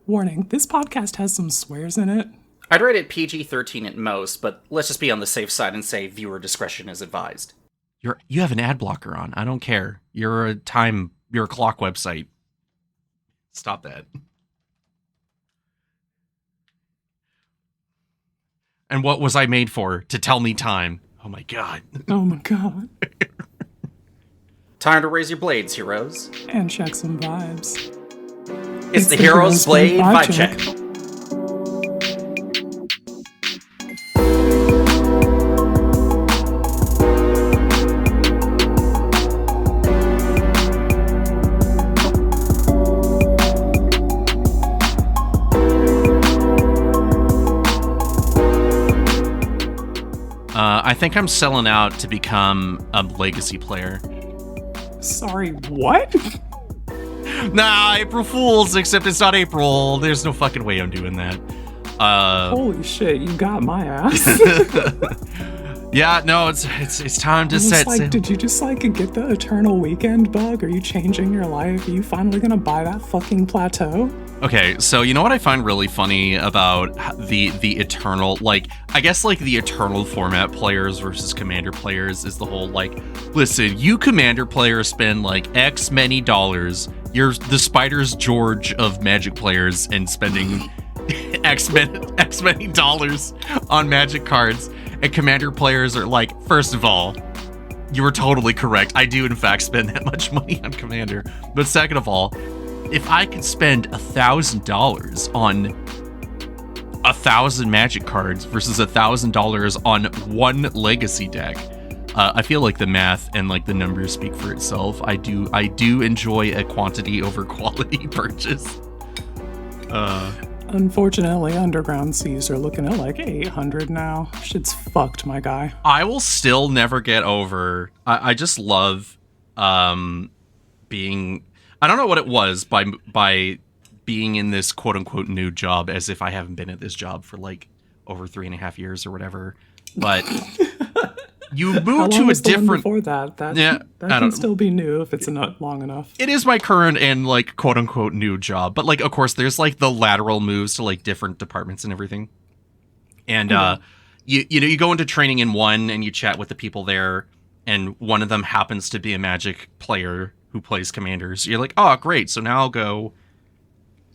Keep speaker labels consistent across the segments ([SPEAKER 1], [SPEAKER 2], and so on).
[SPEAKER 1] Warning, this podcast has some swears in it.
[SPEAKER 2] I'd rate it PG-13 at most, but let's just be on the safe side and say viewer discretion is advised.
[SPEAKER 3] You have an ad blocker on. I don't care. You're a clock website. Stop that. And what was I made for? To tell me time. Oh my god.
[SPEAKER 1] Oh my god.
[SPEAKER 2] Time to raise your blades, heroes.
[SPEAKER 1] And check some vibes.
[SPEAKER 2] It's the Heroes Blade Vibe Check.
[SPEAKER 3] I think I'm selling out to become a legacy player.
[SPEAKER 1] Sorry, what?
[SPEAKER 3] Nah, April Fools, except it's not April. There's no fucking way I'm doing that.
[SPEAKER 1] Holy shit, you got my ass.
[SPEAKER 3] Yeah, no, it's time to set.
[SPEAKER 1] Did you just get the Eternal Weekend bug? Are you changing your life? Are you finally gonna buy that fucking plateau?
[SPEAKER 3] Okay, so you know what I find really funny about the Eternal, I guess the Eternal format players versus Commander players is the whole, listen, you Commander players spend, X many dollars. You're the Spider's George of Magic players and spending X many dollars on Magic cards. And Commander players are first of all, you were totally correct. I do, in fact, spend that much money on Commander. But second of all, if I could spend $1,000 on 1,000 Magic cards versus $1,000 on one Legacy deck, I feel like the math and the numbers speak for itself. I do enjoy a quantity over quality purchase.
[SPEAKER 1] Unfortunately, Underground Seas are looking at 800 now. Shit's fucked, my guy.
[SPEAKER 3] I will still never get over. I just love being. I don't know what it was by being in this quote unquote new job, as if I haven't been at this job for over 3.5 years or whatever. But you move to a different.
[SPEAKER 1] Before that
[SPEAKER 3] yeah,
[SPEAKER 1] that can still be new if it's not long enough.
[SPEAKER 3] It is my current and quote unquote new job, but of course there's the lateral moves to different departments and everything. And you go into training in one and you chat with the people there, and one of them happens to be a Magic player who plays Commanders. You're like, oh great, so now I'll go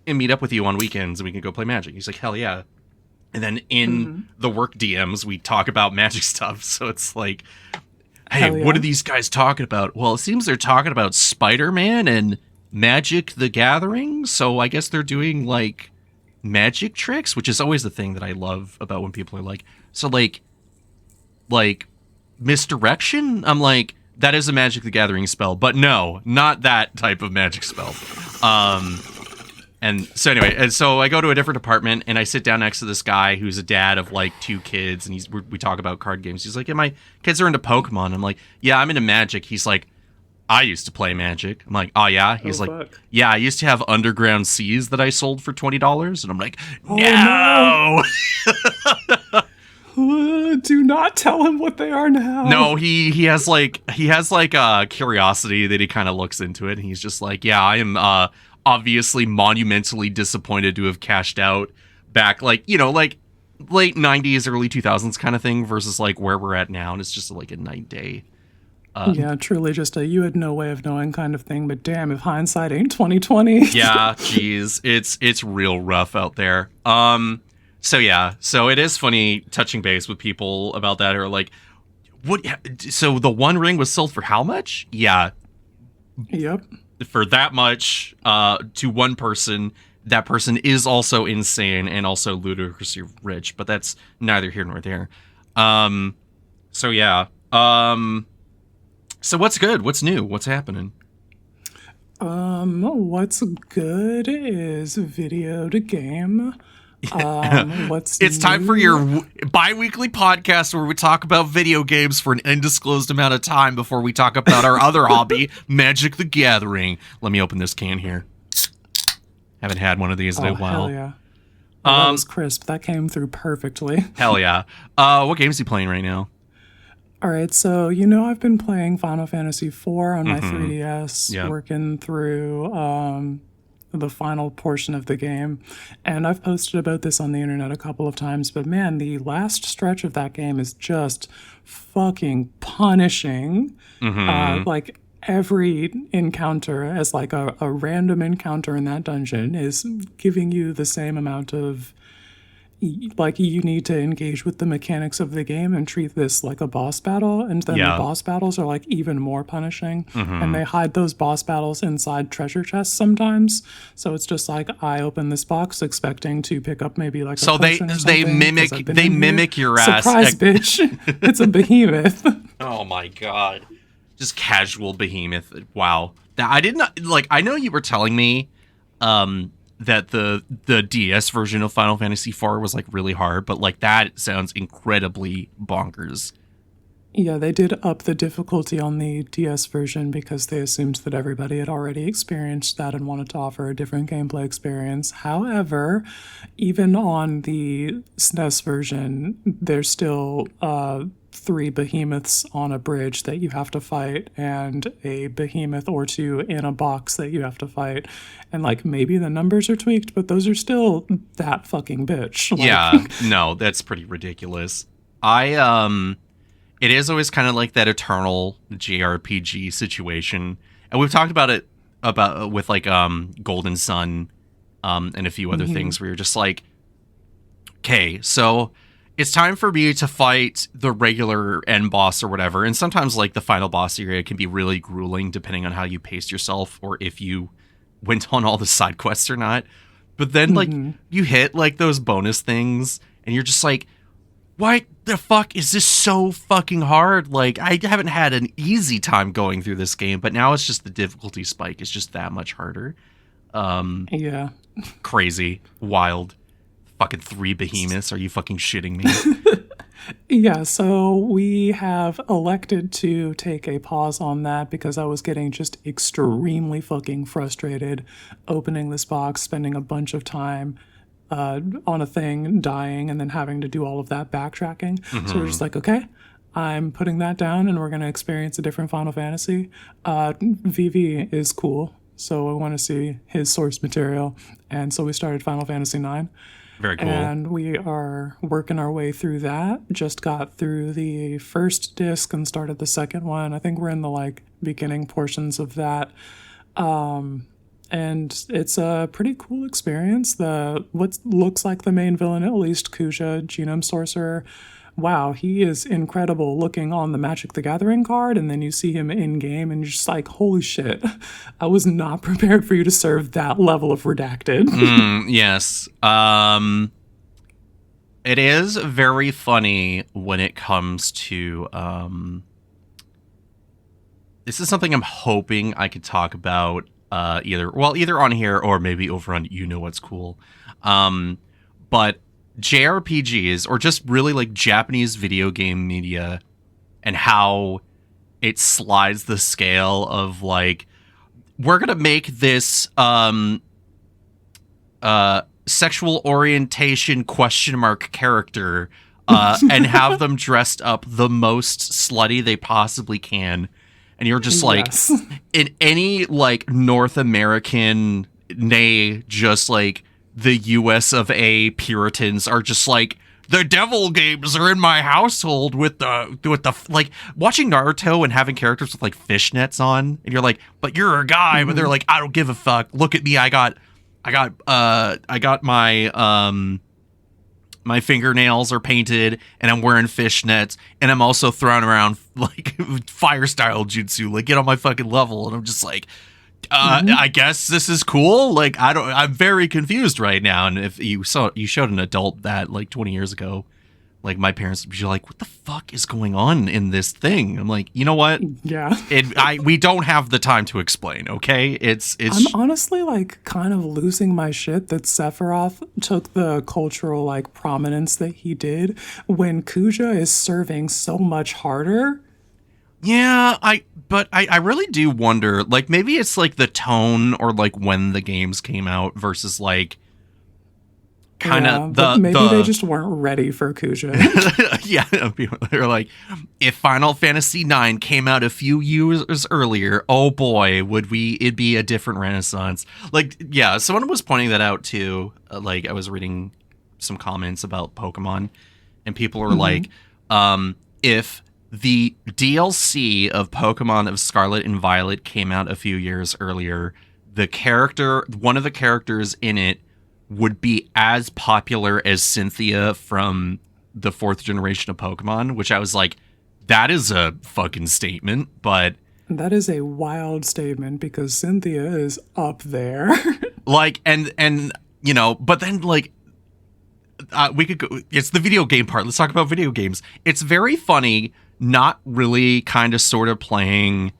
[SPEAKER 3] and meet up with you on weekends and we can go play Magic. He's like, hell yeah. And then in the work DMs, we talk about Magic stuff. So it's hey,
[SPEAKER 1] yeah.
[SPEAKER 3] What are these guys talking about? Well, it seems they're talking about Spider-Man and Magic the Gathering. So I guess they're doing magic tricks, which is always the thing that I love about when people are so misdirection? I'm that is a Magic the Gathering spell, but no, not that type of magic spell. And so anyway, and so I go to a different department and I sit down next to this guy who's a dad of 2 kids, and we talk about card games. He's like, yeah, my kids are into Pokemon. I'm like, yeah, I'm into Magic. He's like, I used to play Magic. I'm like, oh yeah? He's
[SPEAKER 1] fuck.
[SPEAKER 3] Yeah, I used to have Underground Seas that I sold for $20. And I'm like, no!
[SPEAKER 1] Do not tell him what they are now.
[SPEAKER 3] No, he has a curiosity that he kind of looks into it, and he's just yeah, I am obviously monumentally disappointed to have cashed out back late 90s, early 2000s kind of thing versus where we're at now, and it's just a night and day.
[SPEAKER 1] Yeah, truly just a you had no way of knowing kind of thing, but damn if hindsight ain't 2020.
[SPEAKER 3] Yeah, geez, it's real rough out there. So yeah, so it is funny touching base with people about that, who are what, so the One Ring was sold for how much? Yeah.
[SPEAKER 1] Yep.
[SPEAKER 3] For that much, to one person. That person is also insane and also ludicrously rich, but that's neither here nor there. So yeah. So what's good? What's new? What's happening?
[SPEAKER 1] What's good is video to game.
[SPEAKER 3] It's time for your bi-weekly podcast where we talk about video games for an undisclosed amount of time before we talk about our other hobby, Magic the Gathering. Let me open this can here. Haven't had one of these in a while.
[SPEAKER 1] Hell yeah. That was crisp. That came through perfectly.
[SPEAKER 3] Hell yeah. What games are you playing right now?
[SPEAKER 1] All right, so I've been playing Final Fantasy IV on my 3DS, working through the final portion of the game. And I've posted about this on the internet a couple of times, but man, the last stretch of that game is just fucking punishing. Like every encounter as like a random encounter in that dungeon is giving you the same amount of like you need to engage with the mechanics of the game and treat this like a boss battle, and then the boss battles are like even more punishing, and they hide those boss battles inside treasure chests sometimes, so it's just like I open this box expecting to pick up maybe like
[SPEAKER 3] so
[SPEAKER 1] a potion or
[SPEAKER 3] they mimic your ass.
[SPEAKER 1] Surprise, bitch. It's a behemoth.
[SPEAKER 3] Oh my god, just casual behemoth. Wow. Now, I did not like, I know you were telling me that the DS version of Final Fantasy IV was like really hard, but like that sounds incredibly bonkers.
[SPEAKER 1] Yeah, they did up the difficulty on the DS version because they assumed that everybody had already experienced that and wanted to offer a different gameplay experience. However, even on the SNES version, there's still 3 behemoths on a bridge that you have to fight, and a behemoth or 2 in a box that you have to fight. And like maybe the numbers are tweaked, but those are still that fucking bitch. Like,
[SPEAKER 3] yeah, no, that's pretty ridiculous. It is always kind of like that eternal JRPG situation, and we've talked about it with like Golden Sun and a few other things where you're just like, okay, so it's time for me to fight the regular end boss or whatever, and sometimes like the final boss area can be really grueling depending on how you paced yourself or if you went on all the side quests or not. But then like you hit like those bonus things and you're just like, why the fuck is this so fucking hard? Like, I haven't had an easy time going through this game, but now it's just the difficulty spike is just that much harder.
[SPEAKER 1] Yeah.
[SPEAKER 3] Crazy. Wild. Fucking 3 behemoths. Are you fucking shitting me?
[SPEAKER 1] Yeah, so we have elected to take a pause on that because I was getting just extremely fucking frustrated opening this box, spending a bunch of time on a thing, dying, and then having to do all of that backtracking. So we're just like, okay, I'm putting that down and we're going to experience a different Final Fantasy. VV is cool, so I want to see his source material. And so we started Final Fantasy IX.
[SPEAKER 3] Very cool.
[SPEAKER 1] And we are working our way through that. Just got through the first disc and started the second one. I think we're in the like beginning portions of that. And it's a pretty cool experience. What looks like the main villain, at least Kuja, Genome Sorcerer, wow, he is incredible looking on the Magic the Gathering card, and then you see him in game and you're just like, holy shit, I was not prepared for you to serve that level of redacted.
[SPEAKER 3] Yes. It is very funny when it comes to this is something I'm hoping I could talk about either on here or maybe over on You Know What's Cool. But JRPGs, or just really like Japanese video game media, and how it slides the scale of like, we're gonna make this sexual orientation ? Character and have them dressed up the most slutty they possibly can, and you're just like,
[SPEAKER 1] Yes.
[SPEAKER 3] in any like North American, nay, just like the US of A Puritans are just like, the devil games are in my household with the like, watching Naruto and having characters with like fishnets on, and you're like, but you're a guy, but they're like, I don't give a fuck. Look at me, I got my my fingernails are painted and I'm wearing fishnets and I'm also throwing around like fire style jutsu, like get on my fucking level. And I'm just like, I guess this is cool. Like, I'm very confused right now. And if you showed an adult that like 20 years ago, like my parents would be like, what the fuck is going on in this thing? I'm like, you know what?
[SPEAKER 1] Yeah.
[SPEAKER 3] We don't have the time to explain. Okay. It's
[SPEAKER 1] I'm honestly like kind of losing my shit that Sephiroth took the cultural like prominence that he did when Kuja is serving so much harder.
[SPEAKER 3] Yeah, but I really do wonder, like, maybe it's like the tone or like when the games came out versus like, kind
[SPEAKER 1] Yeah,
[SPEAKER 3] of
[SPEAKER 1] but maybe they just weren't ready for Kuja.
[SPEAKER 3] yeah, they're like, if Final Fantasy IX came out a few years earlier, oh boy, it'd be a different renaissance. Like, yeah, someone was pointing that out too. Like, I was reading some comments about Pokemon, and people were like, if the DLC of Pokemon of Scarlet and Violet came out a few years earlier, one of the characters in it would be as popular as Cynthia from the 4th generation of Pokemon, which I was like, that is a fucking statement, but...
[SPEAKER 1] That is a wild statement because Cynthia is up there.
[SPEAKER 3] Like, and you know, but then, like, we could go... It's the video game part. Let's talk about video games. It's very funny, not really kind of sort of playing...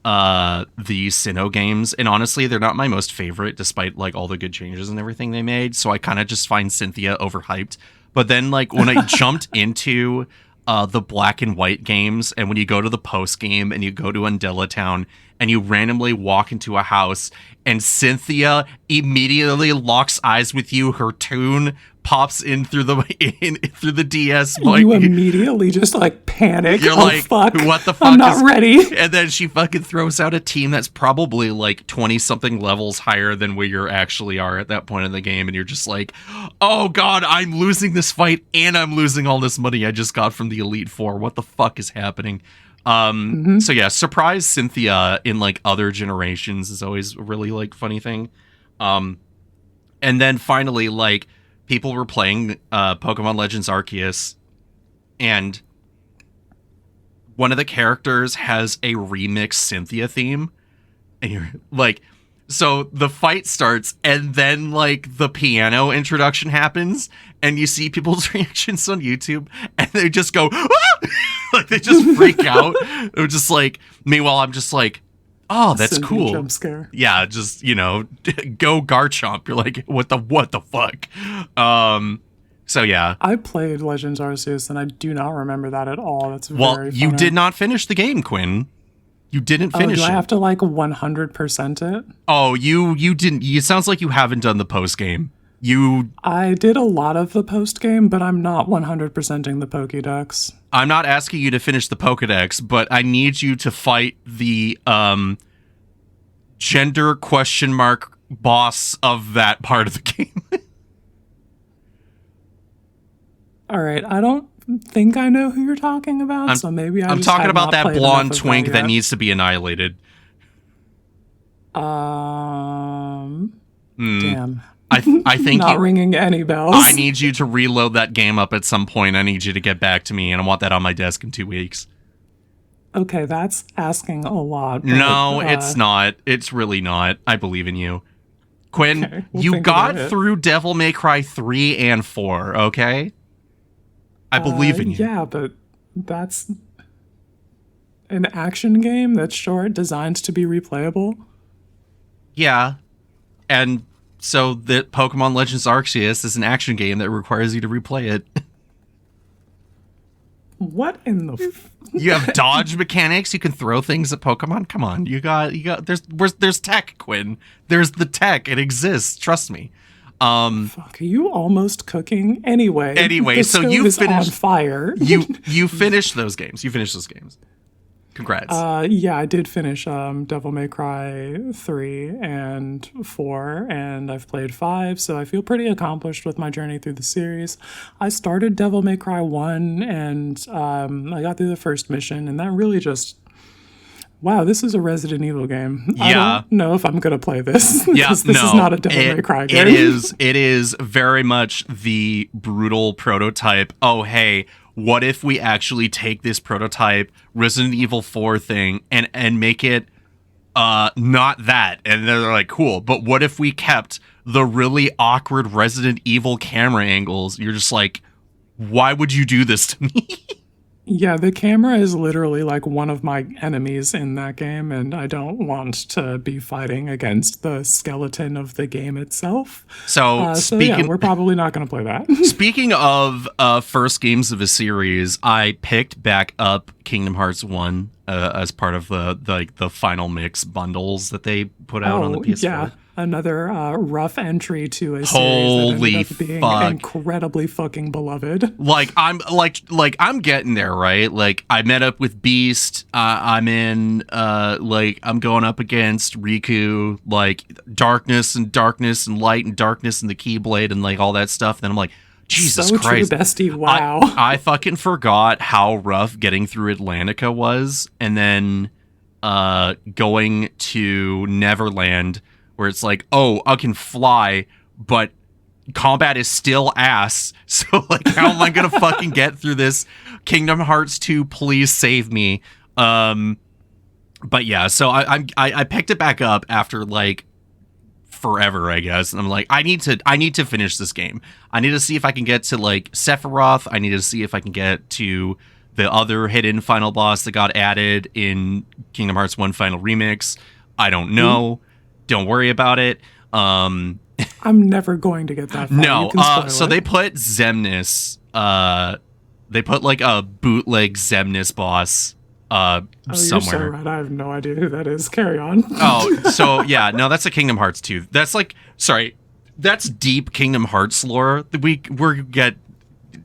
[SPEAKER 3] the Sinnoh games, and honestly they're not my most favorite despite like all the good changes and everything they made, so I kind of just find Cynthia overhyped. But then like when I jumped into the Black and White games, and when you go to the post game and you go to Undella Town and you randomly walk into a house and Cynthia immediately locks eyes with you, her tune pops in through the DS.
[SPEAKER 1] You immediately just like panic.
[SPEAKER 3] You're like,
[SPEAKER 1] fuck.
[SPEAKER 3] What the fuck?
[SPEAKER 1] I'm not ready.
[SPEAKER 3] And then she fucking throws out a team that's probably like 20 something levels higher than where you actually are at that point in the game. And you're just like, oh God, I'm losing this fight and I'm losing all this money I just got from the Elite Four. What the fuck is happening? So yeah, surprise Cynthia in like other generations is always a really like funny thing. And then finally, like, people were playing Pokemon Legends Arceus, and one of the characters has a remix Cynthia theme, and you're like, so the fight starts, and then like the piano introduction happens, and you see people's reactions on YouTube, and they just go, ah! Like they just freak out. They're just like, meanwhile, I'm just like, oh, that's
[SPEAKER 1] Cynthia
[SPEAKER 3] cool.
[SPEAKER 1] Jump scare.
[SPEAKER 3] Yeah, just, you know, go Garchomp. You're like, what the fuck? So yeah.
[SPEAKER 1] I played Legends Arceus and I do not remember that at all. That's
[SPEAKER 3] Well,
[SPEAKER 1] very
[SPEAKER 3] you
[SPEAKER 1] funny.
[SPEAKER 3] did not finish the game, Quinn. You didn't finish
[SPEAKER 1] do
[SPEAKER 3] it.
[SPEAKER 1] I have to like 100% it?
[SPEAKER 3] Oh, you didn't. It sounds like you haven't done the post game.
[SPEAKER 1] I did a lot of the post game, but I'm not 100%ing the Pokédex.
[SPEAKER 3] I'm not asking you to finish the Pokedex, but I need you to fight the gender question mark boss of that part of the game.
[SPEAKER 1] All right, I don't think I know who you're talking about, so maybe
[SPEAKER 3] I'm
[SPEAKER 1] just
[SPEAKER 3] talking
[SPEAKER 1] have
[SPEAKER 3] about
[SPEAKER 1] not
[SPEAKER 3] that
[SPEAKER 1] played
[SPEAKER 3] blonde
[SPEAKER 1] enough of
[SPEAKER 3] twink that
[SPEAKER 1] yet.
[SPEAKER 3] needs to be annihilated.
[SPEAKER 1] Damn.
[SPEAKER 3] I think
[SPEAKER 1] Not ringing any bells.
[SPEAKER 3] I need you to reload that game up at some point. I need you to get back to me, and I want that on my desk in 2 weeks.
[SPEAKER 1] Okay, that's asking a lot. But,
[SPEAKER 3] No, it's not. It's really not. I believe in you. Quinn,
[SPEAKER 1] Okay, we'll
[SPEAKER 3] you
[SPEAKER 1] think
[SPEAKER 3] got
[SPEAKER 1] about it.
[SPEAKER 3] through Devil May Cry 3 and 4, okay? I believe in you.
[SPEAKER 1] Yeah, but that's an action game that's short, designed to be replayable.
[SPEAKER 3] Yeah. And so the Pokemon Legends Arceus is an action game that requires you to replay it.
[SPEAKER 1] What in the...
[SPEAKER 3] You have dodge mechanics. You can throw things at Pokemon. Come on, you got. There's tech, Quinn. There's the tech. It exists. Trust me.
[SPEAKER 1] Fuck, are you almost cooking? Anyway, the
[SPEAKER 3] so
[SPEAKER 1] stove
[SPEAKER 3] you
[SPEAKER 1] is
[SPEAKER 3] finished-
[SPEAKER 1] on fire.
[SPEAKER 3] You finished those games. You finished those games. Congrats.
[SPEAKER 1] Yeah, I did finish Devil May Cry 3 and 4, and I've played 5, so I feel pretty accomplished with my journey through the series. I started Devil May Cry 1, and I got through the first mission, and that really just... Wow, this is a Resident Evil game. I don't know if I'm going to play this.
[SPEAKER 3] Yeah,
[SPEAKER 1] this is not a Devil May Cry game.
[SPEAKER 3] It is very much the brutal prototype. Oh, hey, what if we actually take this prototype Resident Evil 4 thing and make it not that? And they're like, cool, but what if we kept the really awkward Resident Evil camera angles? You're just like, why would you do this to me?
[SPEAKER 1] Yeah, the camera is literally like one of my enemies in that game, and I don't want to be fighting against the skeleton of the game itself.
[SPEAKER 3] So
[SPEAKER 1] yeah, we're probably not going to play that.
[SPEAKER 3] Speaking of first games of a series, I picked back up Kingdom Hearts 1 as part of the final mix bundles that they put out on the PS4.
[SPEAKER 1] Yeah, another rough entry to a series
[SPEAKER 3] Holy
[SPEAKER 1] that ended up being
[SPEAKER 3] fuck.
[SPEAKER 1] incredibly fucking beloved.
[SPEAKER 3] I'm getting there, right? Like I met up with Beast. I'm in I'm going up against Riku, like darkness and light and darkness and the Keyblade and like all that stuff. Then I'm like, Jesus
[SPEAKER 1] so
[SPEAKER 3] Christ,
[SPEAKER 1] true, bestie. Wow.
[SPEAKER 3] I fucking forgot how rough getting through Atlantica was, and then going to Neverland, where it's like, oh, I can fly, but combat is still ass. So like, how am I gonna fucking get through this? Kingdom Hearts 2, please save me. But yeah, so I picked it back up after like forever, I guess, and I'm like, I need to finish this game. I need to see if I can get to like Sephiroth. I need to see if I can get to the other hidden final boss that got added in Kingdom Hearts 1 Final Remix. I don't know. Don't worry about it.
[SPEAKER 1] I'm never going to get that far.
[SPEAKER 3] No, so they put Xemnas, they put like a bootleg Xemnas boss
[SPEAKER 1] You're so
[SPEAKER 3] somewhere.
[SPEAKER 1] right. I have no idea who that is. Carry on.
[SPEAKER 3] Oh, so yeah, no, that's a Kingdom Hearts 2. That's like, sorry, that's deep Kingdom Hearts lore. We get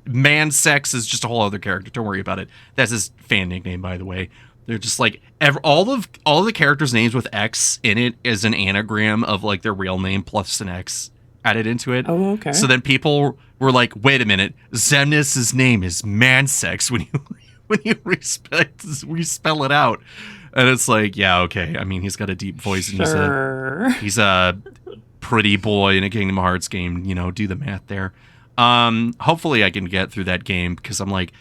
[SPEAKER 3] man sex is just a whole other character. Don't worry about it. That's his fan nickname, by the way. They're just like all of the characters' names with X in it is an anagram of like their real name plus an X added into it.
[SPEAKER 1] Oh, okay.
[SPEAKER 3] So then people were like, wait a minute, Xemnas' name is man sex when you respell it out. And it's like, yeah, okay. I mean, he's got a deep voice and
[SPEAKER 1] Sure.
[SPEAKER 3] he's a pretty boy in a Kingdom Hearts game, you know, do the math there. Hopefully I can get through that game because I'm like,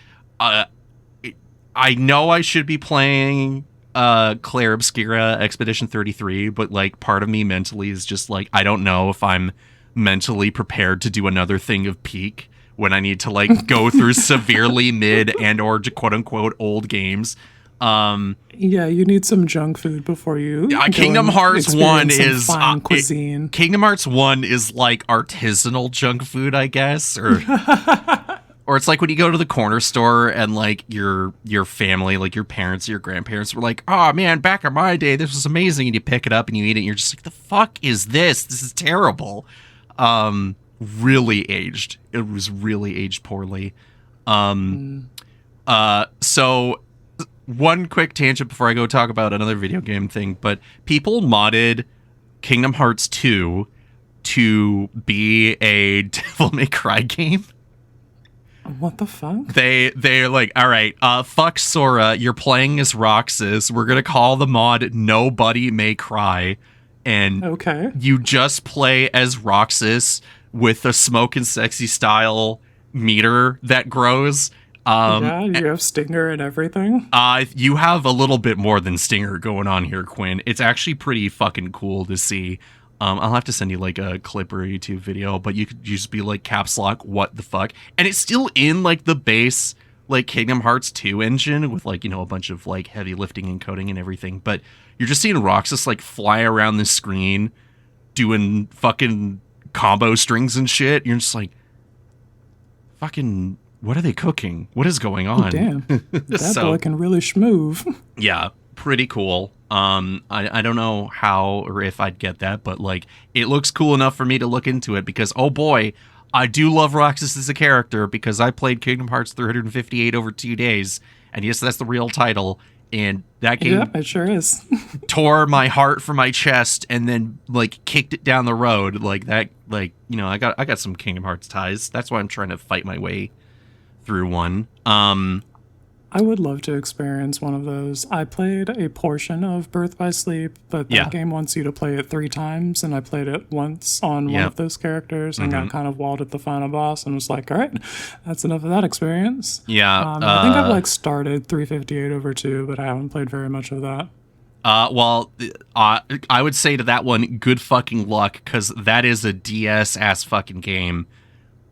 [SPEAKER 3] I know I should be playing Claire Obscura Expedition 33, but like part of me mentally is just like, I don't know if I'm mentally prepared to do another thing of Peak when I need to like go through severely mid and or quote unquote old games.
[SPEAKER 1] Yeah, you need some junk food before you.
[SPEAKER 3] Kingdom Hearts 1 is
[SPEAKER 1] fine cuisine.
[SPEAKER 3] Kingdom Hearts 1 is like artisanal junk food, I guess, or or it's like when you go to the corner store and like your family, like your parents or your grandparents were like, "Oh man, back in my day, this was amazing," and you pick it up and you eat it, and you're just like, "The fuck is this? This is terrible." Really aged. It was really aged poorly. So one quick tangent before I go talk about another video game thing, but people modded Kingdom Hearts 2 to be a Devil May Cry game.
[SPEAKER 1] What the fuck?
[SPEAKER 3] They're like, all right, fuck Sora, you're playing as Roxas. We're gonna call the mod Nobody May Cry, and
[SPEAKER 1] okay,
[SPEAKER 3] you just play as Roxas with a smoke and sexy style meter that grows.
[SPEAKER 1] Yeah, you have Stinger and everything.
[SPEAKER 3] You have a little bit more than Stinger going on here, Quinn. It's actually pretty fucking cool to see. I'll have to send you like a clip or a YouTube video, but you could just be like caps lock, what the fuck? And it's still in like the base like Kingdom Hearts 2 engine with like, you know, a bunch of like heavy lifting and coding and everything. But you're just seeing Roxas like fly around the screen doing fucking combo strings and shit. You're just like, fucking, what are they cooking? What is going on?
[SPEAKER 1] Oh, damn. That boy can really schmoove.
[SPEAKER 3] Yeah, pretty cool. I don't know how or if I'd get that, but like it looks cool enough for me to look into it because oh boy, I do love Roxas as a character because I played Kingdom Hearts 358 over 2 days, and yes, that's the real title. And that game
[SPEAKER 1] Yeah, it sure is.
[SPEAKER 3] tore my heart from my chest and then like kicked it down the road like that. Like, you know, I got some Kingdom Hearts ties. That's why I'm trying to fight my way through one.
[SPEAKER 1] I would love to experience one of those. I played a portion of Birth by Sleep, but that game wants you to play it 3 times, and I played it once on one of those characters and got kind of walled at the final boss and was like, all right, that's enough of that experience.
[SPEAKER 3] Yeah.
[SPEAKER 1] I think I've like started 358 over 2, but I haven't played very much of that.
[SPEAKER 3] Well, I would say to that one, good fucking luck, because that is a DS ass fucking game.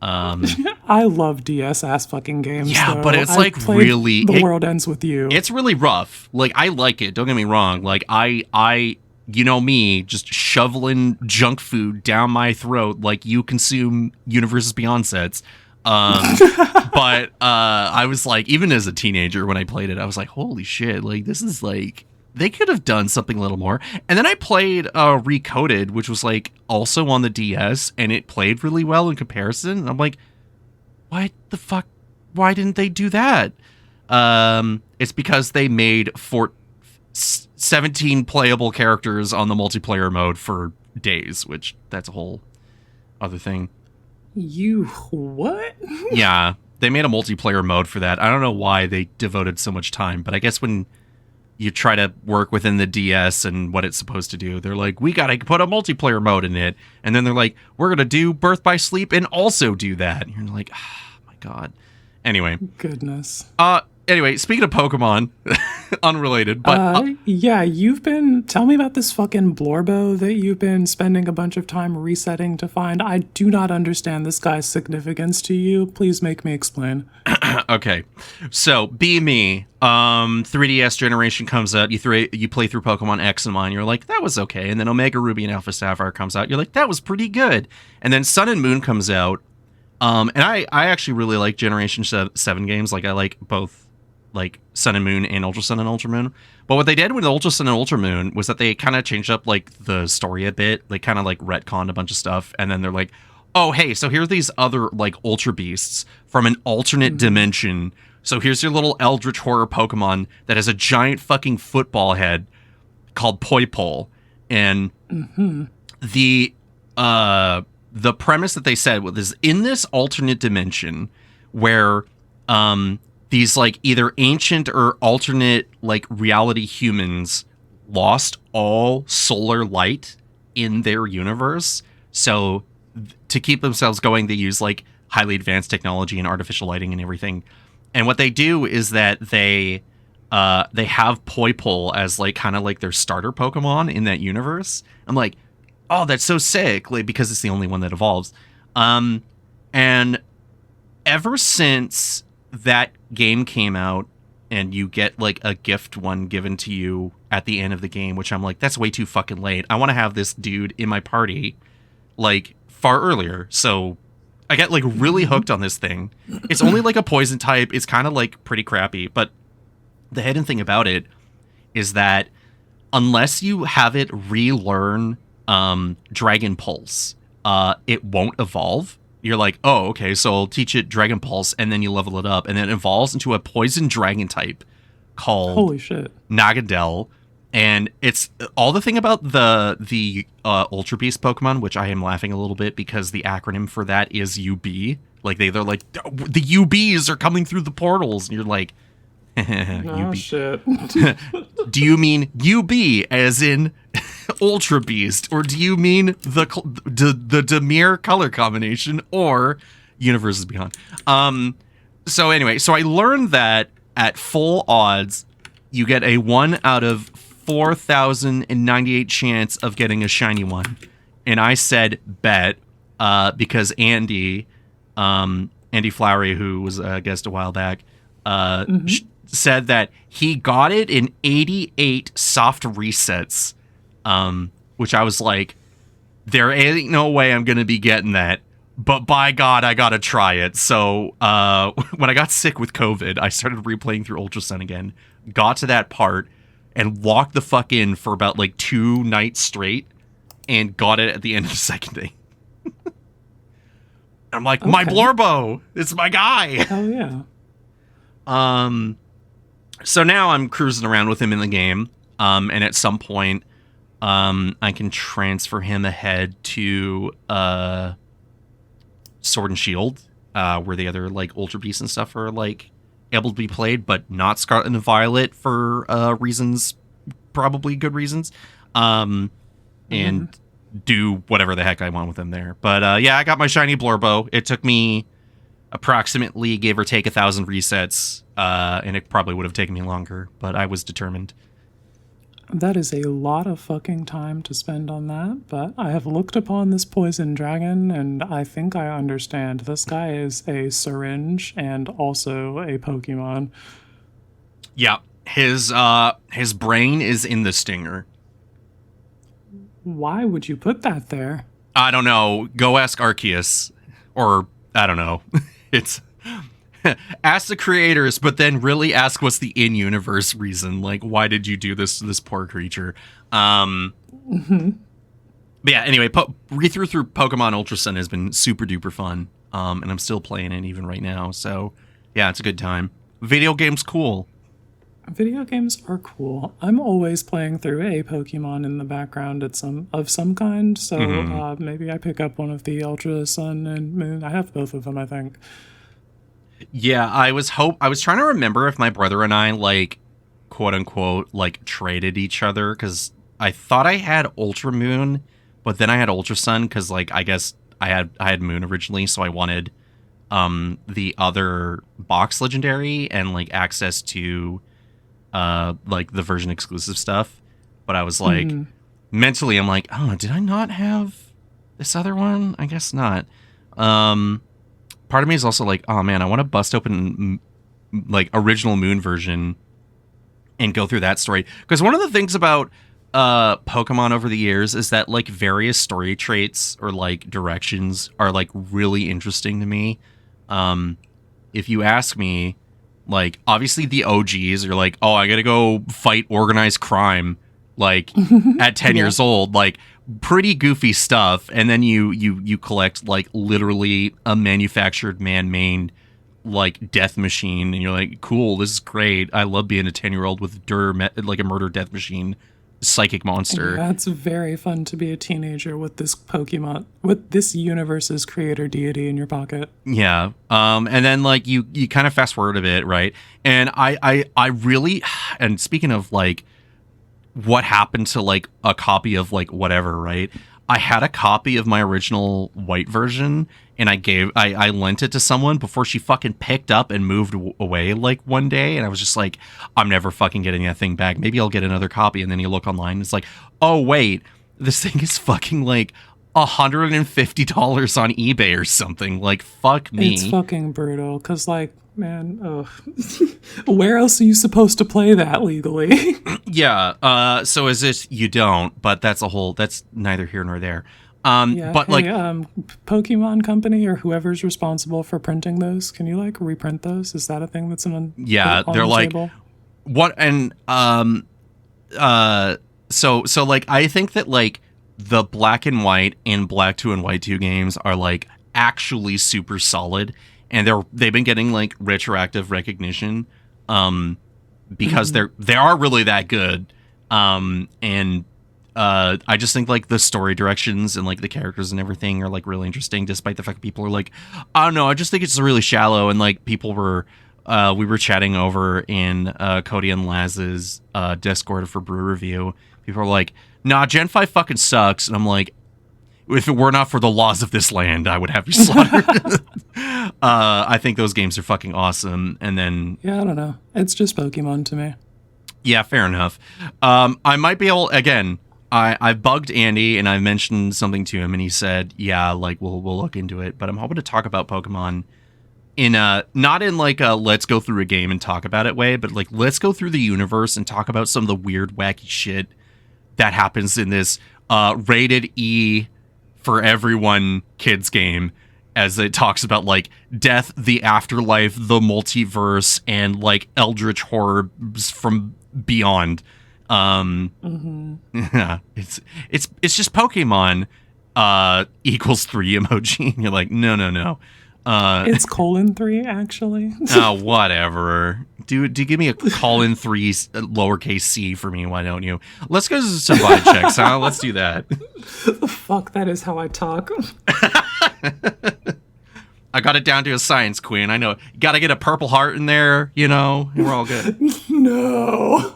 [SPEAKER 1] I love DS ass fucking games.
[SPEAKER 3] Yeah,
[SPEAKER 1] though.
[SPEAKER 3] but it's
[SPEAKER 1] I
[SPEAKER 3] like
[SPEAKER 1] played
[SPEAKER 3] really
[SPEAKER 1] The World Ends With You.
[SPEAKER 3] It's really rough. Like I like it. Don't get me wrong. Like I you know me, just shoveling junk food down my throat like you consume Universes Beyond sets. But I was like, even as a teenager when I played it, I was like, holy shit, like this is like they could have done something a little more. And then I played Recoded, which was like also on the DS, and it played really well in comparison. And I'm like, why the fuck? Why didn't they do that? It's because they made 17 playable characters on the multiplayer mode for days, which that's a whole other thing.
[SPEAKER 1] You what?
[SPEAKER 3] Yeah, they made a multiplayer mode for that. I don't know why they devoted so much time, but I guess when you try to work within the DS and what it's supposed to do, they're like, we gotta put a multiplayer mode in it. And then they're like, we're gonna do Birth by Sleep and also do that. And you're like, oh my god. Anyway.
[SPEAKER 1] Goodness.
[SPEAKER 3] Anyway, speaking of Pokemon, unrelated, but...
[SPEAKER 1] yeah, tell me about this fucking Blorbo that you've been spending a bunch of time resetting to find. I do not understand this guy's significance to you. Please make me explain.
[SPEAKER 3] Okay, so, be me, 3DS generation comes out, you play through Pokemon X and Y, and you're like, that was okay, and then Omega Ruby and Alpha Sapphire comes out, you're like, that was pretty good, and then Sun and Moon comes out, and I actually really like Generation 7 games, like, I like both, like Sun and Moon and Ultra Sun and Ultra Moon. But what they did with Ultra Sun and Ultra Moon was that they kind of changed up like the story a bit. They kind of like retconned a bunch of stuff, and then they're like, oh hey, so here's these other like Ultra Beasts from an alternate dimension. So here's your little Eldritch Horror Pokemon that has a giant fucking football head called Poipole. And the premise that they said was in this alternate dimension where these like either ancient or alternate like reality humans lost all solar light in their universe. So to keep themselves going, they use like highly advanced technology and artificial lighting and everything. And what they do is that they have Poipole as like kind of like their starter Pokemon in that universe. I'm like, oh, that's so sick, like because it's the only one that evolves. And ever since that game came out and you get like a gift one given to you at the end of the game, which I'm like, that's way too fucking late. I want to have this dude in my party like far earlier. So I get like really hooked on this thing. It's only like a poison type. It's kind of like pretty crappy, but the hidden thing about it is that unless you have it relearn Dragon Pulse, it won't evolve. You're like, oh, okay, so I'll teach it Dragon Pulse, and then you level it up, and then it evolves into a poison dragon type called
[SPEAKER 1] Holy shit.
[SPEAKER 3] Nagadel. And it's all the thing about the Ultra Beast Pokemon, which I am laughing a little bit because the acronym for that is UB. Like they're like, the UBs are coming through the portals, and you're like,
[SPEAKER 1] oh
[SPEAKER 3] UB.
[SPEAKER 1] shit.
[SPEAKER 3] Do you mean UB as in Ultra Beast, or do you mean the Demir color combination, or Universes Beyond? So anyway, so I learned that at full odds, you get a 1 out of 4,098 chance of getting a shiny one, and I said bet because Andy Flowery, who was a guest a while back, said that he got it in 88 soft resets. Which I was like, there ain't no way I'm going to be getting that, but by God, I got to try it. So, when I got sick with COVID, I started replaying through Ultra Sun again, got to that part, and locked the fuck in for about like 2 nights straight, and got it at the end of the second day. I'm like, okay. My Blorbo, it's my guy.
[SPEAKER 1] Oh yeah.
[SPEAKER 3] So now I'm cruising around with him in the game, and at some point, I can transfer him ahead to Sword and Shield, where the other like Ultra Beasts and stuff are like able to be played, but not Scarlet and Violet for reasons, probably good reasons, and do whatever the heck I want with them there. But yeah, I got my shiny Blorbo. It took me approximately, give or take, 1,000 resets, and it probably would have taken me longer, but I was determined.
[SPEAKER 1] That is a lot of fucking time to spend on that, but I have looked upon this poison dragon, and I think I understand. This guy is a syringe and also a Pokemon.
[SPEAKER 3] Yeah, his brain is in the stinger.
[SPEAKER 1] Why would you put that there?
[SPEAKER 3] I don't know. Go ask Arceus, or I don't know. ask the creators, but then really ask what's the in-universe reason. Like, why did you do this to this poor creature? But yeah, anyway, read through Pokemon Ultra Sun has been super duper fun. And I'm still playing it even right now. So yeah, it's a good time. Video games cool.
[SPEAKER 1] Video games are cool. I'm always playing through a Pokemon in the background of some kind. So maybe I pick up one of the Ultra Sun and Moon. I have both of them, I think.
[SPEAKER 3] Yeah, I was trying to remember if my brother and I like quote unquote like traded each other, because I thought I had Ultra Moon, but then I had Ultra Sun because like I guess I had Moon originally, so I wanted the other box legendary and like access to like the version exclusive stuff. But I was like mentally I'm like, oh, did I not have this other one? I guess not. Part of me is also like, oh man, I want to bust open like original Moon version and go through that story, because one of the things about Pokemon over the years is that like various story traits or like directions are like really interesting to me. If you ask me, like obviously the OGs are like, oh, I gotta go fight organized crime like at 10 years old, like pretty goofy stuff, and then you collect like literally a manufactured man-made like death machine, and you're like, cool, this is great. I love being a 10-year-old with like a murder death machine psychic monster.
[SPEAKER 1] Yeah, it's very fun to be a teenager with this Pokemon, with this universe's creator deity in your pocket.
[SPEAKER 3] Yeah. And then like you kind of fast forward a bit, right? And I really, and speaking of like what happened to like a copy of like whatever, right? I had a copy of my original white version, and I lent it to someone before she fucking picked up and moved away like one day, and I was just like, I'm never fucking getting that thing back. Maybe I'll get another copy. And then you look online, and it's like, oh wait, this thing is fucking like $150 on eBay or something. Like, fuck me.
[SPEAKER 1] It's fucking brutal, because like, man, where else are you supposed to play that legally?
[SPEAKER 3] Yeah. So is it you don't? But that's neither here nor there.
[SPEAKER 1] Yeah,
[SPEAKER 3] but
[SPEAKER 1] hey,
[SPEAKER 3] like
[SPEAKER 1] Pokemon Company or whoever's responsible for printing those, can you like reprint those? Is that a thing that's on
[SPEAKER 3] they're
[SPEAKER 1] the
[SPEAKER 3] like
[SPEAKER 1] table?
[SPEAKER 3] what? And so like I think that like the Black and White and Black 2 and White 2 games are like actually super solid, and they've been getting like retroactive recognition because they are really that good. And I just think like the story directions and like the characters and everything are like really interesting, despite the fact that people are like, I don't know, I just think it's really shallow. And like people were we were chatting over in Cody and Laz's Discord for Brew Review. People were like, nah, Gen 5 fucking sucks. And I'm like, if it were not for the laws of this land, I would have you slaughtered. I think those games are fucking awesome. And then
[SPEAKER 1] Yeah, I don't know. It's just Pokemon to me.
[SPEAKER 3] yeah, fair enough. I might be able, again, I bugged Andy and I mentioned something to him, and he said, yeah, like we'll look into it. But I'm hoping to talk about Pokemon in not in like a let's go through a game and talk about it way, but like let's go through the universe and talk about some of the weird, wacky shit that happens in this rated E for everyone kids game, as it talks about like death, the afterlife, the multiverse, and like eldritch horrors from beyond. Yeah, it's just Pokemon equals 3 emoji. You're like, no.
[SPEAKER 1] It's :3 actually.
[SPEAKER 3] Oh, whatever. Do give me a colon 3 lowercase c for me, why don't you? Let's go to some vibe checks, huh? Let's do that.
[SPEAKER 1] Fuck, that is how I talk.
[SPEAKER 3] I got it down to a science, Quinn. I know. You gotta get a purple heart in there, you know, and we're all good.
[SPEAKER 1] No.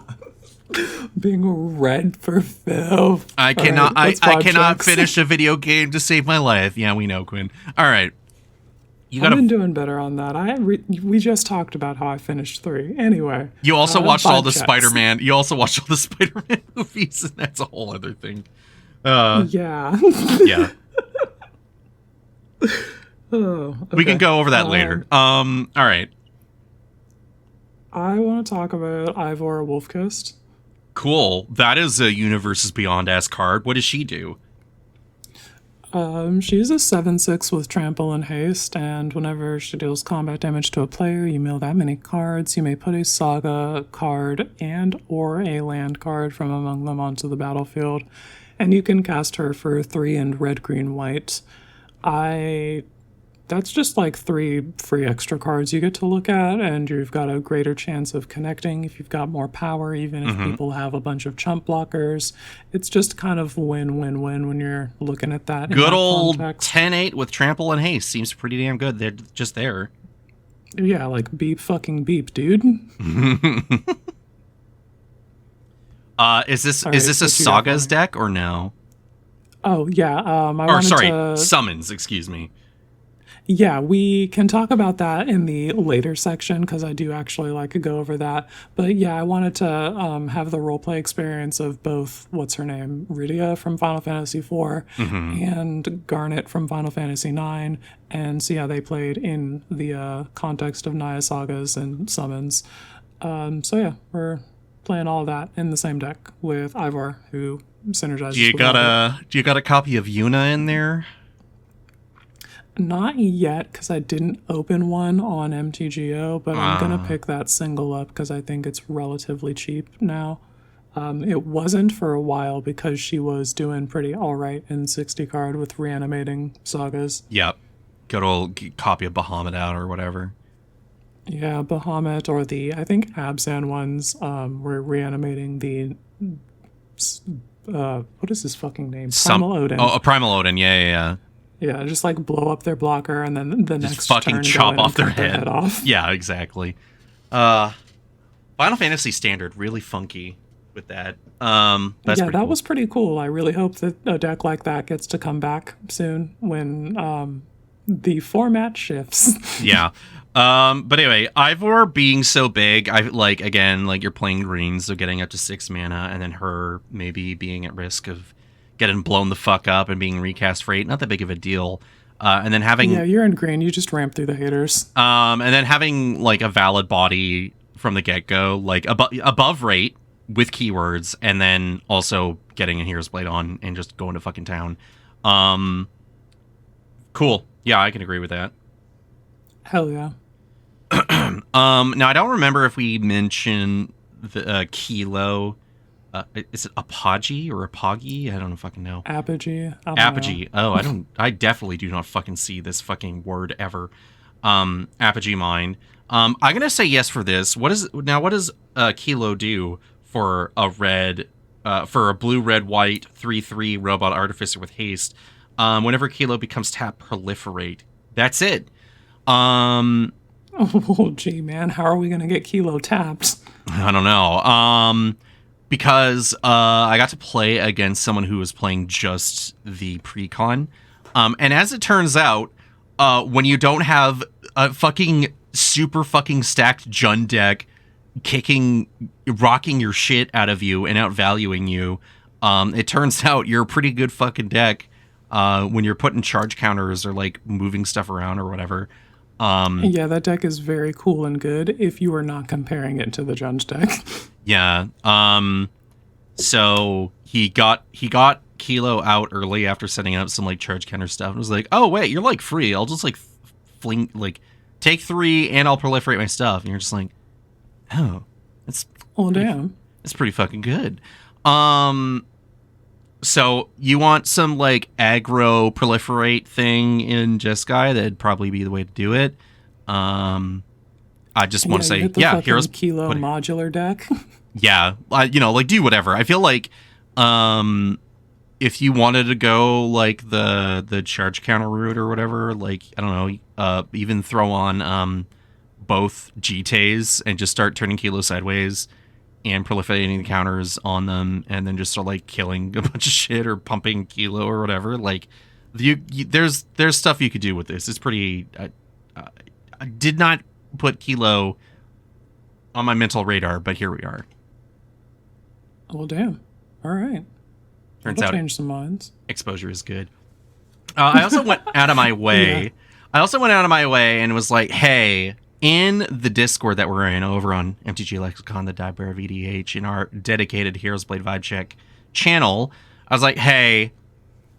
[SPEAKER 1] Being red for filth.
[SPEAKER 3] I cannot finish a video game to save my life. Yeah, we know, Quinn. All right.
[SPEAKER 1] I've been doing better on that. We just talked about how I finished 3. Anyway.
[SPEAKER 3] You also watched all the
[SPEAKER 1] checks.
[SPEAKER 3] Spider-Man. You also watched all the Spider-Man movies, and that's a whole other thing.
[SPEAKER 1] Yeah.
[SPEAKER 3] Yeah.
[SPEAKER 1] Oh, okay.
[SPEAKER 3] We can go over that later. All right.
[SPEAKER 1] I want to talk about Ivor Wolfcoast.
[SPEAKER 3] Cool. That is a Universes Beyond ass card. What does she do?
[SPEAKER 1] She's a 7/6 with trample and haste, and whenever she deals combat damage to a player, you mill that many cards. You may put a saga card and or a land card from among them onto the battlefield, and you can cast her for 3 and red, green, white. That's just like 3 free extra cards you get to look at, and you've got a greater chance of connecting if you've got more power, even if people have a bunch of chump blockers. It's just kind of win-win-win when you're looking at that.
[SPEAKER 3] Good
[SPEAKER 1] in that
[SPEAKER 3] old
[SPEAKER 1] context.
[SPEAKER 3] 10-8 with trample and haste seems pretty damn good. They're just there.
[SPEAKER 1] Yeah, like beep fucking beep, dude.
[SPEAKER 3] Is this
[SPEAKER 1] All
[SPEAKER 3] is
[SPEAKER 1] right,
[SPEAKER 3] this a
[SPEAKER 1] what you got
[SPEAKER 3] Sagas
[SPEAKER 1] for me?
[SPEAKER 3] deck or no?
[SPEAKER 1] Oh, yeah.
[SPEAKER 3] Or
[SPEAKER 1] wanted
[SPEAKER 3] sorry,
[SPEAKER 1] to-
[SPEAKER 3] summons, excuse me.
[SPEAKER 1] Yeah, we can talk about that in the later section because I do actually like to go over that. But yeah, I wanted to have the roleplay experience of both, what's her name, Rydia from Final Fantasy IV and Garnet from Final Fantasy IX, and see how they played in the context of Naya Sagas and summons. So yeah, we're playing all that in the same deck with Ivor, who synergizes
[SPEAKER 3] Do you
[SPEAKER 1] with all of it.
[SPEAKER 3] got a copy of Yuna in there?
[SPEAKER 1] Not yet, because I didn't open one on MTGO, but I'm going to pick that single up because I think it's relatively cheap now. It wasn't for a while because she was doing pretty all right in 60 card with reanimating sagas.
[SPEAKER 3] Yep. Good old copy of Bahamut out or whatever.
[SPEAKER 1] Yeah, Bahamut or I think Abzan ones were reanimating the, what is his fucking name? Primal Odin.
[SPEAKER 3] Oh, a Primal Odin, yeah.
[SPEAKER 1] Yeah, just like blow up their blocker and then the next
[SPEAKER 3] fucking
[SPEAKER 1] turn
[SPEAKER 3] chop
[SPEAKER 1] go in
[SPEAKER 3] off their
[SPEAKER 1] and cut
[SPEAKER 3] head.
[SPEAKER 1] off.
[SPEAKER 3] Yeah, exactly. Final Fantasy Standard, really funky with that. That's
[SPEAKER 1] Yeah,
[SPEAKER 3] pretty
[SPEAKER 1] that
[SPEAKER 3] cool.
[SPEAKER 1] was pretty cool. I really hope that a deck like that gets to come back soon when the format shifts.
[SPEAKER 3] Yeah. But anyway, Ivor being so big, you're playing green, so getting up to 6 mana, and then her maybe being at risk of getting blown the fuck up and being recast for 8, not that big of a deal. And then having
[SPEAKER 1] Yeah, you're in green. You just ramp through the haters.
[SPEAKER 3] and then having like a valid body from the get-go, like above rate with keywords, and then also getting a Hero's Blade on and just going to fucking town. Cool. Yeah, I can agree with that.
[SPEAKER 1] Hell yeah.
[SPEAKER 3] Now I don't remember if we mentioned the Kilo. Is it Apogee or Apogee? I don't fucking know.
[SPEAKER 1] Apogee. I don't
[SPEAKER 3] Apogee. Oh, I definitely do not fucking see this fucking word ever. Apogee Mind. I'm gonna say yes for this. What does Kilo do for a blue, red, white 3/3 robot artificer with haste? Whenever Kilo becomes tapped, proliferate. That's it.
[SPEAKER 1] know. Oh, gee, man. How are we going to get Kilo tapped?
[SPEAKER 3] I don't know. Because I got to play against someone who was playing just the precon. And as it turns out, when you don't have a fucking super fucking stacked Jund deck rocking your shit out of you and outvaluing you, it turns out you're a pretty good fucking deck when you're putting charge counters or like moving stuff around or whatever.
[SPEAKER 1] Yeah, that deck is very cool and good if you are not comparing it to the Jund deck.
[SPEAKER 3] Yeah. So he got Kilo out early after setting up some like charge counter stuff and was like, "Oh wait, you're like free. I'll just like fling like take 3 and I'll proliferate my stuff." And you're just like, "Oh, that's
[SPEAKER 1] Oh, damn.
[SPEAKER 3] that's pretty fucking good." So you want some like aggro proliferate thing in Jeskai? That'd probably be the way to do it. I just want to
[SPEAKER 1] you
[SPEAKER 3] say,
[SPEAKER 1] get the
[SPEAKER 3] yeah,
[SPEAKER 1] fucking
[SPEAKER 3] heroes.
[SPEAKER 1] Kilo modular deck.
[SPEAKER 3] Yeah, like do whatever. I feel like if you wanted to go like the charge counter route or whatever, like I don't know, even throw on both GTAs and just start turning Kilo sideways and proliferating the counters on them, and then just start like killing a bunch of shit or pumping Kilo or whatever. Like there's stuff you could do with this. It's pretty. I did not put Kilo on my mental radar, but here we are.
[SPEAKER 1] Well, damn. All right.
[SPEAKER 3] Turns
[SPEAKER 1] That'll
[SPEAKER 3] out
[SPEAKER 1] change some minds.
[SPEAKER 3] exposure is good. I also went out of my way.
[SPEAKER 1] Yeah.
[SPEAKER 3] I also went out of my way and was like, hey, in the Discord that we're in over on MTG Lexicon, the Dibear VDH, in our dedicated Heroes Blade Vibe Check channel, I was like, hey,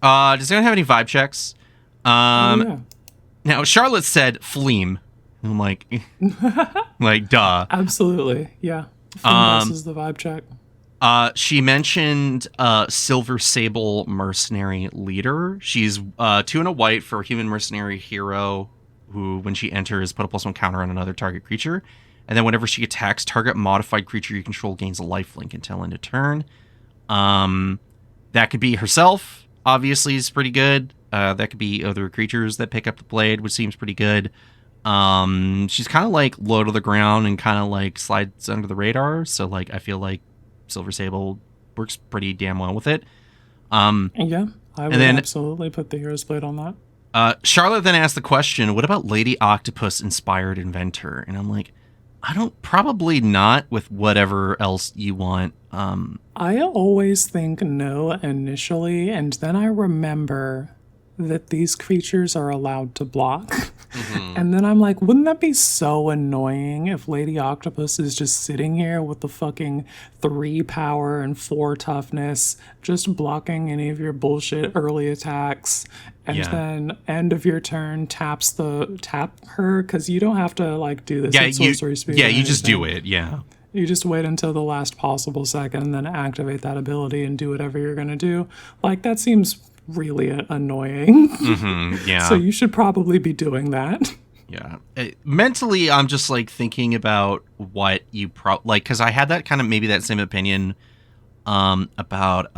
[SPEAKER 3] Does anyone have any vibe checks?
[SPEAKER 1] Yeah.
[SPEAKER 3] Now, Charlotte said Fleam. I'm like, like, duh.
[SPEAKER 1] Absolutely. Yeah. This is the vibe check.
[SPEAKER 3] She mentioned Silver Sable Mercenary Leader. She's 2 and a white for a human mercenary hero who, when she enters, put a +1 counter on another target creature. And then whenever she attacks, target modified creature you control gains a lifelink until end of turn. That could be herself, obviously, is pretty good. That could be other creatures that pick up the blade, which seems pretty good. She's kind of like low to the ground and kind of like slides under the radar. So like I feel like Silver Sable works pretty damn well with it.
[SPEAKER 1] Yeah, I would absolutely put the Hero's Blade on that.
[SPEAKER 3] Charlotte then asked the question, what about Lady Octopus Inspired Inventor? And I'm like, probably not with whatever else you want.
[SPEAKER 1] I always think no initially, and then I remember that these creatures are allowed to block. And then I'm like, wouldn't that be so annoying if Lady Octopus is just sitting here with the fucking 3 power and 4 toughness, just blocking any of your bullshit early attacks, and then end of your turn tap her, because you don't have to like do this at sorcery speed.
[SPEAKER 3] Yeah, you just do it. Yeah.
[SPEAKER 1] You just wait until the last possible second and then activate that ability and do whatever you're gonna do. Like, that seems really annoying.
[SPEAKER 3] Yeah.
[SPEAKER 1] So you should probably be doing that.
[SPEAKER 3] Yeah. Mentally, I'm just like thinking about what you like, because I had that kind of maybe that same opinion about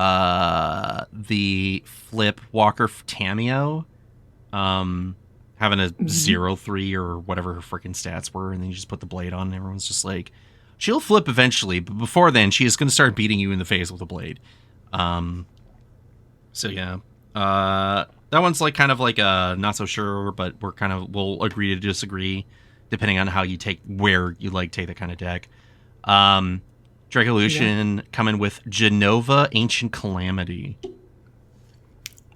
[SPEAKER 3] the flip Walker Tamio having a 0-3 or whatever her freaking stats were, and then you just put the blade on and everyone's just like, she'll flip eventually, but before then she is going to start beating you in the face with a blade. So yeah. That one's like kind of like not so sure, but we'll agree to disagree depending on how you where you like take that kind of deck. Dracolution coming with Genova Ancient Calamity.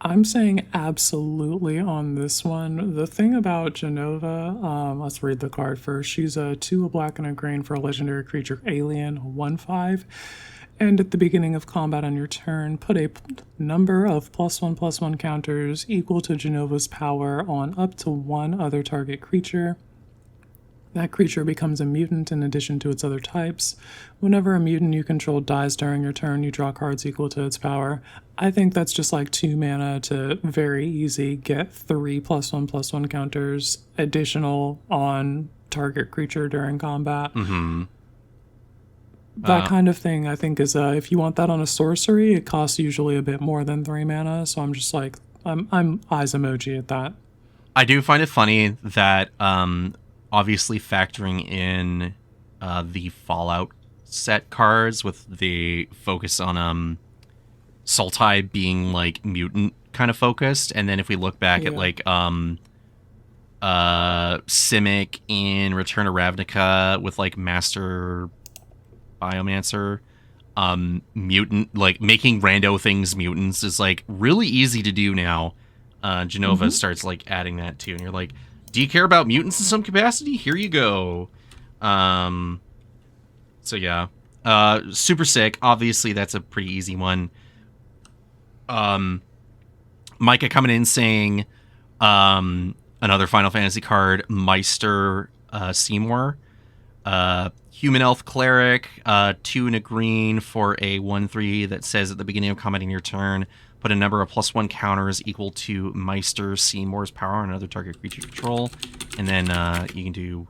[SPEAKER 1] I'm saying absolutely on this one. The thing about Genova, let's read the card first. She's a 2, a black and a green for a legendary creature alien, 1/5. And at the beginning of combat on your turn, put a number of +1/+1 counters equal to Genova's power on up to 1 other target creature. That creature becomes a mutant in addition to its other types. Whenever a mutant you control dies during your turn, you draw cards equal to its power. I think that's just like 2 mana to very easy get 3 +1/+1 counters additional on target creature during combat. That kind of thing, I think, is if you want that on a sorcery, it costs usually a bit more than 3 mana. So I'm just like, I'm eyes emoji at that.
[SPEAKER 3] I do find it funny that obviously factoring in the Fallout set cards with the focus on Sultai being like mutant kind of focused, and then if we look back at like Simic in Return of Ravnica with like Master Biomancer, mutant, like making rando things mutants is like really easy to do now. Genova starts like adding that too, and you're like, do you care about mutants in some capacity? Here you go. So yeah, super sick. Obviously that's a pretty easy one. Micah coming in saying another Final Fantasy card, Meister Seymour. Human Elf Cleric, 2 and a green for a 1/3 that says at the beginning of combat in your turn, put a number of +1 counters equal to Meister Seymour's power on another target creature you control. And then you can do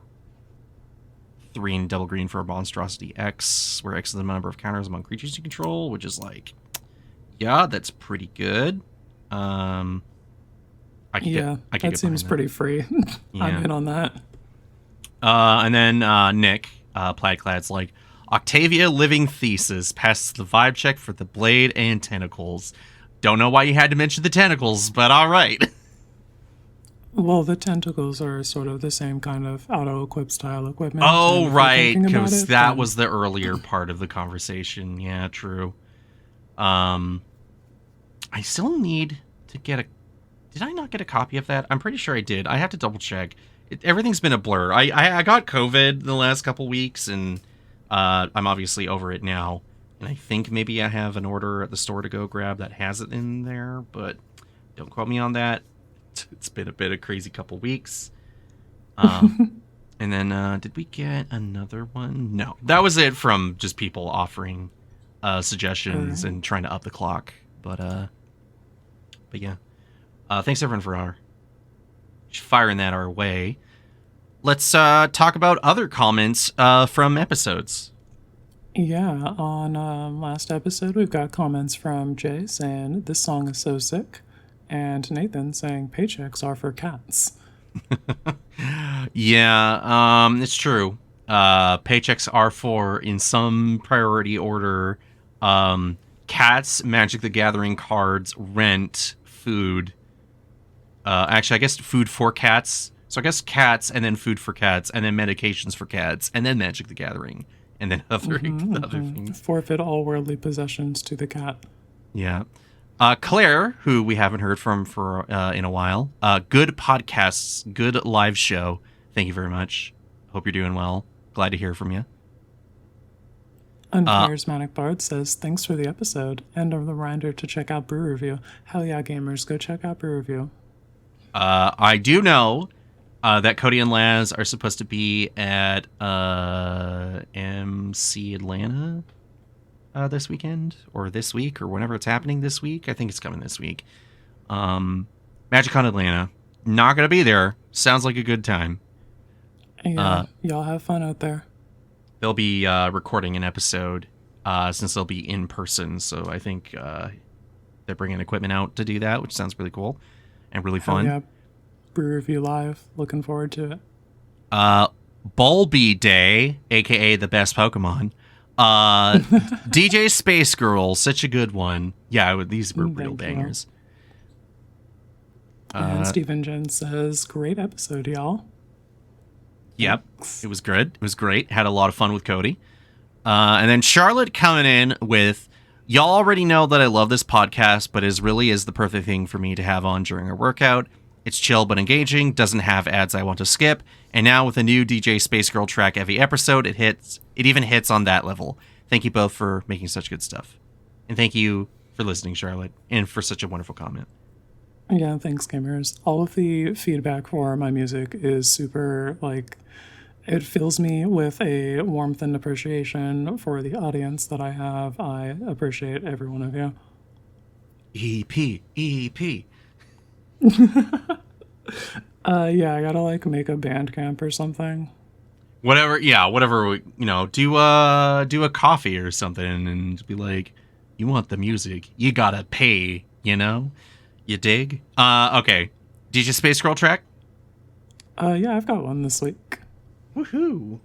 [SPEAKER 3] 3 and double green for a Monstrosity X, where X is the number of counters among creatures you control, which is like, yeah, that's pretty good. I could
[SPEAKER 1] that seems pretty free. I'm in on that.
[SPEAKER 3] And then Nick, Plaidclad's like, Octavia Living Thesis passes the vibe check for the blade and tentacles. Don't know why you had to mention the tentacles, but all right.
[SPEAKER 1] Well, the tentacles are sort of the same kind of auto-equip style equipment.
[SPEAKER 3] Oh, right, because that was the earlier part of the conversation. Yeah, true. I still need to get a... Did I not get a copy of that? I'm pretty sure I did. I have to double check. Everything's been a blur. I got COVID the last couple weeks, and I'm obviously over it now. And I think maybe I have an order at the store to go grab that has it in there, but Don't quote me on that. It's been a bit of crazy couple weeks. And then, did we get another one? No. That was it from just people offering suggestions and trying to up the clock. But yeah. Thanks, everyone, for firing that our way. Let's talk about other comments from episodes.
[SPEAKER 1] Yeah, on last episode, we've got comments from Jay saying, this song is so sick, and Nathan saying, paychecks are for cats.
[SPEAKER 3] Yeah, it's true. Paychecks are for, in some priority order, cats, Magic the Gathering cards, rent, food. Actually, I guess food for cats. So I guess cats, and then food for cats, and then medications for cats, and then Magic the Gathering, and then other things.
[SPEAKER 1] Forfeit all worldly possessions to the cat.
[SPEAKER 3] Yeah. Claire, who we haven't heard from for in a while. Good podcasts, good live show. Thank you very much. Hope you're doing well. Glad to hear from you.
[SPEAKER 1] Uncharismatic Bard says, thanks for the episode, and a reminder to check out Brew Review. Hell yeah, gamers, go check out Brew Review.
[SPEAKER 3] I do know that Cody and Laz are supposed to be at MC Atlanta this weekend, or this week, or whenever it's happening this week. I think it's coming this week. MagicCon Atlanta. Not going to be there. Sounds like a good time.
[SPEAKER 1] Yeah, y'all have fun out there.
[SPEAKER 3] They'll be recording an episode since they'll be in person. So I think they're bringing equipment out to do that, which sounds really cool and really fun.
[SPEAKER 1] Yeah, Brew Review Live. Looking forward to it.
[SPEAKER 3] Bulby Day, a.k.a. the best Pokemon. DJ Space Girl, such a good one. Yeah, these were real bangers.
[SPEAKER 1] And Stephen Jen says, great episode, y'all.
[SPEAKER 3] Yep, it was good. It was great. Had a lot of fun with Cody. And then Charlotte coming in with, y'all already know that I love this podcast, but it really is the perfect thing for me to have on during a workout. It's chill but engaging, doesn't have ads I want to skip, and now with a new DJ Space Girl track every episode, it even hits on that level. Thank you both for making such good stuff. And thank you for listening, Charlotte, and for such a wonderful comment.
[SPEAKER 1] Yeah, thanks, gamers. All of the feedback for my music is super, it fills me with a warmth and appreciation for the audience that I have. I appreciate every one of you.
[SPEAKER 3] EP.
[SPEAKER 1] Yeah, I gotta make a band camp or something.
[SPEAKER 3] Whatever, do a coffee or something and be like, you want the music, you gotta pay, You dig? Okay. DJ Space Girl track?
[SPEAKER 1] Yeah, I've got one this week.
[SPEAKER 3] Woohoo!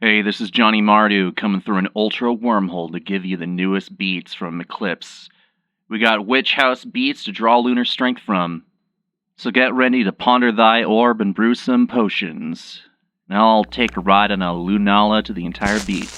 [SPEAKER 3] Hey, this is Johnny Mardu coming through an ultra wormhole to give you the newest beats from Eclipse. We got Witch House beats to draw lunar strength from. So get ready to ponder thy orb and brew some potions. Now I'll take a ride on a Lunala to the entire beat.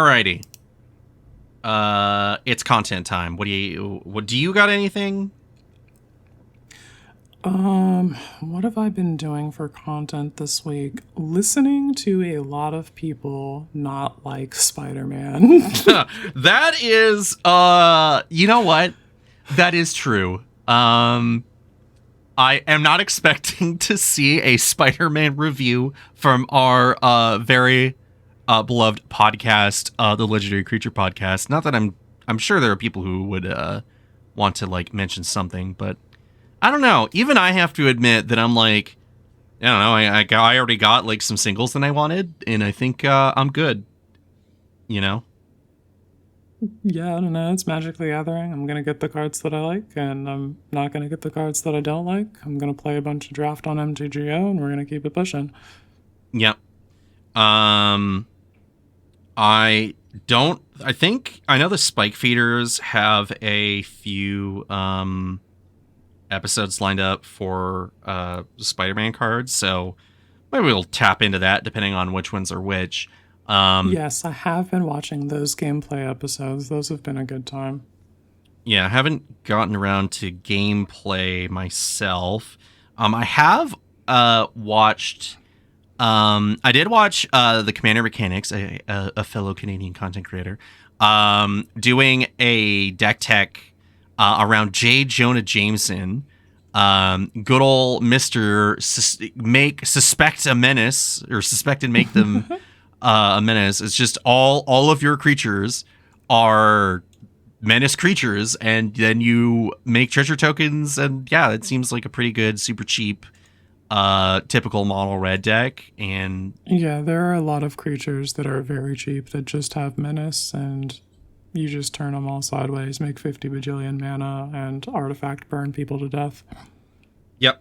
[SPEAKER 3] Alrighty. It's content time. What do you got anything?
[SPEAKER 1] What have I been doing for content this week? Listening to a lot of people not like Spider-Man.
[SPEAKER 3] That is, you know what? That is true. I am not expecting to see a Spider-Man review from our very beloved podcast, the Legendary Creature Podcast. Not that I'm sure there are people who would want to like mention something, but I don't know. Even I have to admit that I'm like, I don't know. I already got like some singles that I wanted, and I think I'm good. You know.
[SPEAKER 1] Yeah, I don't know. It's Magic the Gathering. I'm gonna get the cards that I like, and I'm not gonna get the cards that I don't like. I'm gonna play a bunch of draft on MTGO, and we're gonna keep it pushing.
[SPEAKER 3] Yep. I know the Spike Feeders have a few episodes lined up for Spider-Man cards, so maybe we'll tap into that depending on which ones are which.
[SPEAKER 1] Yes, I have been watching those gameplay episodes. Those have been a good time.
[SPEAKER 3] Yeah, I haven't gotten around to gameplay myself. I have watched. I did watch the Commander Mechanics, a fellow Canadian content creator, doing a deck tech around J. Jonah Jameson. Good old Mr. Suspect a menace, or suspect and make them a menace. It's just all of your creatures are menace creatures, and then you make treasure tokens, and yeah, it seems like a pretty good, super cheap typical mono red deck. And
[SPEAKER 1] yeah, there are a lot of creatures that are very cheap that just have menace, and you just turn them all sideways, make 50 bajillion mana, and artifact burn people to death.
[SPEAKER 3] Yep.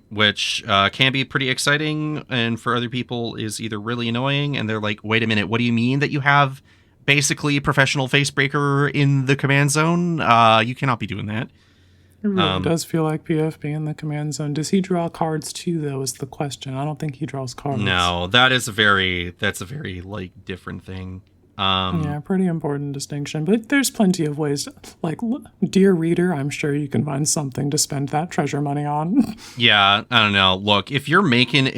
[SPEAKER 3] Which can be pretty exciting, and for other people is either really annoying, and they're like, wait a minute, what do you mean that you have basically professional Facebreaker in the command zone? You cannot be doing that.
[SPEAKER 1] It really does feel like PFP in the command zone. Does he draw cards too, though, is the question. I don't think he draws cards.
[SPEAKER 3] No, that's a very like different thing.
[SPEAKER 1] Yeah, pretty important distinction. But there's plenty of ways. Like, dear reader, I'm sure you can find something to spend that treasure money on.
[SPEAKER 3] Yeah, I don't know. Look, if you're making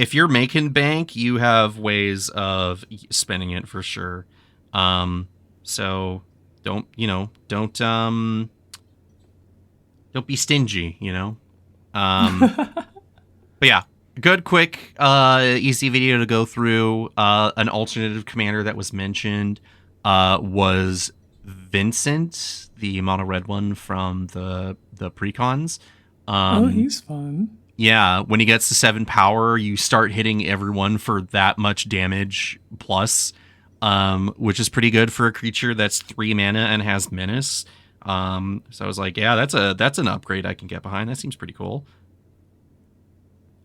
[SPEAKER 3] bank, you have ways of spending it for sure. So don't be stingy, you know. But yeah, good, quick, easy video to go through. An alternative commander that was mentioned was Vincent, the mono red one from the precons.
[SPEAKER 1] Oh, he's fun.
[SPEAKER 3] Yeah, when he gets to 7 power, you start hitting everyone for that much damage plus, which is pretty good for a creature that's 3 mana and has menace. So I was like, yeah, that's an upgrade I can get behind. That seems pretty cool.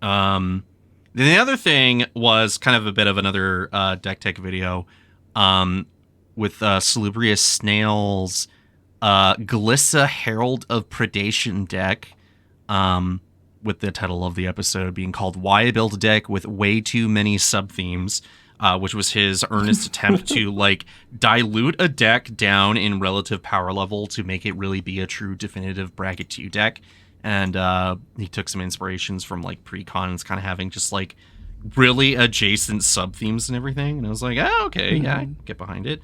[SPEAKER 3] Then the other thing was kind of a bit of another deck tech video with Salubrious Snail's Glissa Herald of Predation deck, with the title of the episode being called Why I Built a Deck with Way Too Many Sub-Themes, which was his earnest attempt to like dilute a deck down in relative power level to make it really be a true definitive bracket 2 deck. And he took some inspirations from like precons, kind of having just like really adjacent sub themes and everything. And I was like, oh, okay, yeah, I can get behind it.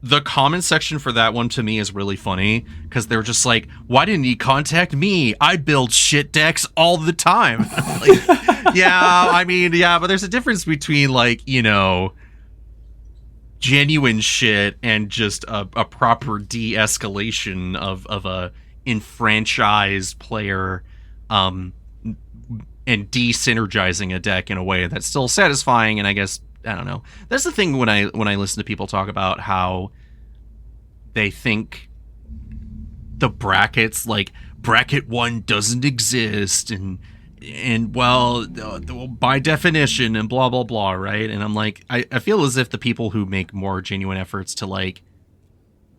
[SPEAKER 3] The comment section for that one to me is really funny because they're just like, why didn't he contact me? I build shit decks all the time. Like, yeah, I mean, yeah, but there's a difference between like, you know, genuine shit and just a proper de-escalation of a enfranchised player and de-synergizing a deck in a way that's still satisfying. And I guess, I don't know, that's the thing when I listen to people talk about how they think the brackets, like bracket 1 doesn't exist and well, by definition and blah blah blah, right? And I'm like, I feel as if the people who make more genuine efforts to like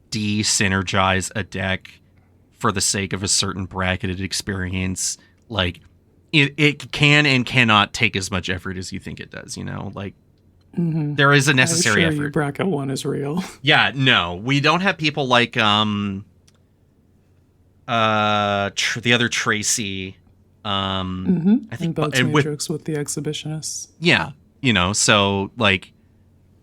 [SPEAKER 3] de-synergize a deck for the sake of a certain bracketed experience, like it can and cannot take as much effort as you think it does, you know? Like, There is a necessary
[SPEAKER 1] I assure you
[SPEAKER 3] effort.
[SPEAKER 1] bracket 1 is real.
[SPEAKER 3] Yeah, no, we don't have people like the other Tracy. I
[SPEAKER 1] And
[SPEAKER 3] think,
[SPEAKER 1] Boats
[SPEAKER 3] and with
[SPEAKER 1] Matrix with the exhibitionists.
[SPEAKER 3] yeah, so like,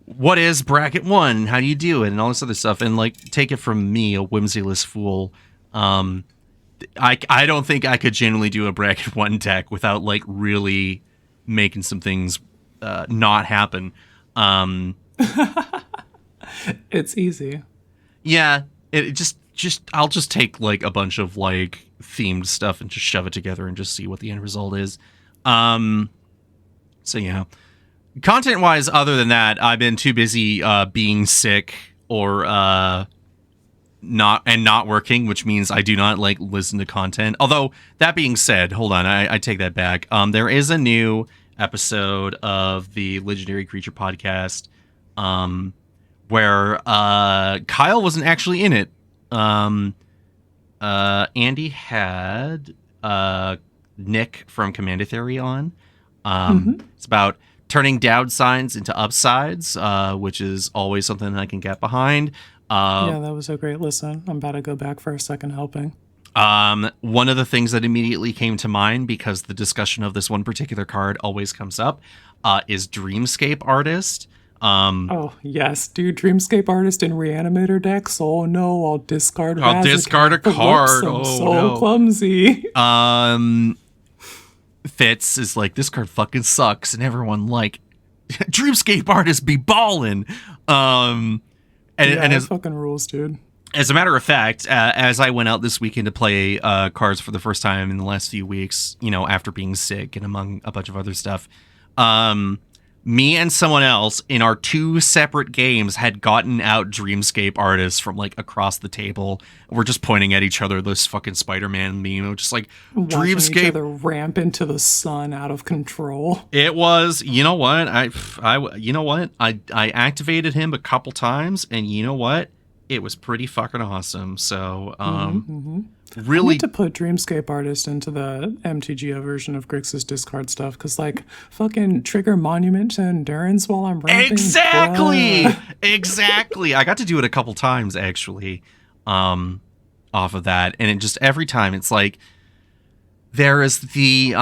[SPEAKER 3] what is bracket 1? How do you do it, and all this other stuff? And like, take it from me, a whimsyless fool. I don't think I could genuinely do a bracket 1 deck without like really making some things not happen.
[SPEAKER 1] It's easy.
[SPEAKER 3] Yeah, it just I'll just take like a bunch of like themed stuff and just shove it together and just see what the end result is. So yeah, content wise, other than that, I've been too busy being sick or not working, which means I do not like listen to content. Although that being said, hold on, I take that back. There is a new episode of the Legendary Creature podcast where Kyle wasn't actually in it. Andy had Nick from Commander Theory on. It's about turning down signs into upsides, which is always something I can get behind.
[SPEAKER 1] Yeah, that was a great listen. I'm about to go back for a second helping.
[SPEAKER 3] One of the things that immediately came to mind, because the discussion of this one particular card always comes up, is Dreamscape Artist.
[SPEAKER 1] Oh, yes, dude. Dreamscape Artist in Reanimator decks. Oh, no, I'll discard
[SPEAKER 3] I'll discard a card.
[SPEAKER 1] I'm
[SPEAKER 3] Oh,
[SPEAKER 1] so
[SPEAKER 3] no.
[SPEAKER 1] clumsy.
[SPEAKER 3] Fitz is like, this card fucking sucks, and everyone like, Dreamscape Artist be ballin'. And
[SPEAKER 1] It fucking rules, dude.
[SPEAKER 3] As a matter of fact, as I went out this weekend to play cards for the first time in the last few weeks, after being sick and among a bunch of other stuff, me and someone else in our 2 separate games had gotten out Dreamscape Artists from like across the table. We're just pointing at each other, this fucking Spider-Man meme, just like,
[SPEAKER 1] Watching each
[SPEAKER 3] Dreamscape.
[SPEAKER 1] other ramp into the sun out of control.
[SPEAKER 3] It was, you know what? I activated him a couple times, and you know what? It was pretty fucking awesome. So,
[SPEAKER 1] I
[SPEAKER 3] really,
[SPEAKER 1] need to put Dreamscape Artist into the MTGO version of Grixis discard stuff, because like fucking trigger Monument to Endurance while I'm ramping.
[SPEAKER 3] exactly,
[SPEAKER 1] bruh.
[SPEAKER 3] exactly. I got to do it a couple times actually, off of that, and it just every time it's like there is the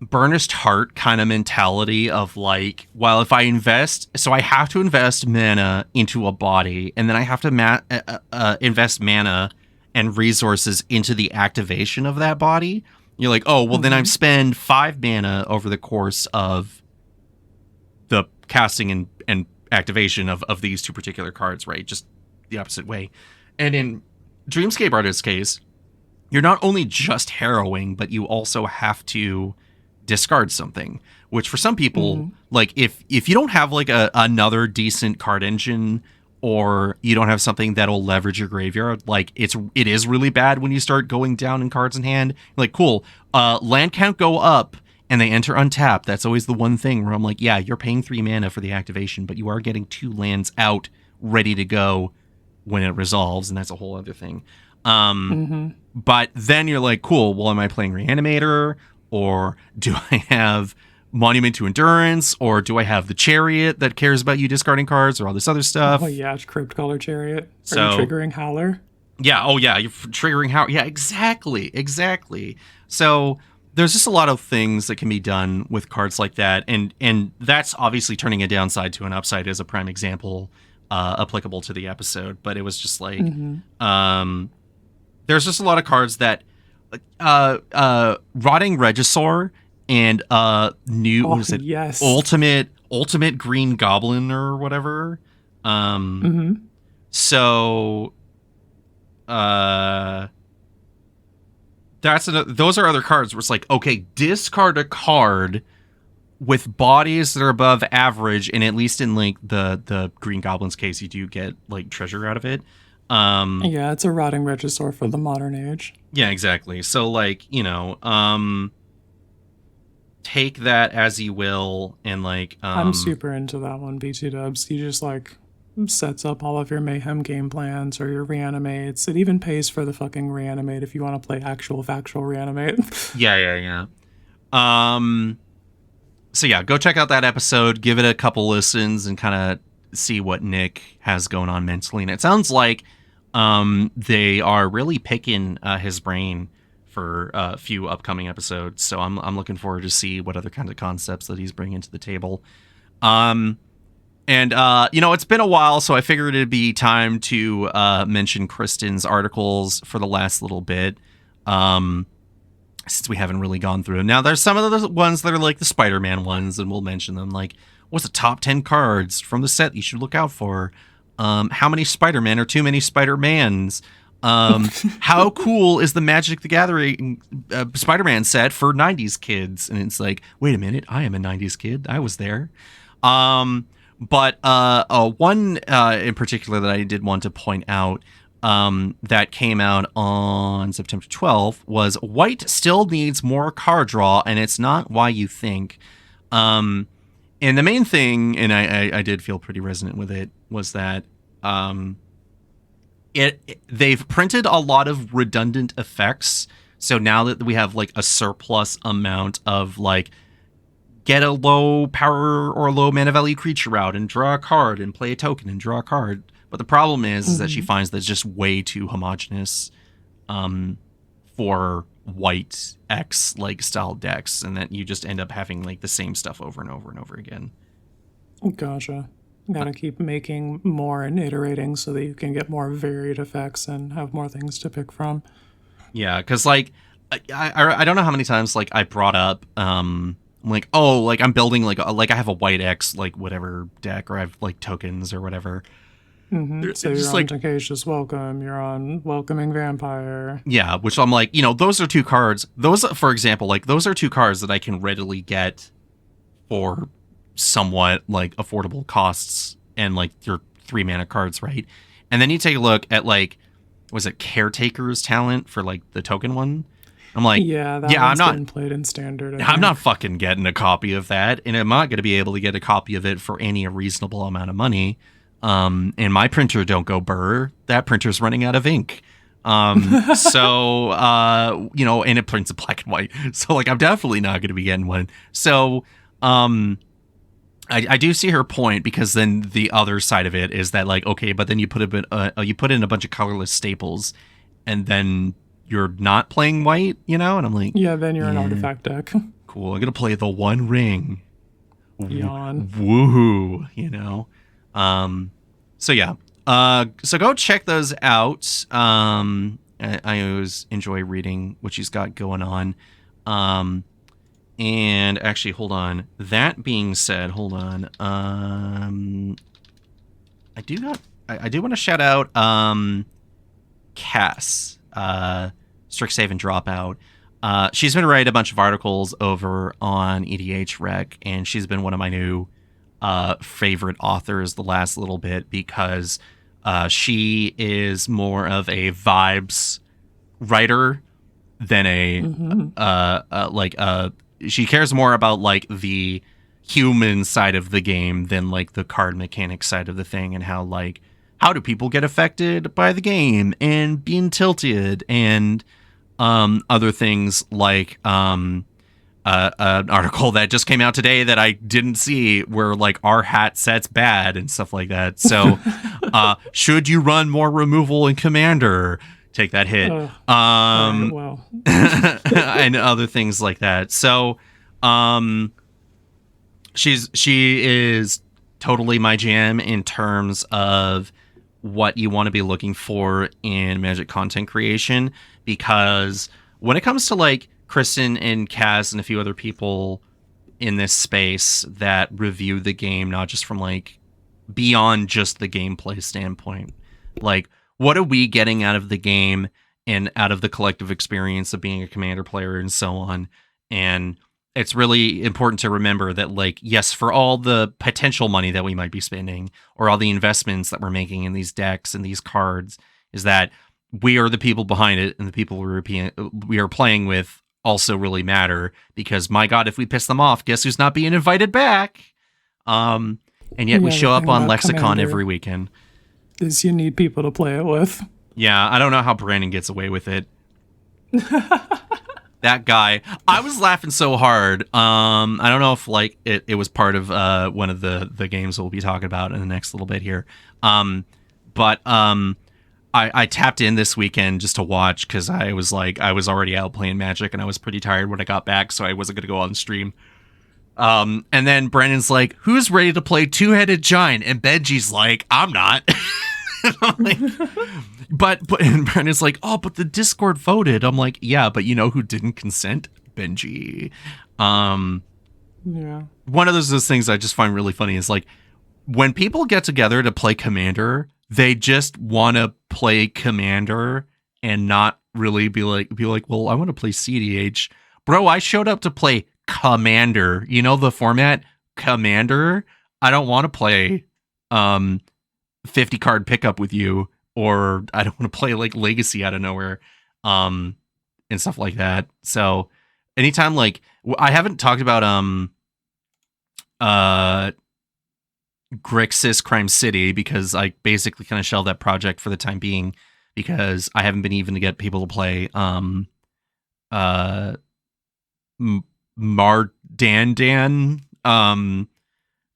[SPEAKER 3] Burnished Heart kind of mentality of like, well, if I invest, so I have to invest mana into a body, and then I have to invest mana and resources into the activation of that body. You're like, oh, well, then I spend 5 mana over the course of the casting and activation of these 2 particular cards, right? Just the opposite way. And in Dreamscape Artist's case, you're not only just harrowing, but you also have to discard something, which for some people, like if you don't have like another decent card engine, or you don't have something that'll leverage your graveyard, like it is really bad when you start going down in cards in hand. Like, cool, land count go up and they enter untapped. That's always the one thing where I'm like, yeah, you're paying 3 mana for the activation, but you are getting 2 lands out ready to go when it resolves, and that's a whole other thing. But then you're like, cool, well, am I playing Reanimator? Or do I have Monument to Endurance? Or do I have the Chariot that cares about you discarding cards, or all this other stuff?
[SPEAKER 1] Oh yeah, Crypt Color Chariot.
[SPEAKER 3] So,
[SPEAKER 1] are you triggering Howler?
[SPEAKER 3] Yeah, oh yeah, you're triggering Howler. Yeah, exactly. So there's just a lot of things that can be done with cards like that, and that's obviously turning a downside to an upside as a prime example applicable to the episode. But it was just like, there's just a lot of cards that Rotting Regisaur and
[SPEAKER 1] yes,
[SPEAKER 3] Ultimate Green Goblin or whatever. So those are other cards where it's like, okay, discard a card with bodies that are above average, and at least in like the Green Goblin's case, you do get like treasure out of it.
[SPEAKER 1] Yeah, it's a Rotting Regisaur for the modern age.
[SPEAKER 3] Yeah, exactly. So like, take that as you will, and like
[SPEAKER 1] I'm super into that one, BT Dubs. He just like sets up all of your Mayhem game plans or your reanimates. It even pays for the fucking reanimate if you want to play actual factual reanimate.
[SPEAKER 3] Yeah. So yeah, go check out that episode, give it a couple listens, and kind of see what Nick has going on mentally. And it sounds like they are really picking his brain for a few upcoming episodes. So I'm looking forward to see what other kinds of concepts that he's bringing to the table. And it's been a while, so I figured it'd be time to mention Kristen's articles for the last little bit. Since we haven't really gone through them. Now, there's some of the ones that are like the Spider-Man ones, and we'll mention them. Like, what's the top 10 cards from the set you should look out for? How many Spider-Men or too many Spider-Mans? How cool is the Magic the Gathering Spider-Man set for 90s kids? And it's like, wait a minute, I am a 90s kid. I was there. But one in particular that I did want to point out that came out on September 12th was White still needs more card draw, and it's not why you think. And the main thing, and I did feel pretty resonant with it, was that they've printed a lot of redundant effects. So now that we have like a surplus amount of like get a low power or low mana value creature out and draw a card and play a token and draw a card. But the problem is that she finds that it's just way too homogenous for White X like style decks, and that you just end up having like the same stuff over and over and over again.
[SPEAKER 1] Gotcha. Gotta keep making more and iterating so that you can get more varied effects and have more things to pick from.
[SPEAKER 3] Yeah, because like I don't know how many times like I brought up like, oh, like I'm building like I have a White X like whatever deck, or I have like tokens or whatever.
[SPEAKER 1] Mm-hmm. So you're on like, Tenacious Welcome, you're on Welcoming Vampire.
[SPEAKER 3] Yeah, which I'm like, those are two cards. Those, for example, like those are two cards that I can readily get for somewhat like affordable costs and like your 3 mana cards, right? And then you take a look at like, was it Caretaker's Talent for like the token one? I'm like,
[SPEAKER 1] I'm not getting played in Standard.
[SPEAKER 3] I'm not fucking getting a copy of that, and I'm not going to be able to get a copy of it for any reasonable amount of money. And my printer don't go burr. That printer's running out of ink. And it prints in black and white. So like, I'm definitely not going to be getting one. So, I do see her point, because then the other side of it is that like, okay, but then you put in a bunch of colorless staples, and then you're not playing white, and I'm like,
[SPEAKER 1] yeah, then you're an artifact deck.
[SPEAKER 3] Cool. I'm going to play the One Ring.
[SPEAKER 1] Yawn.
[SPEAKER 3] Woohoo, So yeah, so go check those out. I always enjoy reading what she's got going on. And actually, hold on. That being said, hold on. I do want to shout out Cass, Strixhaven Dropout. She's been writing a bunch of articles over on EDH Rec, and she's been one of my new favorite authors the last little bit, because she is more of a vibes writer than she cares more about like the human side of the game than like the card mechanic side of the thing, and how do people get affected by the game and being tilted, and other things like an article that just came out today that I didn't see, where like our hat set's bad and stuff like that. So should you run more removal in Commander? Take that hit.
[SPEAKER 1] Wow.
[SPEAKER 3] And other things like that. So she is totally my jam in terms of what you want to be looking for in Magic content creation, because when it comes to like Kristen and Kaz and a few other people in this space that review the game, not just from like beyond just the gameplay standpoint, like what are we getting out of the game and out of the collective experience of being a Commander player and so on. And it's really important to remember that, like, yes, for all the potential money that we might be spending, or all the investments that we're making in these decks and these cards, is that we are the people behind it, and the people we are playing with also really matter, because my God, if we piss them off, guess who's not being invited back? And yet we show up on Lexicon Commander every weekend.
[SPEAKER 1] Is you need people to play it with.
[SPEAKER 3] Yeah, I don't know how Brandon gets away with it. That guy. I was laughing so hard. I don't know if like it was part of one of the games we'll be talking about in the next little bit here. But I tapped in this weekend just to watch because I was already out playing Magic and I was pretty tired when I got back, so I wasn't gonna go on stream. And then Brandon's like, "Who's ready to play Two-Headed Giant?" And Benji's like, "I'm not." I'm like, but and Brandon's like, "Oh, but the Discord voted." I'm like, "Yeah, but you know who didn't consent? Benji."
[SPEAKER 1] Yeah.
[SPEAKER 3] One of those things I just find really funny is like when people get together to play Commander, they just want to play Commander and not really be like, "Well, I want to play CDH." Bro, I showed up to play Commander. You know the format? Commander. I don't want to play 50 card pickup with you, or I don't want to play like Legacy out of nowhere and stuff like that. So anytime like I haven't talked about Grixis Crime City because I basically kind of shelved that project for the time being because I haven't been even to get people to play Mardandan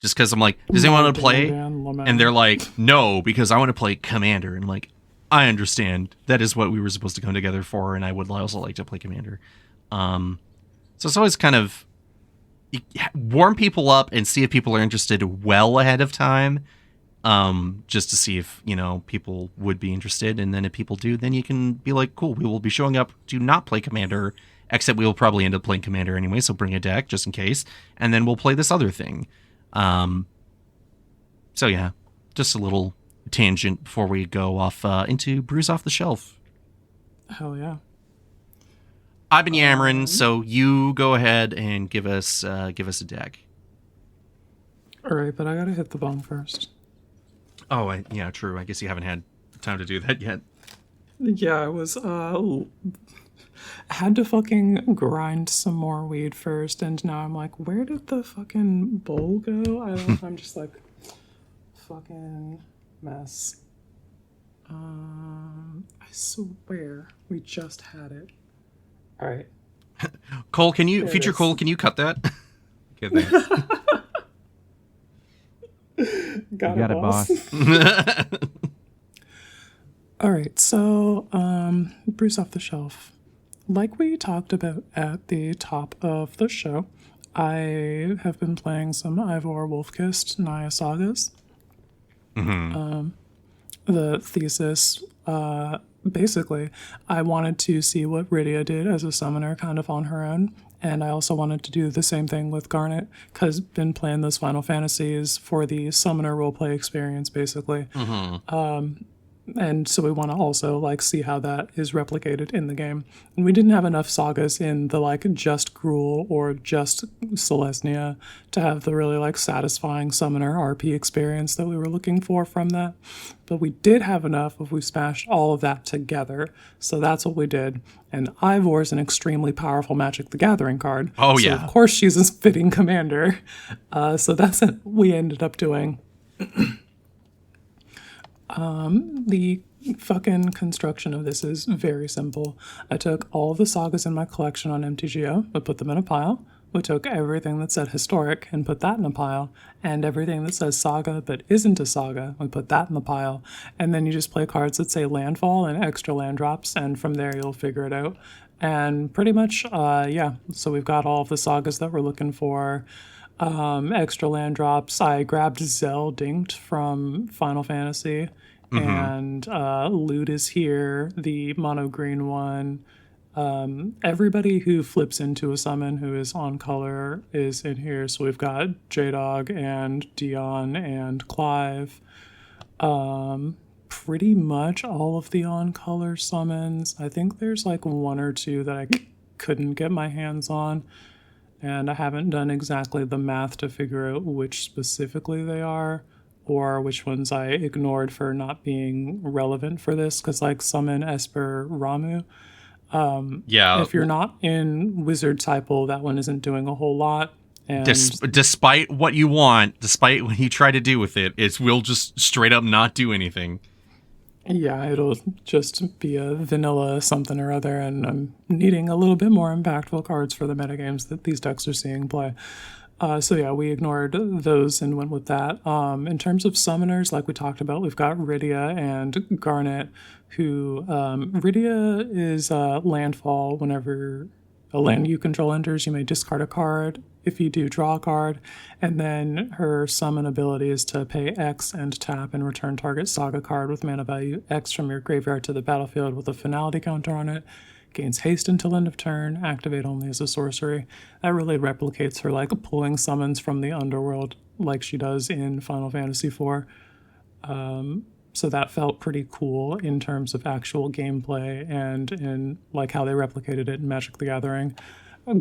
[SPEAKER 3] just because I'm like, does anyone want to play? And they're like, no, because I want to play Commander. And I'm like, I understand. That is what we were supposed to come together for, and I would also like to play Commander. So it's always kind of warm people up and see if people are interested well ahead of time, just to see if, you know, people would be interested. And then if people do, then you can be like, cool, we will be showing up to not play Commander, except we will probably end up playing Commander anyway, so bring a deck just in case. And then we'll play this other thing. So yeah, just a little tangent before we go off into Brews Off the Shelf.
[SPEAKER 1] Hell yeah.
[SPEAKER 3] I've been yammering, so you go ahead and give us a deck.
[SPEAKER 1] All right, but I gotta hit the bong first.
[SPEAKER 3] Oh, yeah, true. I guess you haven't had time to do that yet.
[SPEAKER 1] Yeah, I was had to fucking grind some more weed first, and now I'm like, where did the fucking bowl go? I'm just like, fucking mess. I swear we just had it. All right.
[SPEAKER 3] Cole, can you Cole? Can you cut that? Okay, thanks.
[SPEAKER 1] Got
[SPEAKER 4] it, boss.
[SPEAKER 1] All right, so Brews Off the Shelf. Like we talked about at the top of the show, I have been playing some Ivor Wolfkist Naya sagas.
[SPEAKER 3] Mm-hmm.
[SPEAKER 1] The thesis, basically, I wanted to see what Rydia did as a summoner kind of on her own. And I also wanted to do the same thing with Garnet, because been playing those Final Fantasies for the summoner roleplay experience, basically.
[SPEAKER 3] Mm-hmm.
[SPEAKER 1] And so we want to also like see how that is replicated in the game. And we didn't have enough sagas in the like just Gruul or just Selesnya to have the really like satisfying summoner RP experience that we were looking for from that. But we did have enough if we smashed all of that together. So that's what we did. And Ivor is an extremely powerful Magic the Gathering card.
[SPEAKER 3] Oh,
[SPEAKER 1] so
[SPEAKER 3] yeah.
[SPEAKER 1] Of course she's a fitting commander. So that's what we ended up doing. The fucking construction of this is very simple. I took all of the sagas in my collection on MTGO, I put them in a pile. We took everything that said historic and put that in a pile, and everything that says saga but isn't a saga, we put that in the pile. And then you just play cards that say landfall and extra land drops, and from there you'll figure it out. And pretty much, yeah, so we've got all of the sagas that we're looking for. Extra land drops. I grabbed Zeldinkt from Final Fantasy, and Loot is here, the mono green one. Everybody who flips into a summon who is on color is in here. So we've got J-Dog and Dion and Clive. Pretty much all of the on color summons. I think there's like one or two that I couldn't get my hands on. And I haven't done exactly the math to figure out which specifically they are, or which ones I ignored for not being relevant for this, because like summon Esper Ramu.
[SPEAKER 3] Yeah.
[SPEAKER 1] If you're not in Wizard Typal, that one isn't doing a whole lot. And
[SPEAKER 3] despite what you want, despite what you try to do with it, it will just straight up not do anything.
[SPEAKER 1] Yeah, it'll just be a vanilla something or other, and I'm needing a little bit more impactful cards for the metagames that these decks are seeing play. So yeah, we ignored those and went with that. In terms of summoners, like we talked about, we've got Rydia and Garnet, who Rydia is landfall. Whenever a land you control enters, you may discard a card. If you do, draw a card. And then her summon ability is to pay X and tap and return target saga card with mana value X from your graveyard to the battlefield with a finality counter on it. Gains haste until end of turn, activate only as a sorcery. That really replicates her like pulling summons from the underworld like she does in Final Fantasy IV. So that felt pretty cool in terms of actual gameplay and in like how they replicated it in Magic the Gathering.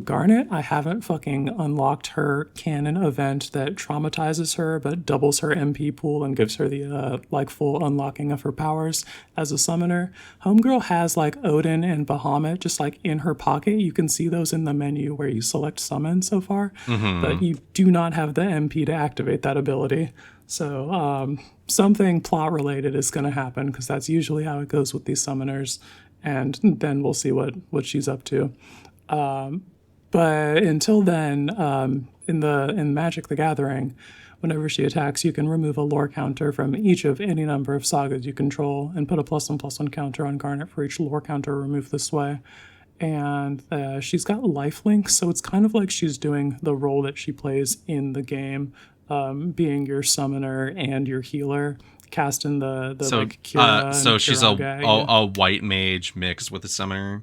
[SPEAKER 1] Garnet, I haven't fucking unlocked her canon event that traumatizes her but doubles her MP pool and gives her the like full unlocking of her powers as a summoner. Homegirl has like Odin and Bahamut just like in her pocket. You can see those in the menu where you select summon so far, but you do not have the MP to activate that ability. So something plot related is going to happen because that's usually how it goes with these summoners, and then we'll see what she's up to. But until then, in Magic the Gathering, whenever she attacks, you can remove a lore counter from each of any number of sagas you control and put a +1/+1 counter on Garnet for each lore counter removed this way. And she's got lifelink, so it's kind of like she's doing the role that she plays in the game, being your summoner and your healer, casting the
[SPEAKER 3] So,
[SPEAKER 1] like Kira
[SPEAKER 3] so
[SPEAKER 1] and
[SPEAKER 3] she's
[SPEAKER 1] Kiraga.
[SPEAKER 3] a white mage mixed with a summoner.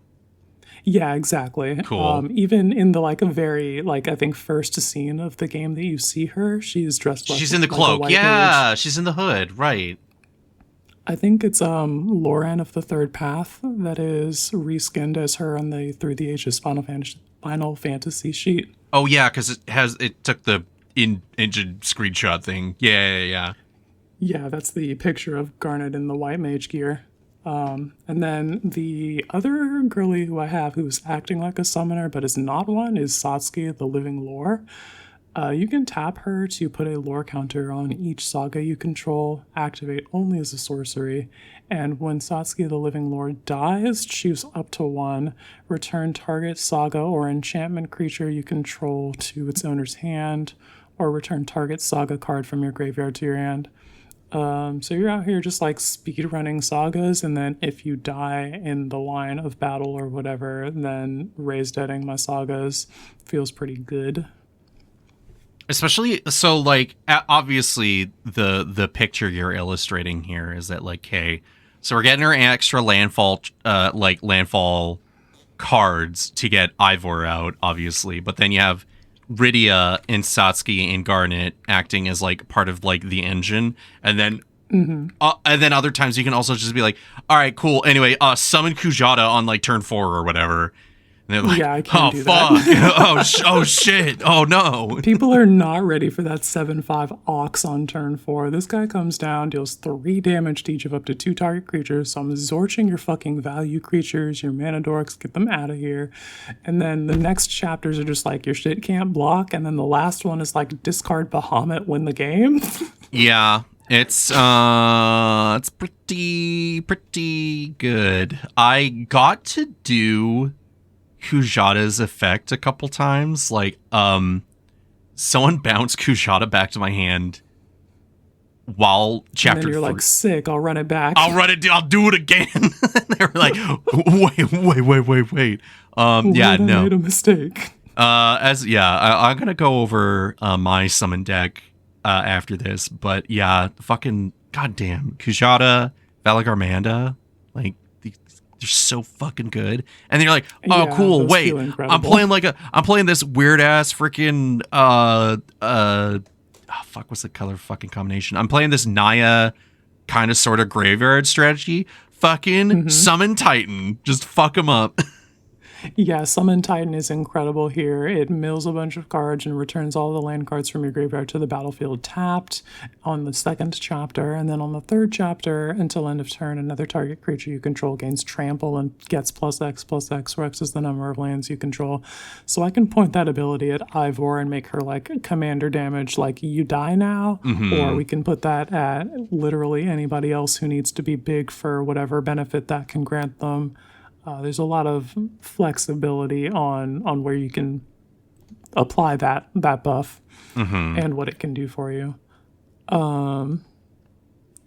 [SPEAKER 1] Yeah, exactly.
[SPEAKER 3] Cool.
[SPEAKER 1] Even in the like a very like I think first scene of the game that you see her, she's dressed like
[SPEAKER 3] She's in the
[SPEAKER 1] like a
[SPEAKER 3] cloak.
[SPEAKER 1] white
[SPEAKER 3] Yeah,
[SPEAKER 1] mage.
[SPEAKER 3] she's in the hood. Right.
[SPEAKER 1] I think it's Lauren of the Third Path that is reskinned as her on the Through the Ages Final Fantasy sheet.
[SPEAKER 3] Oh yeah, because it took the engine screenshot thing. Yeah.
[SPEAKER 1] Yeah, that's the picture of Garnet in the white mage gear. And then the other girly who I have who's acting like a summoner but is not one is Satsuki, the Living Lore. You can tap her to put a lore counter on each saga you control, activate only as a sorcery, and when Satsuki the Living Lore dies, choose up to 1, return target saga or enchantment creature you control to its owner's hand, or return target saga card from your graveyard to your hand. So you're out here just like speed running sagas, and then if you die in the line of battle or whatever, then raise deading my sagas feels pretty good.
[SPEAKER 3] Especially so, like obviously the picture you're illustrating here is that like, hey, so we're getting our extra landfall cards to get Ivor out, obviously, but then you have Rydia and Satsuki and Garnet acting as like part of like the engine, and then other times you can also just be like, all right, cool. Anyway, summon Kujata on like turn 4 or whatever. And they're like,
[SPEAKER 1] Yeah, I can't do
[SPEAKER 3] fuck,
[SPEAKER 1] that.
[SPEAKER 3] oh shit, oh no.
[SPEAKER 1] People are not ready for that 7/5 Ox on turn 4. This guy comes down, deals 3 damage to each of up to 2 target creatures, so I'm zorching your fucking value creatures, your mana dorks, get them out of here. And then the next chapters are just like, your shit can't block, and then the last one is like, discard Bahamut, win the game.
[SPEAKER 3] Yeah, it's pretty good. I got to do Kujata's effect a couple times. Like, someone bounced Kujata back to my hand while chapter
[SPEAKER 1] And then you're
[SPEAKER 3] 3.
[SPEAKER 1] like, sick, I'll run it back.
[SPEAKER 3] I'll do it again. They were like, wait. Yeah,
[SPEAKER 1] I
[SPEAKER 3] no.
[SPEAKER 1] made a mistake.
[SPEAKER 3] I'm gonna go over my summon deck after this, but yeah, fucking goddamn Kujata, Valagarmanda, like they're so fucking good. And then you're like, oh
[SPEAKER 1] Yeah,
[SPEAKER 3] cool,
[SPEAKER 1] those
[SPEAKER 3] wait,
[SPEAKER 1] feel
[SPEAKER 3] I'm
[SPEAKER 1] incredible.
[SPEAKER 3] playing this weird ass freaking what's the color fucking combination? I'm playing this Naya kind of sort of graveyard strategy. Fucking summon Titan, just fuck him up.
[SPEAKER 1] Yeah, Summon Titan is incredible here. It mills a bunch of cards and returns all the land cards from your graveyard to the battlefield tapped on the second chapter. And then on the third chapter, until end of turn, another target creature you control gains trample and gets +X+X, where X is the number of lands you control. So I can point that ability at Ivor and make her like commander damage, like you die now. Or we can put that at literally anybody else who needs to be big for whatever benefit that can grant them. There's a lot of flexibility on where you can apply that buff and what it can do for you.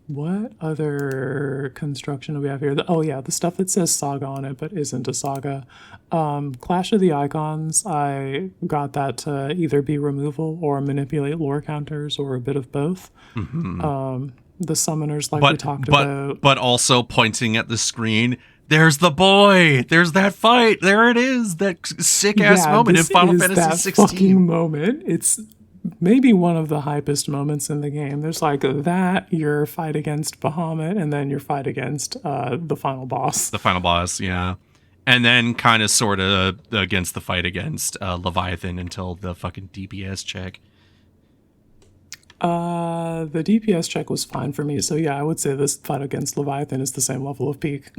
[SPEAKER 1] What other construction do we have here? The stuff that says Saga on it but isn't a Saga. Clash of the Icons, I got that to either be removal or manipulate lore counters or a bit of both. The summoners, like we talked about.
[SPEAKER 3] But also pointing at the screen, there's the boy. There's that fight. There it is. That sick ass moment in Final Fantasy 16.
[SPEAKER 1] Fucking moment. It's maybe one of the hypest moments in the game. There's like that, your fight against Bahamut, and then your fight against the final boss.
[SPEAKER 3] The final boss, yeah. And then kind of sort of against the fight against Leviathan until the fucking DPS check.
[SPEAKER 1] The DPS check was fine for me. So yeah, I would say this fight against Leviathan is the same level of peak.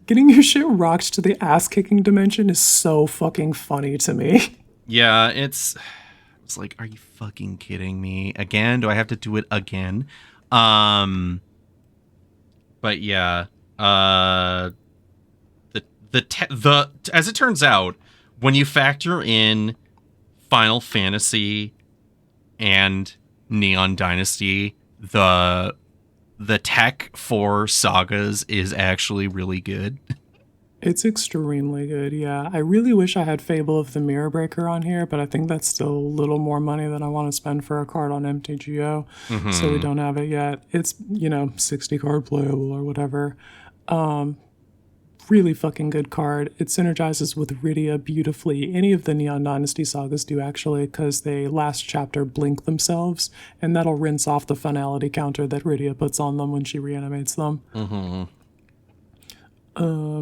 [SPEAKER 1] Getting your shit rocked to the ass-kicking dimension is so fucking funny to me.
[SPEAKER 3] Yeah, it's like, are you fucking kidding me? Again? Do I have to do it again? But yeah, the as it turns out, when you factor in Final Fantasy and Neon Dynasty, the tech for sagas is actually really good.
[SPEAKER 1] It's extremely good, yeah. I really wish I had Fable of the Mirror Breaker on here, but I think that's still a little more money than I want to spend for a card on MTGO, so we don't have it yet. It's, 60 card playable or whatever. Really fucking good card. It synergizes with Rydia beautifully. Any of the Neon Dynasty sagas do, actually, because they last chapter blink themselves, and that'll rinse off the finality counter that Rydia puts on them when she reanimates them.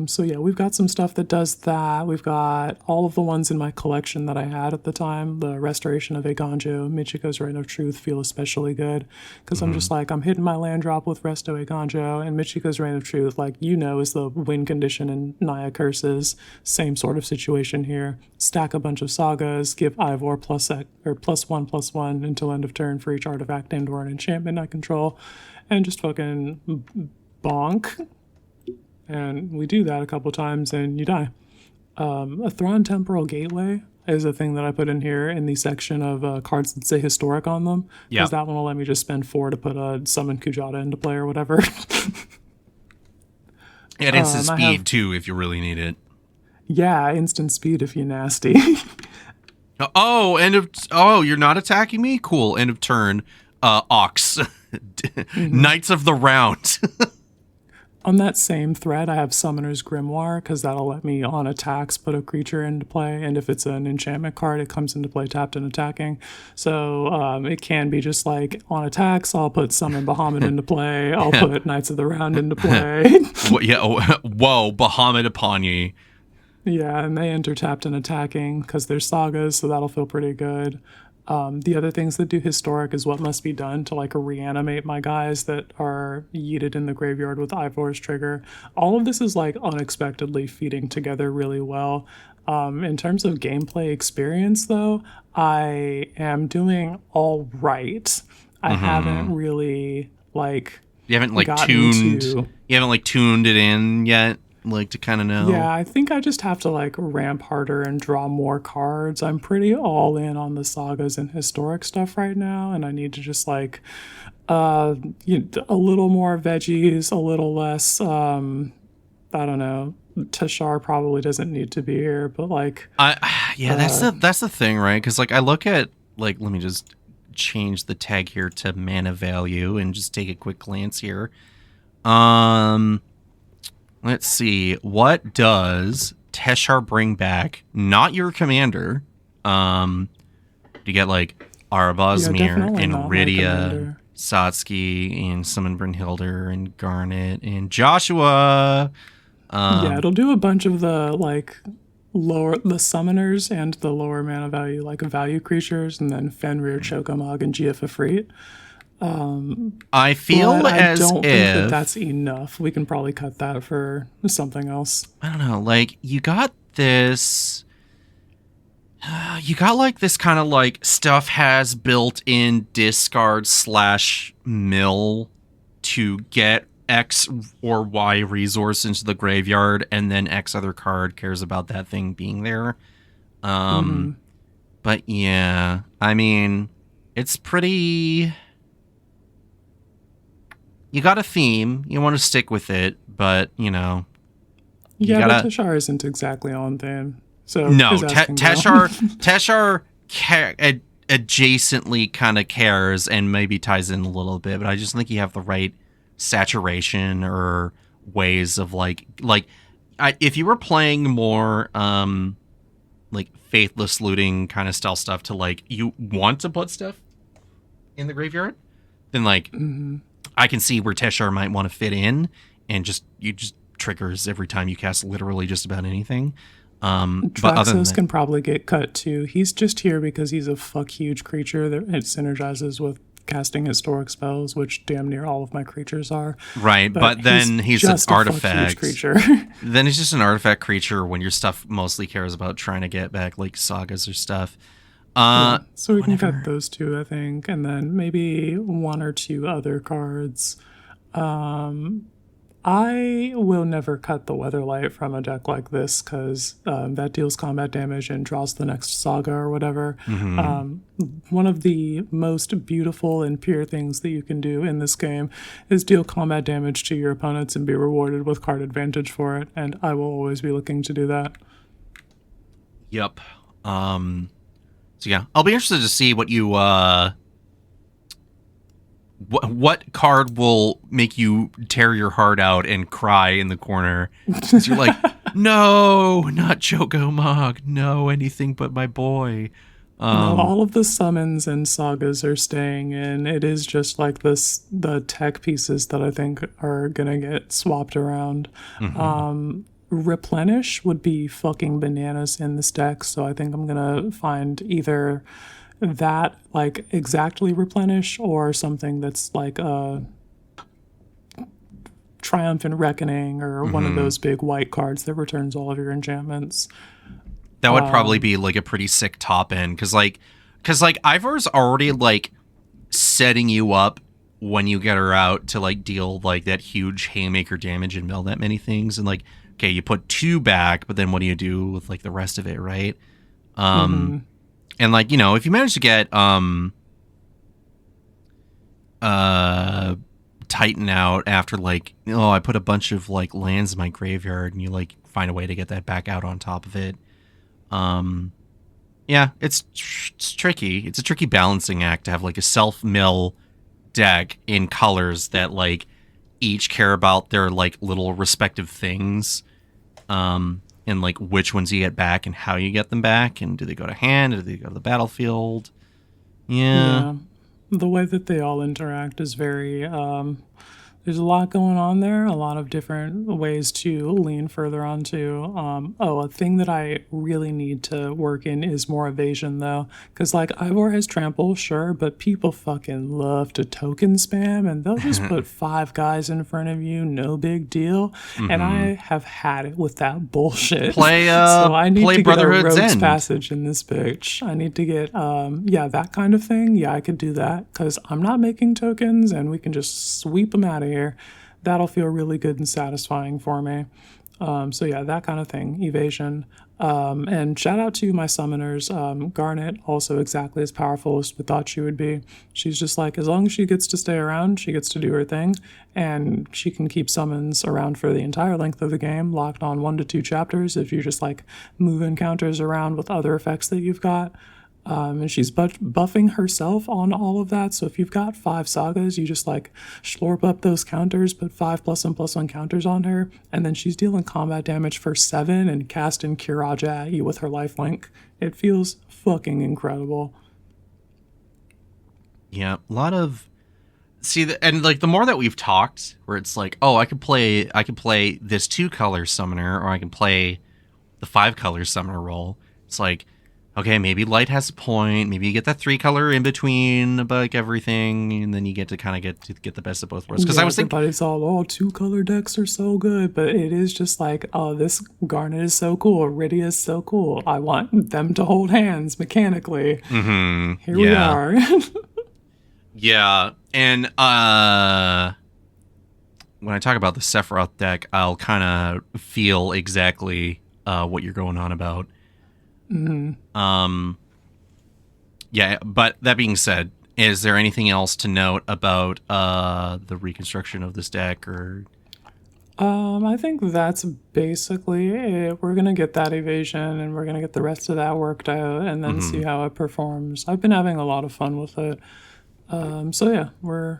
[SPEAKER 1] So yeah, we've got some stuff that does that. We've got all of the ones in my collection that I had at the time. The Restoration of Eiganjo, Michiko's Reign of Truth feel especially good because I'm just like, I'm hitting my land drop with Resto Eiganjo, and Michiko's Reign of Truth, is the win condition in Naya Curses. Same sort of situation here. Stack a bunch of sagas, give Ivor +1/+1 until end of turn for each artifact and or an enchantment I control, and just fucking bonk. And we do that a couple times and you die. A Thrawn Temporal Gateway is a thing that I put in here in the section of cards that say historic on them. Because that one will let me just spend 4 to put a Summon Kujata into play or whatever.
[SPEAKER 3] And instant speed too if you really need it.
[SPEAKER 1] Yeah, instant speed if you're nasty.
[SPEAKER 3] You're not attacking me? Cool. End of turn. Ox. Knights of the Round.
[SPEAKER 1] On that same thread, I have Summoner's Grimoire, because that'll let me, on attacks, put a creature into play, and if it's an enchantment card, it comes into play tapped and attacking. So it can be just like, on attacks, I'll put Summon Bahamut into play, I'll put Knights of the Round into play.
[SPEAKER 3] Whoa, Bahamut upon ye.
[SPEAKER 1] Yeah, and they enter tapped and attacking, because they're sagas, so that'll feel pretty good. The other things that do historic is what must be done to reanimate my guys that are yeeted in the graveyard with Ivor's trigger. All of this is unexpectedly feeding together really well. In terms of gameplay experience though, I am doing all right. I haven't really you haven't
[SPEAKER 3] tuned it in yet. To kind of know.
[SPEAKER 1] Yeah, I think I just have to ramp harder and draw more cards. I'm pretty all in on the sagas and historic stuff right now, and I need to just a little more veggies, a little less. I don't know. Tashar probably doesn't need to be here, but
[SPEAKER 3] that's the thing, right? Because I look at let me just change the tag here to mana value and just take a quick glance here. Let's see. What does Teshar bring back? Not your commander. Do you get Arbozmir and Rydia, Satsuki and Summon Brynhilder and Garnet and Joshua?
[SPEAKER 1] Yeah, it'll do a bunch of the like the summoners and the lower mana value, like value creatures, and then Fenrir, Cho'Gathor, and Gia Fafrit.
[SPEAKER 3] I feel
[SPEAKER 1] But I
[SPEAKER 3] as
[SPEAKER 1] don't think that
[SPEAKER 3] if
[SPEAKER 1] that's enough. We can probably cut that for something else.
[SPEAKER 3] I don't know, like you got this. You got like this kind of like stuff has built-in discard / mill to get X or Y resource into the graveyard, and then X other card cares about that thing being there. But yeah, I mean, it's pretty. You got a theme, you want to stick with it, but you know.
[SPEAKER 1] But Teshar isn't exactly on theme. So
[SPEAKER 3] no,
[SPEAKER 1] Teshar
[SPEAKER 3] adjacently kind of cares and maybe ties in a little bit, but I just think you have the right saturation or ways of if you were playing more like faithless looting kind of style stuff to like you want to put stuff in the graveyard, then like I can see where Teshar might want to fit in and just triggers every time you cast literally just about anything.
[SPEAKER 1] Traxos can probably get cut too. He's just here because he's a huge creature that it synergizes with casting historic spells, which damn near all of my creatures are.
[SPEAKER 3] Right, but then he's an artifact
[SPEAKER 1] creature.
[SPEAKER 3] Then he's just an artifact creature when your stuff mostly cares about trying to get back like sagas or stuff.
[SPEAKER 1] So we can cut those two, I think, and then maybe one or two other cards. I will never cut the Weatherlight from a deck like this because that deals combat damage and draws the next saga or whatever. One of the most beautiful and pure things that you can do in this game is deal combat damage to your opponents and be rewarded with card advantage for it, and I will always be looking to do that.
[SPEAKER 3] Yep. So yeah, I'll be interested to see what you what card will make you tear your heart out and cry in the corner because you're like, no, not Cho'Gathor, no, anything but my boy.
[SPEAKER 1] No, all of the summons and sagas are staying in. It is just like the tech pieces that I think are gonna get swapped around. Replenish would be fucking bananas in this deck, so I think I'm gonna find either that like exactly replenish or something that's like a Triumphant Reckoning or one of those big white cards that returns all of your enchantments.
[SPEAKER 3] That would probably be like a pretty sick top end because Ivor's already like setting you up when you get her out to like deal like that huge haymaker damage and mill that many things, and like okay, you put 2 back, but then what do you do with like the rest of it, right? And like, you know, if you manage to get Titan out after like, oh, I put a bunch of like lands in my graveyard, and you like find a way to get that back out on top of it. Yeah, it's tricky. It's a tricky balancing act to have like a self-mill deck in colors that like each care about their like little respective things. And like which ones you get back and how you get them back, and do they go to hand, or do they go to the battlefield? Yeah.
[SPEAKER 1] The way that they all interact is very there's a lot going on there, a lot of different ways to lean further onto. A thing that I really need to work in is more evasion, though. Because, like, Ivor has trample, sure, but people fucking love to token spam, and they'll just put 5 guys in front of you, no big deal. And I have had it with that bullshit.
[SPEAKER 3] So I need to get a
[SPEAKER 1] Rogue's Passage in this bitch. I need to get, that kind of thing. Yeah, I could do that, because I'm not making tokens, and we can just sweep them out of here. That'll feel really good and satisfying for me. That kind of thing, evasion. And shout out to my summoners. Garnet, also exactly as powerful as we thought she would be. She's just like, as long as she gets to stay around, she gets to do her thing, and she can keep summons around for the entire length of the game, locked on 1 to 2 chapters if you're just like moving counters around with other effects that you've got. And she's buffing herself on all of that. So if you've got 5 sagas, you just like slurp up those counters, put 5 +1/+1 counters on her, and then she's dealing combat damage for 7 and casting Kiraja at you with her lifelink. It feels fucking incredible.
[SPEAKER 3] Yeah, a lot of See, and like the more that we've talked, where it's like, oh, I could play this 2-color summoner, or I can play the 5-color summoner role. It's like, okay, maybe light has a point. Maybe you get that 3-color in between, like everything, and then you get to kind of get the best of both worlds. Because I was thinking,
[SPEAKER 1] everybody's all, 2-color decks are so good, but it is just like, oh, this Garnet is so cool, Iridia is so cool. I want them to hold hands mechanically. Here we are.
[SPEAKER 3] Yeah, and when I talk about the Sephiroth deck, I'll kind of feel exactly what you're going on about. Yeah, but that being said, is there anything else to note about the reconstruction of this deck, or?
[SPEAKER 1] I think that's basically it. We're gonna get that evasion, and we're gonna get the rest of that worked out, and then see how it performs. I've been having a lot of fun with it. So yeah, we're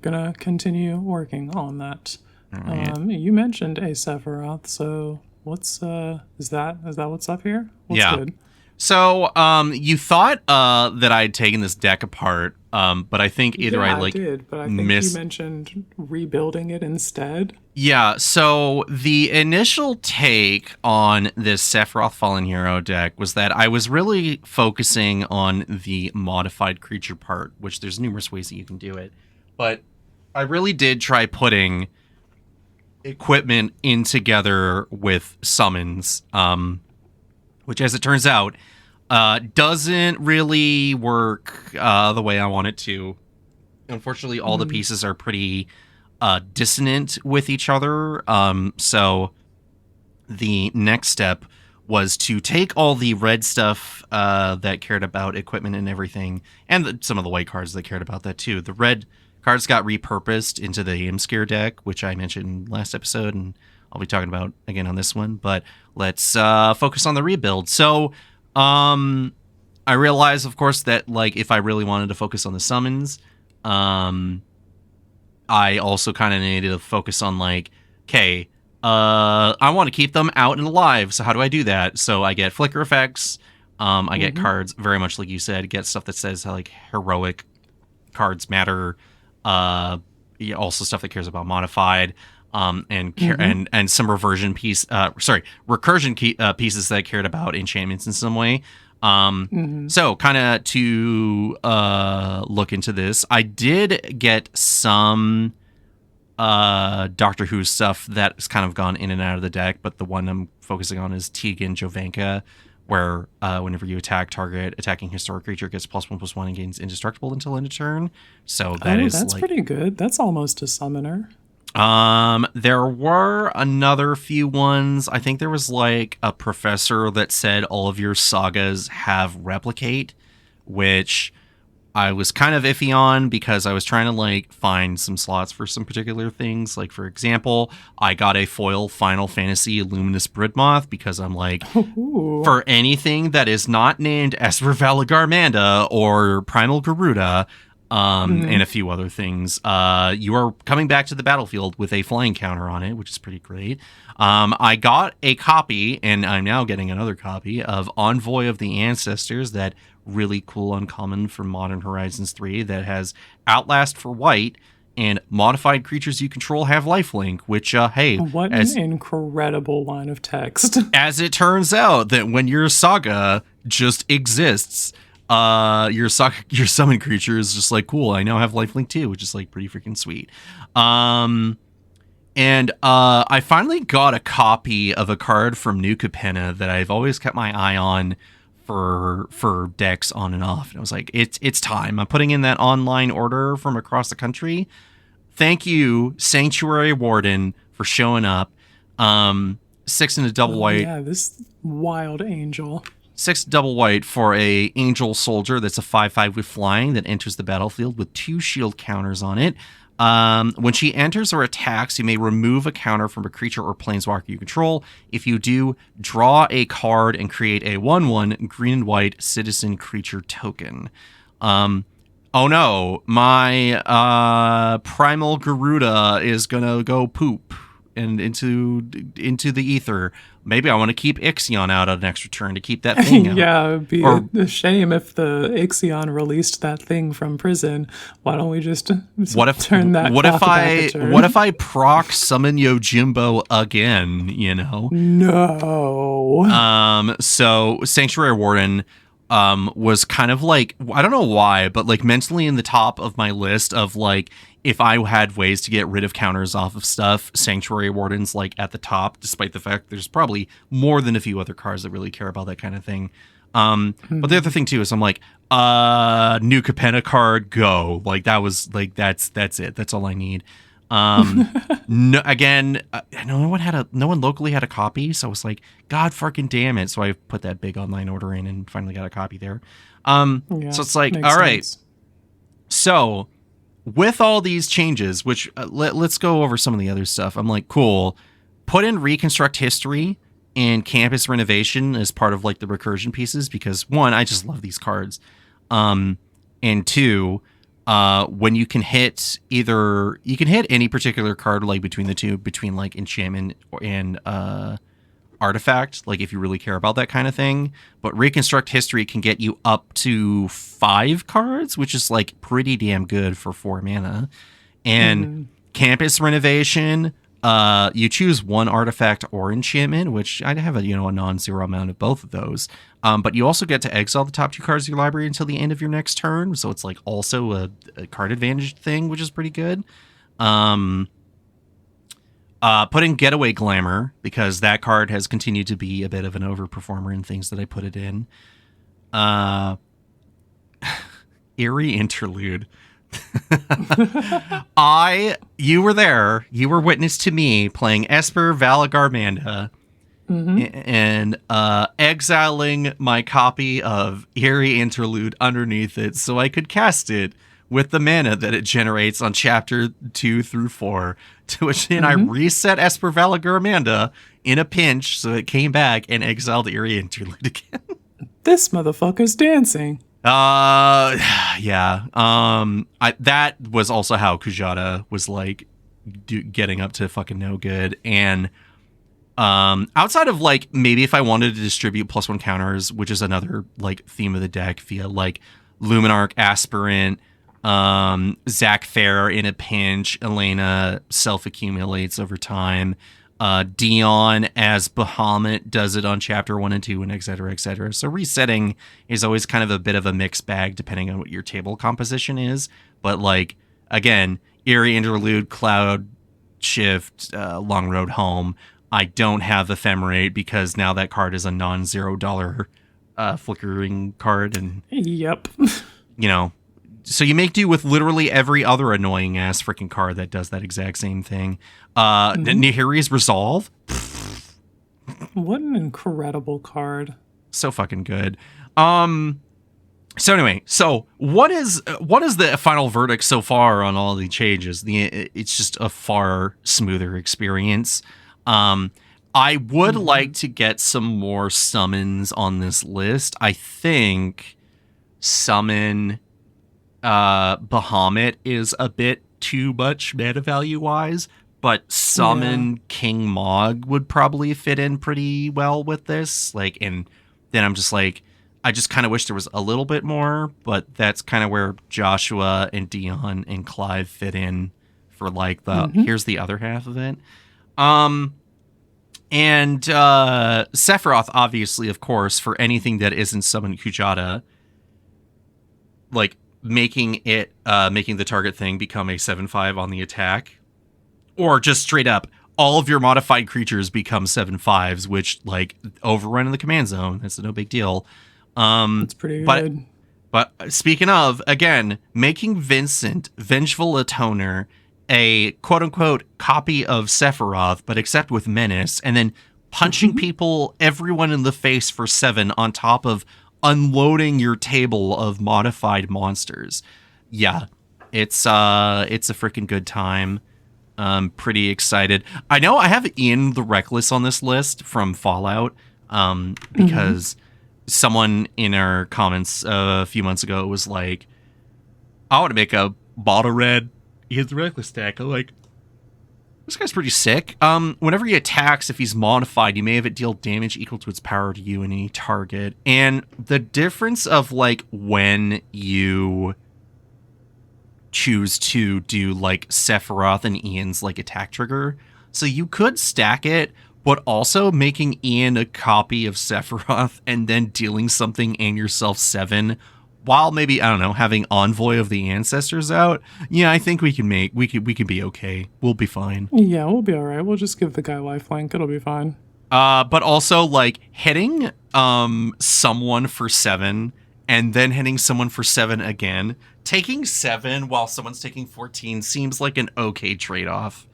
[SPEAKER 1] gonna continue working on that.
[SPEAKER 3] Right.
[SPEAKER 1] You mentioned a Sephiroth, so what's is that what's up here? What's good?
[SPEAKER 3] So you thought that I'd taken this deck apart, but I think either I
[SPEAKER 1] did, but I think you mentioned rebuilding it instead.
[SPEAKER 3] Yeah, so the initial take on this Sephiroth Fallen Hero deck was that I was really focusing on the modified creature part, which there's numerous ways that you can do it. But I really did try putting equipment in together with summons, which, as it turns out, doesn't really work the way I want it to. Unfortunately, all the pieces are pretty dissonant with each other. So the next step was to take all the red stuff that cared about equipment and everything, and some of the white cards that cared about that too. The red cards got repurposed into the Imscare deck, which I mentioned last episode, and I'll be talking about again on this one. But let's focus on the rebuild. So I realized, of course, that like if I really wanted to focus on the summons, I also kind of needed to focus on like, okay, I want to keep them out and alive. So how do I do that? So I get flicker effects. I get cards, very much like you said, get stuff that says how, like, heroic cards matter. Also stuff that cares about modified. And some recursion pieces that I cared about enchantments in some way. So kind of to look into this, I did get some Doctor Who stuff that's kind of gone in and out of the deck, but the one I'm focusing on is Tegan Jovanka, where whenever you attack, target attacking historic creature gets +1/+1 and gains indestructible until end of turn. So that's
[SPEAKER 1] like, pretty good. That's almost a summoner.
[SPEAKER 3] There were another few ones. I think there was like a professor that said all of your sagas have replicate, which I was kind of iffy on because I was trying to like find some slots for some particular things. Like, for example, I got a foil Final Fantasy Luminous Broodmoth because I'm like, for anything that is not named Esper Valagarmanda or Primal Garuda, and a few other things. You are coming back to the battlefield with a flying counter on it, which is pretty great. I got a copy, and I'm now getting another copy, of Envoy of the Ancestors, that really cool uncommon from Modern Horizons 3 that has Outlast for white, and modified creatures you control have lifelink, which,
[SPEAKER 1] what an incredible line of text.
[SPEAKER 3] As it turns out, that when your saga just exists, your summon creature is just like, cool, I now have lifelink too, which is like pretty freaking sweet. And I finally got a copy of a card from New Capenna that I've always kept my eye on for decks on and off. And I was like, it's time. I'm putting in that online order from across the country. Thank you, Sanctuary Warden, for showing up. 6 and a double white.
[SPEAKER 1] Yeah, this wild angel.
[SPEAKER 3] 6 double white for a angel soldier that's a 5/5 with flying that enters the battlefield with 2 shield counters on it. When she enters or attacks, you may remove a counter from a creature or planeswalker you control. If you do, draw a card and create a 1/1 green and white citizen creature token. Oh no, my Primal Garuda is gonna go poop. and into the ether. Maybe I want to keep Ixion out on next return to keep that thing out.
[SPEAKER 1] Yeah, it would be a shame if the Ixion released that thing from prison. Why don't we just turn that clock back a turn?
[SPEAKER 3] What if I proc summon Yojimbo again, you know?
[SPEAKER 1] No.
[SPEAKER 3] So Sanctuary Warden was kind of like, I don't know why, but like mentally in the top of my list of like, if I had ways to get rid of counters off of stuff, Sanctuary Warden's like at the top, despite the fact there's probably more than a few other cards that really care about that kind of thing. But the other thing too is I'm like, new Capenna card, go. Like that was like, that's it. That's all I need. No, again, no one locally had a copy, so I was like, God fucking damn it. So I put that big online order in and finally got a copy there. So it's like, all right. So with all these changes, which let's go over some of the other stuff. I'm like, cool. Put in Reconstruct History and Campus Renovation as part of like the recursion pieces, because one, I just love these cards. And two, when you can hit any particular card like between the two, between like enchantment and artifact, like if you really care about that kind of thing. But Reconstruct History can get you up to 5 cards, which is like pretty damn good for 4 mana. And Campus Renovation, you choose one artifact or enchantment, which I'd have a non-zero amount of both of those. But you also get to exile the top 2 cards of your library until the end of your next turn. So it's like also a card advantage thing, which is pretty good. Put in Getaway Glamour, because that card has continued to be a bit of an overperformer in things that I put it in. Eerie Interlude. You were there. You were witness to me playing Esper Valagarmanda and exiling my copy of Eerie Interlude underneath it so I could cast it with the mana that it generates on chapter 2 through 4. To which then I reset Esper Valagarmanda in a pinch so it came back and exiled Eerie Interlude again.
[SPEAKER 1] This motherfucker's dancing.
[SPEAKER 3] Yeah. That was also how Kujata was like getting up to fucking no good. And outside of like maybe if I wanted to distribute +1 counters, which is another like theme of the deck via like Luminarch Aspirant, Zach Fair in a pinch, Elena self-accumulates over time, Dion as Bahamut does it on chapter 1 and 2, and et cetera, et cetera. So resetting is always kind of a bit of a mixed bag depending on what your table composition is. But like, again, Eerie Interlude, Cloud Shift, Long Road Home. I don't have Ephemerate because now that card is a non-$0 flickering card. And
[SPEAKER 1] yep.
[SPEAKER 3] So you make do with literally every other annoying ass freaking card that does that exact same thing. Nahiri's Resolve.
[SPEAKER 1] What an incredible card.
[SPEAKER 3] So fucking good. So anyway, what is the final verdict so far on all the changes? It's just a far smoother experience. I would like to get some more summons on this list. I think summon Bahamut is a bit too much mana value wise, but summon King Mog would probably fit in pretty well with this. Like, and then I'm just like, I just kind of wish there was a little bit more, but that's kind of where Joshua and Dion and Clive fit in for like the here's the other half of it. And Sephiroth, obviously, of course, for anything that isn't summon Kujata, like making the target thing become a 7/5 on the attack, or just straight up all of your modified creatures become 7/5s, which like overrun in the command zone. That's no big deal.
[SPEAKER 1] That's pretty good.
[SPEAKER 3] But speaking of, again, making Vincent, Vengeful Atoner, a quote-unquote copy of Sephiroth, but except with Menace, and then punching everyone in the face for 7 on top of unloading your table of modified monsters. Yeah, it's a freaking good time. I'm pretty excited. I know I have Ian the Reckless on this list from Fallout, because someone in our comments a few months ago was like, I want to make a bottle red Ian the Reckless deck. I'm like, This guy's pretty sick. Whenever he attacks, if he's modified, you may have it deal damage equal to its power to you and any target. And the difference of like when you choose to do like Sephiroth and Ian's like attack trigger. So you could stack it, but also making Ian a copy of Sephiroth and then dealing something and yourself 7 while maybe, I don't know, having Envoy of the Ancestors out. Yeah, I think we can be okay. We'll be fine.
[SPEAKER 1] Yeah, we'll be all right. We'll just give the guy lifelink. It'll be fine.
[SPEAKER 3] But also like hitting someone for 7 and then hitting someone for 7 again. Taking 7 while someone's taking 14 seems like an okay trade-off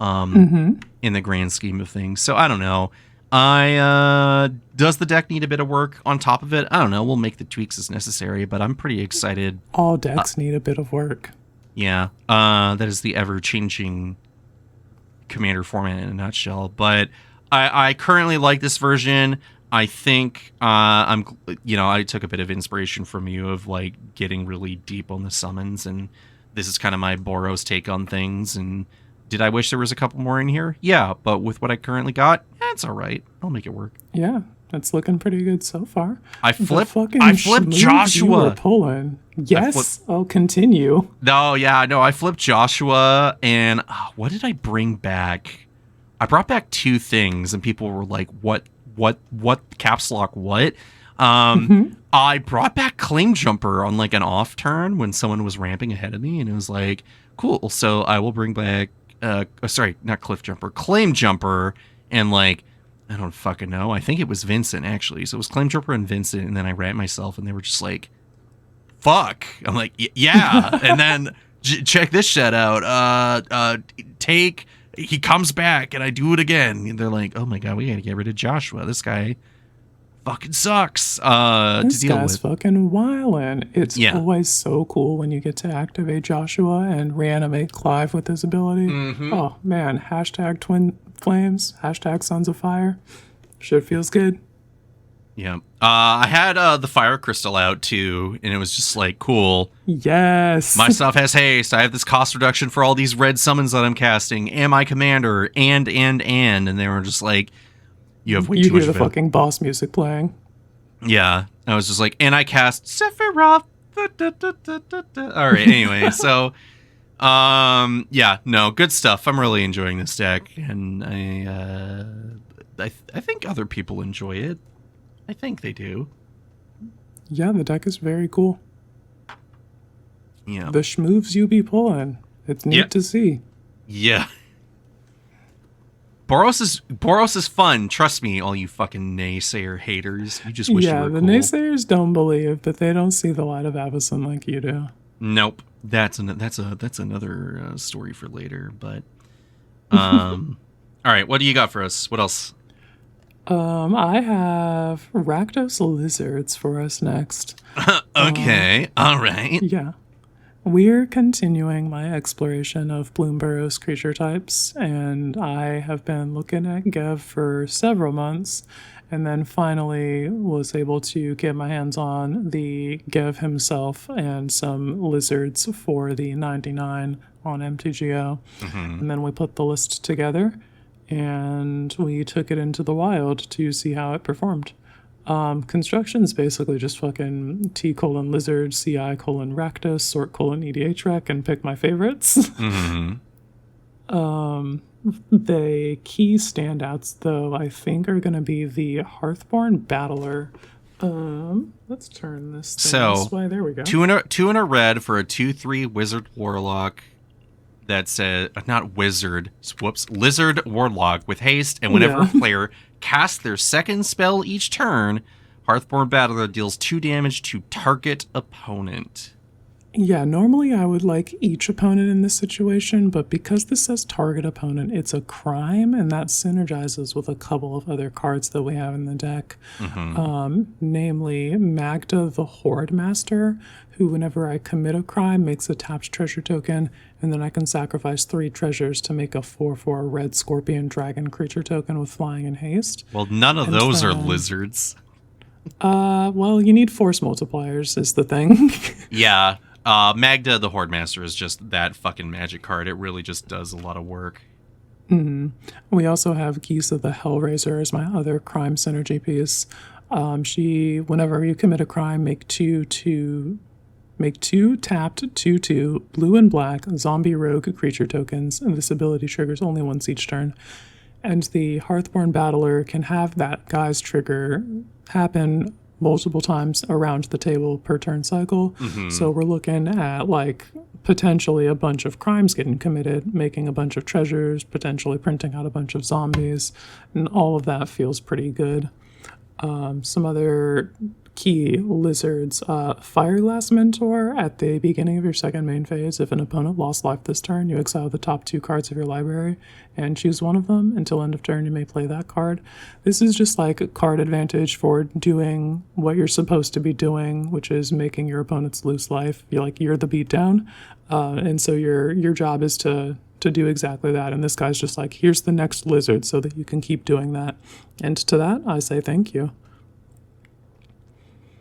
[SPEAKER 3] in the grand scheme of things. So I don't know. Does the deck need a bit of work on top of it? I don't know. We'll make the tweaks as necessary, but I'm pretty excited.
[SPEAKER 1] All decks need a bit of work.
[SPEAKER 3] Yeah. That is the ever-changing Commander format in a nutshell. But I currently like this version. I think I took a bit of inspiration from you of like getting really deep on the summons, and this is kind of my Boros take on things. And did I wish there was a couple more in here? Yeah, but with what I currently got, it's all right. I'll make it work.
[SPEAKER 1] Yeah, it's looking pretty good so far.
[SPEAKER 3] I flipped Joshua.
[SPEAKER 1] You were pulling. Yes, I'll continue.
[SPEAKER 3] No, yeah, no, I flipped Joshua, and what did I bring back? I brought back 2 things, and people were like, what caps lock what? I brought back Claim Jumper on like an off turn when someone was ramping ahead of me, and it was like, cool, so I will bring back not Cliff Jumper, Claim Jumper, and like, I don't fucking know, I think it was Vincent actually, so it was Claim Jumper and Vincent, and then I ran myself, and they were just like, fuck. I'm like, yeah. And then check this shit out, he comes back and I do it again. And they're like, oh my God, we gotta get rid of Joshua. This guy fucking sucks to deal with.
[SPEAKER 1] Fucking wildin'. It's always so cool when you get to activate Joshua and reanimate Clive with his ability. Oh man, hashtag Twin Flames, hashtag Sons of Fire. Shit feels good.
[SPEAKER 3] Yeah. I had the Fire Crystal out too, and it was just like, cool.
[SPEAKER 1] Yes.
[SPEAKER 3] My stuff has haste. I have this cost reduction for all these red summons that I'm casting. Am I commander? And they were just like, you have way too much.
[SPEAKER 1] You hear the fucking boss music playing.
[SPEAKER 3] Yeah. I was just like, and I cast Sephiroth. All right. Anyway, so, yeah, no, good stuff. I'm really enjoying this deck, and I think other people enjoy it. I think they do.
[SPEAKER 1] Yeah, the deck is very cool.
[SPEAKER 3] Yeah.
[SPEAKER 1] The schmoves you be pulling. It's neat to see.
[SPEAKER 3] Yeah. Boros is fun. Trust me, all you fucking naysayer haters. You just wish you were cool.
[SPEAKER 1] Yeah, the naysayers don't believe, but they don't see the light of Avacyn like you do.
[SPEAKER 3] Nope. That's another story for later, but all right, what do you got for us? What else?
[SPEAKER 1] I have Rakdos Lizards for us next.
[SPEAKER 3] Okay, all right.
[SPEAKER 1] Yeah. We're continuing my exploration of Bloomburrow's creature types, and I have been looking at Gev for several months, and then finally was able to get my hands on the Gev himself and some lizards for the 99 on MTGO. And then we put the list together, and we took it into the wild to see how it performed. Construction is basically just fucking T:/lizard, CI:/Rakdos, sort:/EDHREC, and pick my favorites. The key standouts, though, I think are going to be the Hearthborn Battler. Let's turn this thing this way. There we go.
[SPEAKER 3] Two in a red for a 2/3 Wizard Warlock. That's not wizard. Whoops, lizard warlock with haste, and whenever a player casts their second spell each turn, Hearthborn Battler deals 2 damage to target opponent.
[SPEAKER 1] Yeah, normally I would like each opponent in this situation, but because this says target opponent, it's a crime, and that synergizes with a couple of other cards that we have in the deck. Namely Magda the Horde Master, who whenever I commit a crime makes a tapped treasure token, and then I can sacrifice 3 treasures to make a 4/4 red scorpion dragon creature token with flying and haste.
[SPEAKER 3] Well, none of those are lizards.
[SPEAKER 1] Well, you need force multipliers is the thing.
[SPEAKER 3] Yeah. Magda the Horde Master is just that fucking magic card. It really just does a lot of work.
[SPEAKER 1] We also have Geese of the Hellraiser as my other crime synergy piece. Whenever you commit a crime, make two tapped 2/2 blue and black zombie rogue creature tokens, and this ability triggers only once each turn. And the Hearthborn Battler can have that guy's trigger happen multiple times around the table per turn cycle. So we're looking at like potentially a bunch of crimes getting committed, making a bunch of treasures, potentially printing out a bunch of zombies, and all of that feels pretty good. Some other key lizards, Fireglass Mentor. At the beginning of your second main phase, if an opponent lost life this turn, you exile the top 2 cards of your library and choose one of them. Until end of turn, you may play that card. This is just like a card advantage for doing what you're supposed to be doing, which is making your opponents lose life. You're the beatdown, and so your job is to do exactly that. And this guy's just like, here's the next lizard so that you can keep doing that. And to that, I say thank you.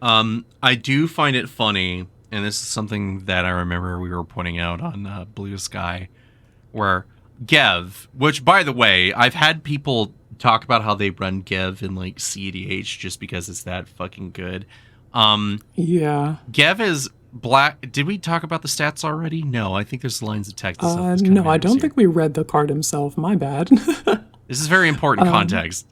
[SPEAKER 3] I do find it funny, and this is something that I remember we were pointing out on Bluesky, where Gev, which, by the way, I've had people talk about how they run Gev in, like, CEDH just because it's that fucking good.
[SPEAKER 1] Yeah.
[SPEAKER 3] Gev is black. Did we talk about the stats already? No, I think there's lines of text.
[SPEAKER 1] No, I don't think we read the card himself. My bad.
[SPEAKER 3] This is very important context.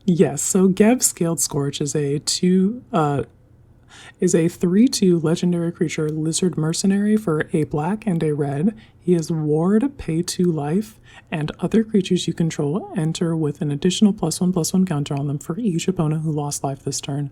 [SPEAKER 1] Yes, so Gev Scaled Scorch is a 3/2 legendary creature lizard mercenary for a black and a red. He is ward, pay 2 life, and other creatures you control enter with an additional +1/+1 counter on them for each opponent who lost life this turn.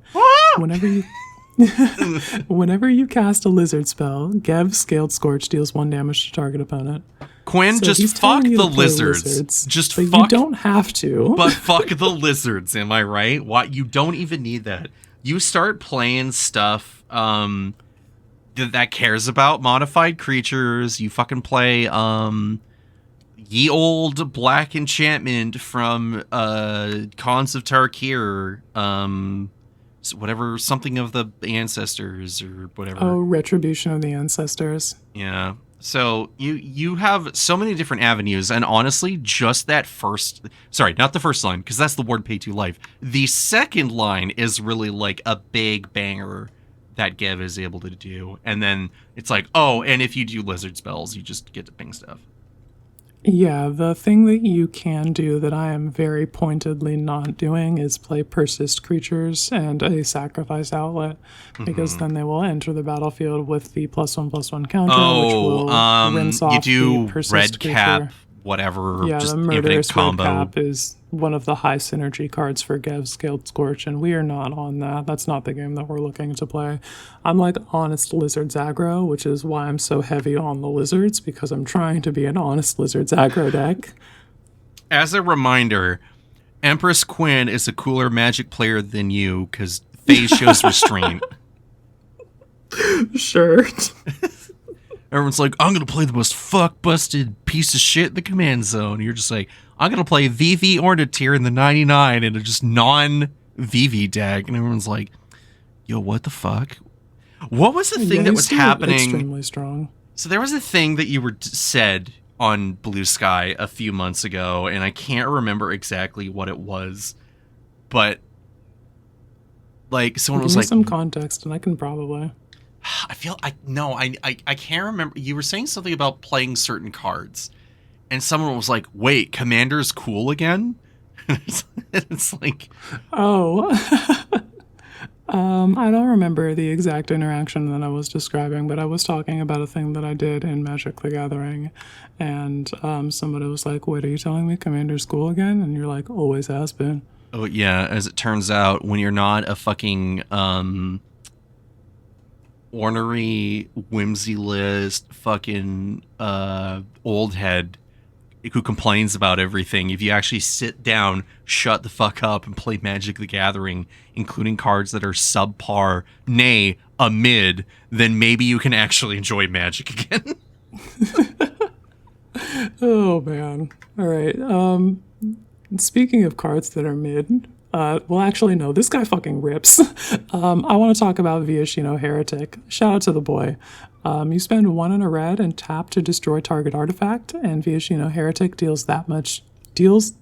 [SPEAKER 1] Whenever you cast a lizard spell, Gev Scaled Scorch deals 1 damage to target opponent.
[SPEAKER 3] Quinn,
[SPEAKER 1] So
[SPEAKER 3] just
[SPEAKER 1] he's
[SPEAKER 3] fuck
[SPEAKER 1] telling you
[SPEAKER 3] the
[SPEAKER 1] to play
[SPEAKER 3] lizards. Just
[SPEAKER 1] but
[SPEAKER 3] fuck.
[SPEAKER 1] you don't have to.
[SPEAKER 3] But fuck the lizards, am I right? What? You don't even need that. You start playing stuff that cares about modified creatures. You fucking play ye old black enchantment from Cons of Tarkir, whatever, something of the ancestors or whatever.
[SPEAKER 1] Oh, Retribution of the Ancestors.
[SPEAKER 3] Yeah. So you have so many different avenues, and honestly, just that not the first line, because that's the ward pay 2 life. The second line is really like a big banger that Gev is able to do. And then it's like, oh, and if you do lizard spells, you just get to ping stuff.
[SPEAKER 1] Yeah, the thing that you can do that I am very pointedly not doing is play persist creatures and a sacrifice outlet, because then they will enter the battlefield with the +1/+1 counter, which will rinse off
[SPEAKER 3] you
[SPEAKER 1] the
[SPEAKER 3] do
[SPEAKER 1] persist
[SPEAKER 3] red
[SPEAKER 1] creature.
[SPEAKER 3] cap, whatever.
[SPEAKER 1] Yeah,
[SPEAKER 3] just
[SPEAKER 1] the
[SPEAKER 3] infinite
[SPEAKER 1] Murderous
[SPEAKER 3] combo.
[SPEAKER 1] Red Cap is one of the high synergy cards for Gev Scaled Scorch, and we are not on that. That's not the game that we're looking to play. I'm like honest lizards aggro, which is why I'm so heavy on the lizards, because I'm trying to be an honest lizards aggro deck.
[SPEAKER 3] As a reminder, Empress Quinn is a cooler Magic player than you because Phase shows restraint.
[SPEAKER 1] Sure.
[SPEAKER 3] Everyone's like, I'm going to play the most fuck-busted piece of shit in the command zone. And you're just like, I'm going to play VV Ornithir in the 99 in a just non-VV deck. And everyone's like, yo, what the fuck? What was the thing that was happening?
[SPEAKER 1] Extremely strong.
[SPEAKER 3] So there was a thing that you said on Bluesky a few months ago, and I can't remember exactly what it was. But, like, someone was like...
[SPEAKER 1] Give me some context, and I can probably...
[SPEAKER 3] I can't remember. You were saying something about playing certain cards, and someone was like, "Wait, Commander's cool again?" It's like,
[SPEAKER 1] oh, I don't remember the exact interaction that I was describing, but I was talking about a thing that I did in Magic: The Gathering, and somebody was like, "Wait, are you telling me Commander's cool again?" And you're like, "Always has been."
[SPEAKER 3] oh yeah. As it turns out, when you're not a fucking ornery, whimsy list, fucking old head who complains about everything, if you actually sit down, shut the fuck up, and play Magic: The Gathering, including cards that are subpar, nay, a mid, then maybe you can actually enjoy Magic again.
[SPEAKER 1] Oh man! All right. Speaking of cards that are mid. Well, actually, no. This guy fucking rips. I want to talk about Viashino Heretic. Shout out to the boy. You spend 1 and a red and tap to destroy target artifact, and Viashino Heretic deals that much deals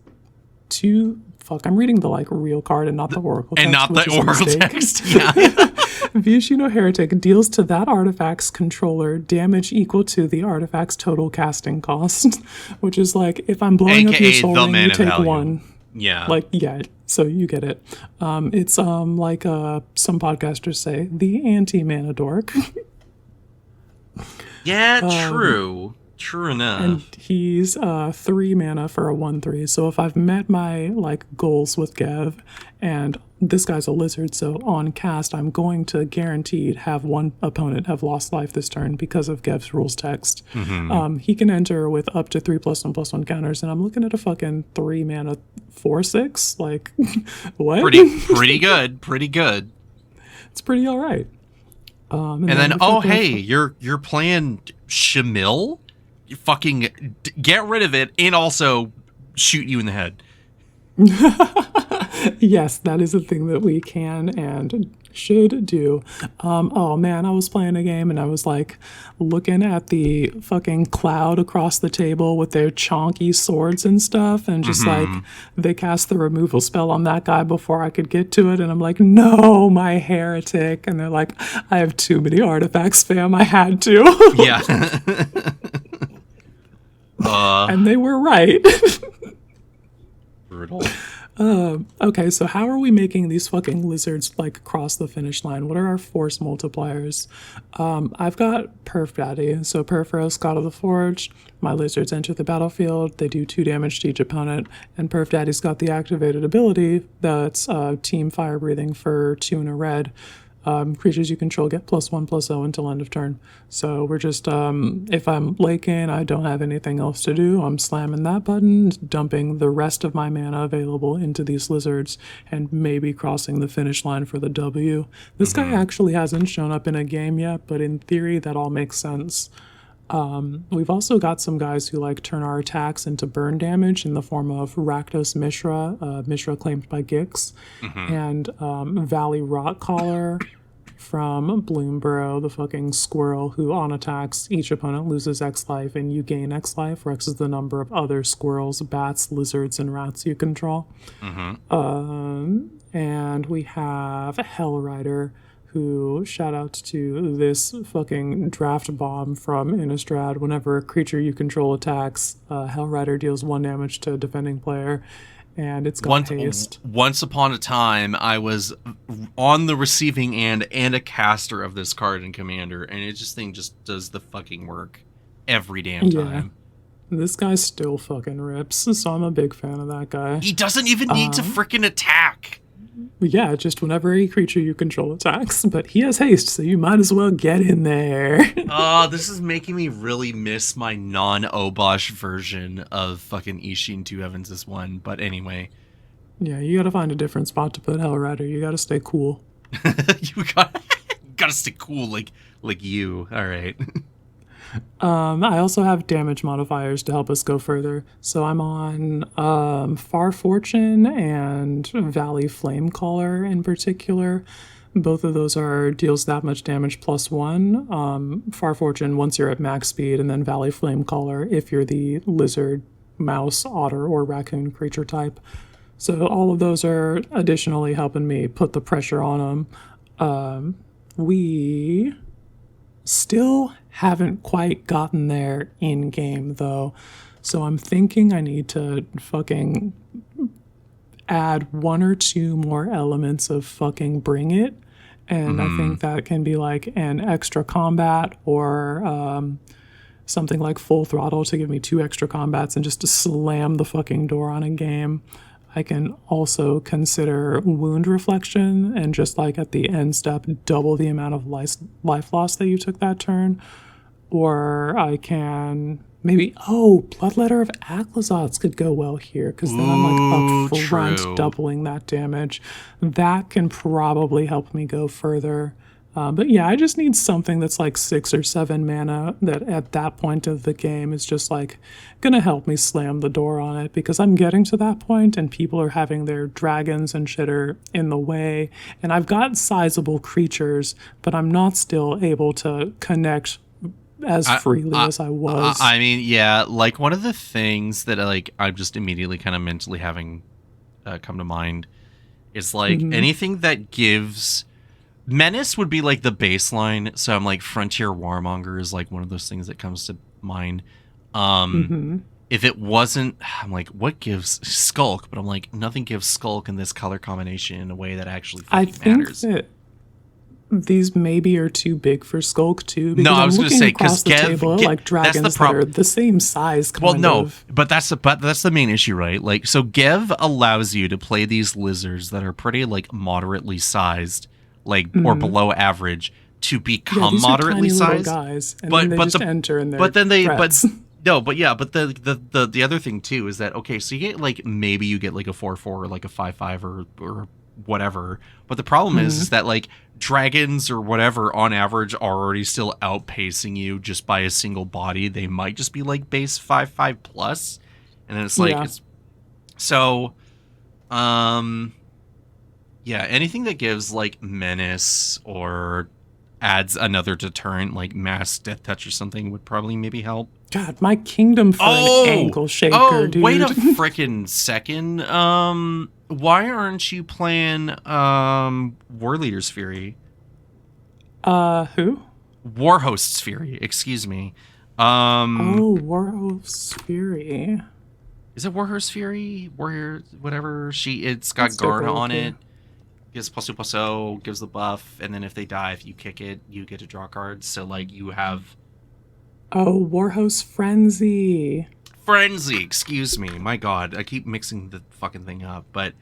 [SPEAKER 1] 2. Fuck, I'm reading the like real card and not the oracle text.
[SPEAKER 3] And not
[SPEAKER 1] which
[SPEAKER 3] the
[SPEAKER 1] is a
[SPEAKER 3] oracle
[SPEAKER 1] mistake.
[SPEAKER 3] text. Yeah.
[SPEAKER 1] Vyushino Heretic deals to that artifact's controller damage equal to the artifact's total casting cost, which is like if I'm blowing up your
[SPEAKER 3] AKA
[SPEAKER 1] soul
[SPEAKER 3] the
[SPEAKER 1] ring, you
[SPEAKER 3] mana
[SPEAKER 1] take
[SPEAKER 3] value.
[SPEAKER 1] 1.
[SPEAKER 3] Yeah.
[SPEAKER 1] Like, yeah, so you get it. It's like some podcasters say, the anti-mana dork.
[SPEAKER 3] Yeah, true. True enough.
[SPEAKER 1] And he's 3 mana for a 1/3. So if I've met my like goals with Gev, and this guy's a lizard, so on cast I'm going to guaranteed have one opponent have lost life this turn because of Gev's rules text. He can enter with up to 3+1/+1 counters, and I'm looking at a fucking 3 mana 4/6. Like, what?
[SPEAKER 3] Pretty good. Pretty good.
[SPEAKER 1] It's pretty all right.
[SPEAKER 3] And then hey, you're playing Shamil? You fucking get rid of it and also shoot you in the head.
[SPEAKER 1] Yes, that is a thing that we can and should do. Oh man, I was playing a game and I was like looking at the fucking cloud across the table with their chonky swords and stuff, and just like they cast the removal spell on that guy before I could get to it, and I'm like, no, my heretic. And they're like, I have too many artifacts, fam. I had to.
[SPEAKER 3] Yeah.
[SPEAKER 1] And they were right.
[SPEAKER 3] Brutal.
[SPEAKER 1] Okay, so how are we making these fucking lizards like cross the finish line? What are our force multipliers? I've got Perf Daddy. So Perforos, God of the Forge. My lizards enter the battlefield. They do 2 damage to each opponent. And Perf Daddy's got the activated ability that's Team Fire Breathing for 2 and a red. Creatures you control get +1/+0 until end of turn. So we're just, if I'm laking, I don't have anything else to do, I'm slamming that button, dumping the rest of my mana available into these lizards, and maybe crossing the finish line for the W. This guy actually hasn't shown up in a game yet, but in theory that all makes sense. We've also got some guys who like turn our attacks into burn damage in the form of Rakdos Mishra, Mishra claimed by Gix, and Valley Rotcaller from Bloomborough, the fucking squirrel who on attacks, each opponent loses X life and you gain X life, where X is the number of other squirrels, bats, lizards, and rats you control. And we have Hellrider, who, shout out to this fucking draft bomb from Innistrad. Whenever a creature you control attacks, Hellrider deals 1 damage to a defending player, and it's got haste.
[SPEAKER 3] Once upon a time, I was on the receiving end and a caster of this card in Commander, and this thing just does the fucking work every damn time.
[SPEAKER 1] This guy still fucking rips, so I'm a big fan of that guy.
[SPEAKER 3] He doesn't even need to freaking attack.
[SPEAKER 1] Yeah, just whenever a creature you control attacks, but he has haste, so you might as well get in there.
[SPEAKER 3] This is making me really miss my non-Obosh version of fucking Ishin 2 Heavens 1, but anyway.
[SPEAKER 1] Yeah, you gotta find a different spot to put Hellrider. You gotta stay cool.
[SPEAKER 3] You gotta stay cool like you. All right.
[SPEAKER 1] I also have damage modifiers to help us go further. So I'm on Far Fortune and Valley Flamecaller in particular. Both of those are deals that much damage +1. Far Fortune once you're at max speed, and then Valley Flamecaller if you're the lizard, mouse, otter, or raccoon creature type. So all of those are additionally helping me put the pressure on them. We still haven't quite gotten there in game though, so I'm thinking I need to fucking add 1 or 2 more elements of fucking bring it, and I think that can be like an extra combat or something like full throttle to give me 2 extra combats and just to slam the fucking door on a game. I can also consider wound reflection and just like at the end step double the amount of life loss that you took that turn. Or I can maybe, Bloodletter of Aclazotz could go well here, because then I'm like up front doubling that damage. That can probably help me go further. But yeah, I just need something that's like 6 or 7 mana that at that point of the game is just like gonna help me slam the door on it, because I'm getting to that point and people are having their dragons and shit are in the way, and I've got sizable creatures, but I'm not still able to connect as freely as I was.
[SPEAKER 3] I mean, yeah, like one of the things that like I'm just immediately kind of mentally having come to mind is like anything that gives menace would be like the baseline. So I'm like Frontier Warmonger is like one of those things that comes to mind. If it wasn't, I'm like, what gives Skulk? But I'm like, nothing gives Skulk in this color combination in a way that actually matters.
[SPEAKER 1] That these maybe are too big for Skulk too. Because
[SPEAKER 3] No, I was going to say
[SPEAKER 1] because like dragons that are the same size.
[SPEAKER 3] But that's the main issue, right? Like, so Gev allows you to play these lizards that are pretty like moderately sized, like or below average, to become moderately sized.
[SPEAKER 1] Guys, and then they just enter in their
[SPEAKER 3] the other thing too is that okay, so you get like maybe you get like a 4/4 or like a 5/5 or whatever, but the problem is that like dragons or whatever on average are already still outpacing you just by a single body. They might just be like base 5/5 plus, and then it's like anything that gives like menace or adds another deterrent like mass death touch or something would probably maybe help.
[SPEAKER 1] God, my kingdom for an ankle shaker, dude.
[SPEAKER 3] Wait a frickin' second. Why aren't you playing War Leader's Fury?
[SPEAKER 1] Who?
[SPEAKER 3] Warhost's Fury, excuse me.
[SPEAKER 1] Warhost's Fury.
[SPEAKER 3] Is it Warhost's Fury? Warrior, whatever. It's got Garna on it. Gives +2/+0, gives the buff, and then if they die, if you kick it, you get to draw cards. So like you have
[SPEAKER 1] Warhost Frenzy.
[SPEAKER 3] Excuse me. My God, I keep mixing the fucking thing up. But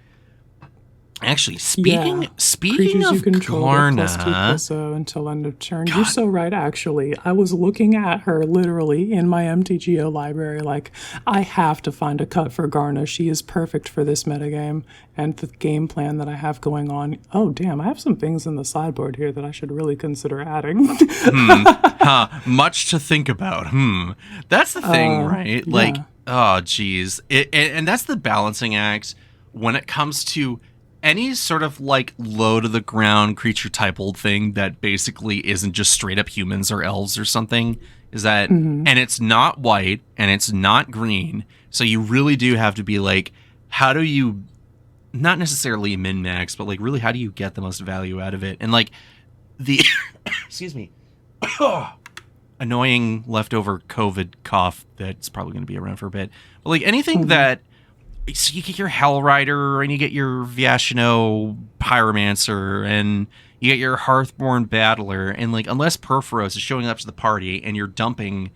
[SPEAKER 3] actually, speaking
[SPEAKER 1] creatures
[SPEAKER 3] of
[SPEAKER 1] you control
[SPEAKER 3] Garna,
[SPEAKER 1] +2/+0 until end of turn. God. You're so right. Actually, I was looking at her literally in my MTGO library. Like, I have to find a cut for Garna. She is perfect for this metagame and the game plan that I have going on. Oh damn, I have some things in the sideboard here that I should really consider adding.
[SPEAKER 3] Much to think about. That's the thing, right? Like, oh geez, and that's the balancing act when it comes to any sort of like low to the ground creature type old thing that basically isn't just straight up humans or elves or something, is that and it's not white and it's not green, so you really do have to be like, how do you not necessarily min max, but like really how do you get the most value out of it? And like the excuse me annoying leftover COVID cough that's probably going to be around for a bit, but like anything that, so you get your Hell Rider and you get your Vyashino Pyromancer and you get your Hearthborn Battler, and like unless Perforos is showing up to the party and you're dumping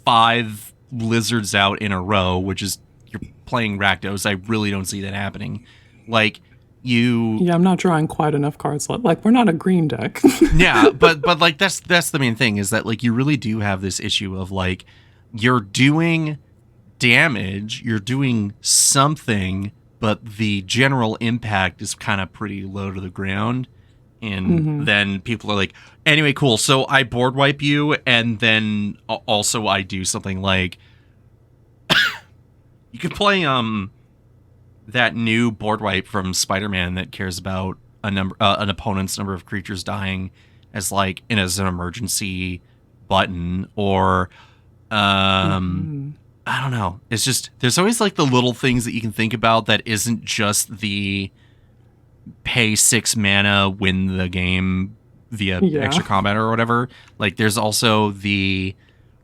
[SPEAKER 3] 5 lizards out in a row, which is you're playing Rakdos, I really don't see that happening. Like I'm not drawing quite enough cards. Like we're not a green deck. Yeah, but like that's the main thing, is that like you really do have this issue of like you're doing damage, you're doing something, but the general impact is kind of pretty low to the ground. And then people are like, anyway, cool, so I board wipe you, and then also I do something like you could play that new board wipe from Spider-Man that cares about an opponent's number of creatures dying as like as an emergency button, or I don't know. It's just, there's always like the little things that you can think about that isn't just the pay 6 mana, win the game via extra combat or whatever. Like there's also the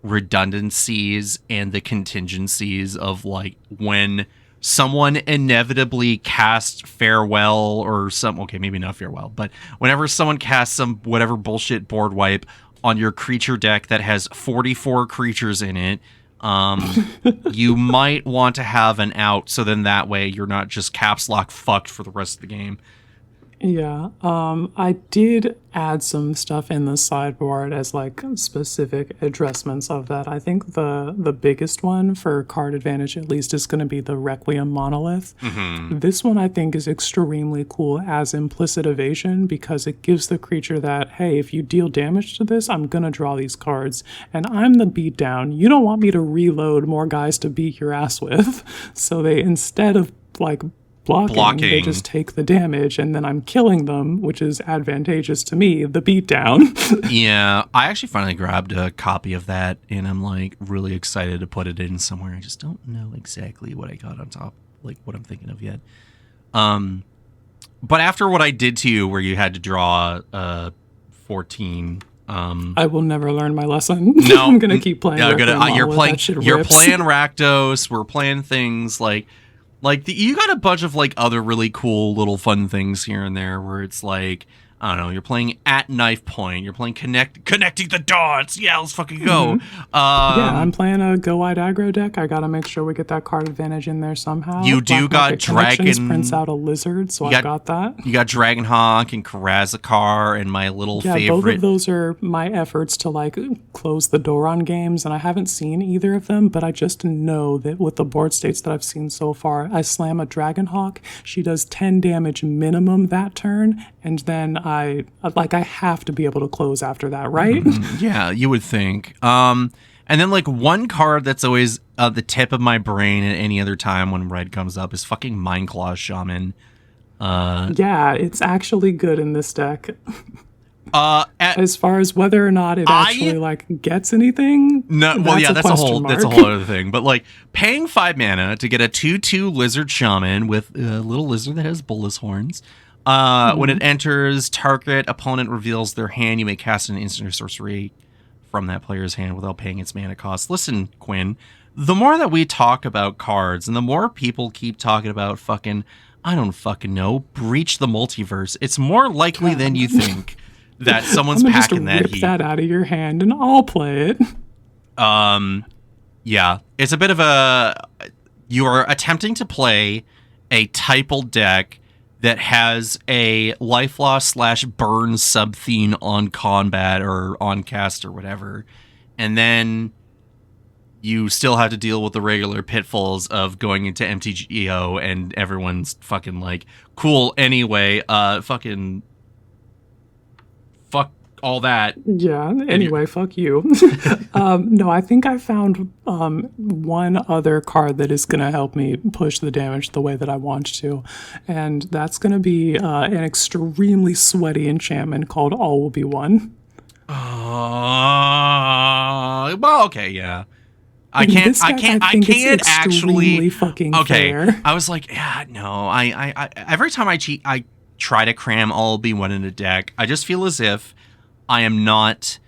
[SPEAKER 3] redundancies and the contingencies of like when someone inevitably casts Farewell or maybe not Farewell, but whenever someone casts some whatever bullshit board wipe on your creature deck that has 44 creatures in it, you might want to have an out, so then that way you're not just caps lock fucked for the rest of the game. Yeah, I did add some stuff in the sideboard as like specific addressments of that. I think the biggest one for card advantage at least is going to be the Requiem Monolith. This one I think is extremely cool as implicit evasion, because it gives the creature that, hey, if you deal damage to this, I'm going to draw these cards, and I'm the beatdown. You don't want me to reload more guys to beat your ass with. So they, instead of like
[SPEAKER 1] blocking. They just take the damage, and then I'm killing them, which is advantageous to me, the beatdown.
[SPEAKER 3] Yeah, I actually finally grabbed a copy of that, and I'm like really excited to put it in somewhere. I just don't know exactly what I got on top, like what I'm thinking of yet. But after what I did to you, where you had to draw 14.
[SPEAKER 1] I will never learn my lesson.
[SPEAKER 3] No,
[SPEAKER 1] I'm gonna keep playing.
[SPEAKER 3] You're playing. You're
[SPEAKER 1] rips.
[SPEAKER 3] playing Rakdos. We're playing things you got a bunch of like other really cool little fun things here and there where it's like, I don't know, you're playing at knife point, you're playing connecting the dots. Yeah, let's fucking go.
[SPEAKER 1] Yeah, I'm playing a go wide aggro deck. I gotta make sure we get that card advantage in there somehow.
[SPEAKER 3] You do got Dragon
[SPEAKER 1] prints out a lizard, so I got that.
[SPEAKER 3] You got Dragonhawk and Karazakar and my little favorite.
[SPEAKER 1] Both of those are my efforts to like close the door on games, and I haven't seen either of them, but I just know that with the board states that I've seen so far, I slam a Dragonhawk, she does 10 damage minimum that turn, and then I have to be able to close after that, right?
[SPEAKER 3] Yeah, you would think. And then like one card that's always the tip of my brain at any other time when red comes up is fucking Mindclaw Shaman.
[SPEAKER 1] Yeah, it's actually good in this deck. As far as whether or not it actually like gets anything,
[SPEAKER 3] that's a whole other thing. But like paying 5 mana to get a 2/2 lizard shaman with a little lizard that has bullet horns. When it enters, target opponent reveals their hand. You may cast an instant or sorcery from that player's hand without paying its mana cost. Listen, Quinn, the more that we talk about cards and the more people keep talking about fucking, I don't fucking know, breach the multiverse, it's more likely than you think that someone's packing that heat.
[SPEAKER 1] Rip that out of your hand and I'll play it.
[SPEAKER 3] Yeah, it's a bit of you are attempting to play a typal deck that has a life loss / burn sub-theme on combat or on cast or whatever. And then you still have to deal with the regular pitfalls of going into MTGO and everyone's fucking like, cool, anyway, fucking fuck all that.
[SPEAKER 1] Yeah, anyway, fuck you. No, I think I found one other card that is going to help me push the damage the way that I want to. And that's going to be an extremely sweaty enchantment called All Will Be One.
[SPEAKER 3] Well, okay, yeah. I can't actually
[SPEAKER 1] fucking
[SPEAKER 3] okay.
[SPEAKER 1] fair.
[SPEAKER 3] I was like, yeah, no. I every time I cheat, I try to cram All Will Be One in a deck. I just feel as if I am not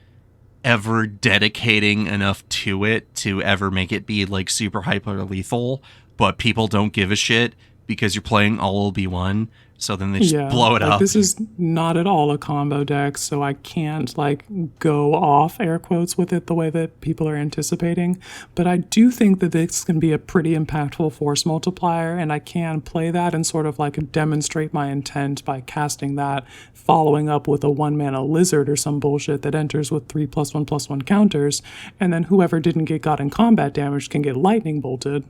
[SPEAKER 3] ever dedicating enough to it to ever make it be like super hyper lethal, but people don't give a shit because you're playing All Will Be One, so then they just blow it up.
[SPEAKER 1] This is not at all a combo deck, so I can't like go off air quotes with it the way that people are anticipating, but I do think that this can be a pretty impactful force multiplier, and I can play that and sort of like demonstrate my intent by casting that, following up with a 1-mana lizard or some bullshit that enters with 3+1/+1 counters, and then whoever didn't get got in combat damage can get lightning bolted.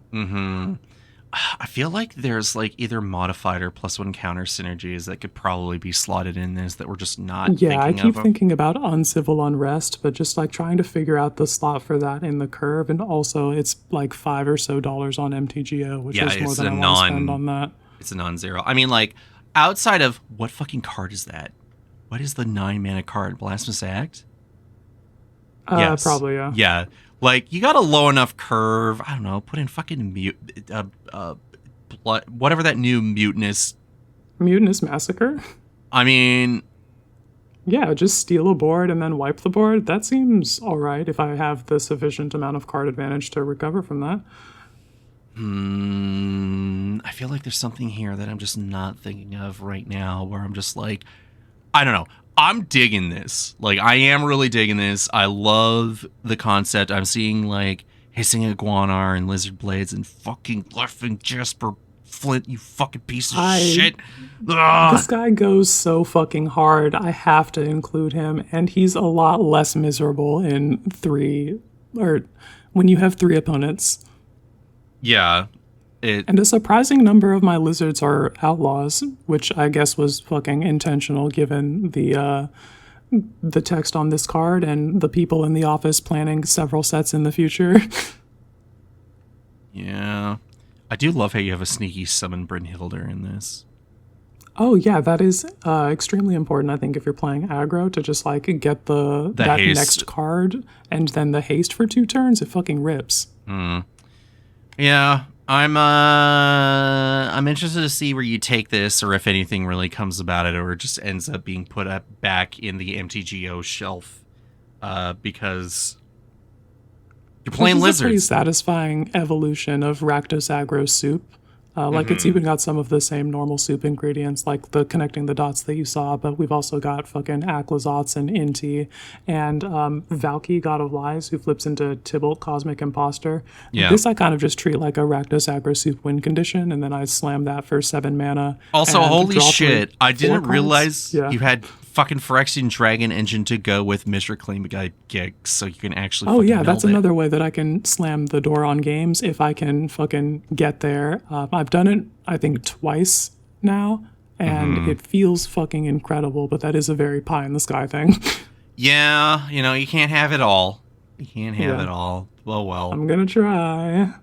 [SPEAKER 3] I feel like there's like either modified or +1 counter synergies that could probably be slotted in this that we're just not thinking of.
[SPEAKER 1] Yeah, I keep thinking about Uncivil Unrest, but just like trying to figure out the slot for that in the curve, and also it's like $5 or so on MTGO, which is more than I want to spend on that.
[SPEAKER 3] It's a non-zero. I mean, like, outside of, what fucking card is that? What is the 9-mana card? Blasphemous Act?
[SPEAKER 1] Yes. Probably, yeah.
[SPEAKER 3] Yeah. Like, you got a low enough curve. I don't know. Put in fucking whatever that new Mutinous
[SPEAKER 1] Massacre?
[SPEAKER 3] I mean,
[SPEAKER 1] yeah, just steal a board and then wipe the board. That seems all right if I have the sufficient amount of card advantage to recover from that.
[SPEAKER 3] I feel like there's something here that I'm just not thinking of right now where I'm just like, I don't know. I'm digging this. Like, I am really digging this. I love the concept. I'm seeing, like, Hissing Iguanar and Lizard Blades and fucking Leffing Jasper Flint, you fucking piece of shit. Ugh.
[SPEAKER 1] This guy goes so fucking hard. I have to include him. And he's a lot less miserable in when you have 3 opponents.
[SPEAKER 3] Yeah.
[SPEAKER 1] And a surprising number of my lizards are outlaws, which I guess was fucking intentional given the text on this card and the people in the office planning several sets in the future.
[SPEAKER 3] Yeah. I do love how you have a sneaky summon Brynhildr in this.
[SPEAKER 1] Oh yeah, that is extremely important. I think if you're playing aggro to just like get that
[SPEAKER 3] haste.
[SPEAKER 1] next card and then the haste for 2 turns, it fucking rips.
[SPEAKER 3] Yeah, I'm interested to see where you take this, or if anything really comes about it, or it just ends up being put up back in the MTGO shelf, because you're playing
[SPEAKER 1] Which is
[SPEAKER 3] lizards.
[SPEAKER 1] a pretty satisfying evolution of Rakdos aggro soup. Like it's even got some of the same normal soup ingredients, like the connecting the dots that you saw, but we've also got fucking Aklazots and Inti and Valky, God of Lies, who flips into Tybalt, Cosmic Imposter.
[SPEAKER 3] Yeah.
[SPEAKER 1] This I kind of just treat like a Rakdos aggro soup win condition, and then I slam that for 7 mana.
[SPEAKER 3] Also,
[SPEAKER 1] and
[SPEAKER 3] holy
[SPEAKER 1] draw
[SPEAKER 3] shit, I
[SPEAKER 1] 4
[SPEAKER 3] didn't
[SPEAKER 1] cards.
[SPEAKER 3] realize
[SPEAKER 1] Yeah.
[SPEAKER 3] you had fucking Phyrexian Dragon Engine to go with Mr. Claim gigs, so you can actually
[SPEAKER 1] Oh
[SPEAKER 3] fucking
[SPEAKER 1] yeah, that's
[SPEAKER 3] meld it.
[SPEAKER 1] another way that I can slam the door on games if I can fucking get there. I've done it, I think, twice now, and it feels fucking incredible, but that is a very pie in the sky thing.
[SPEAKER 3] Yeah, you can't have it all. You can't have
[SPEAKER 1] Yeah.
[SPEAKER 3] it all. Well.
[SPEAKER 1] I'm gonna try.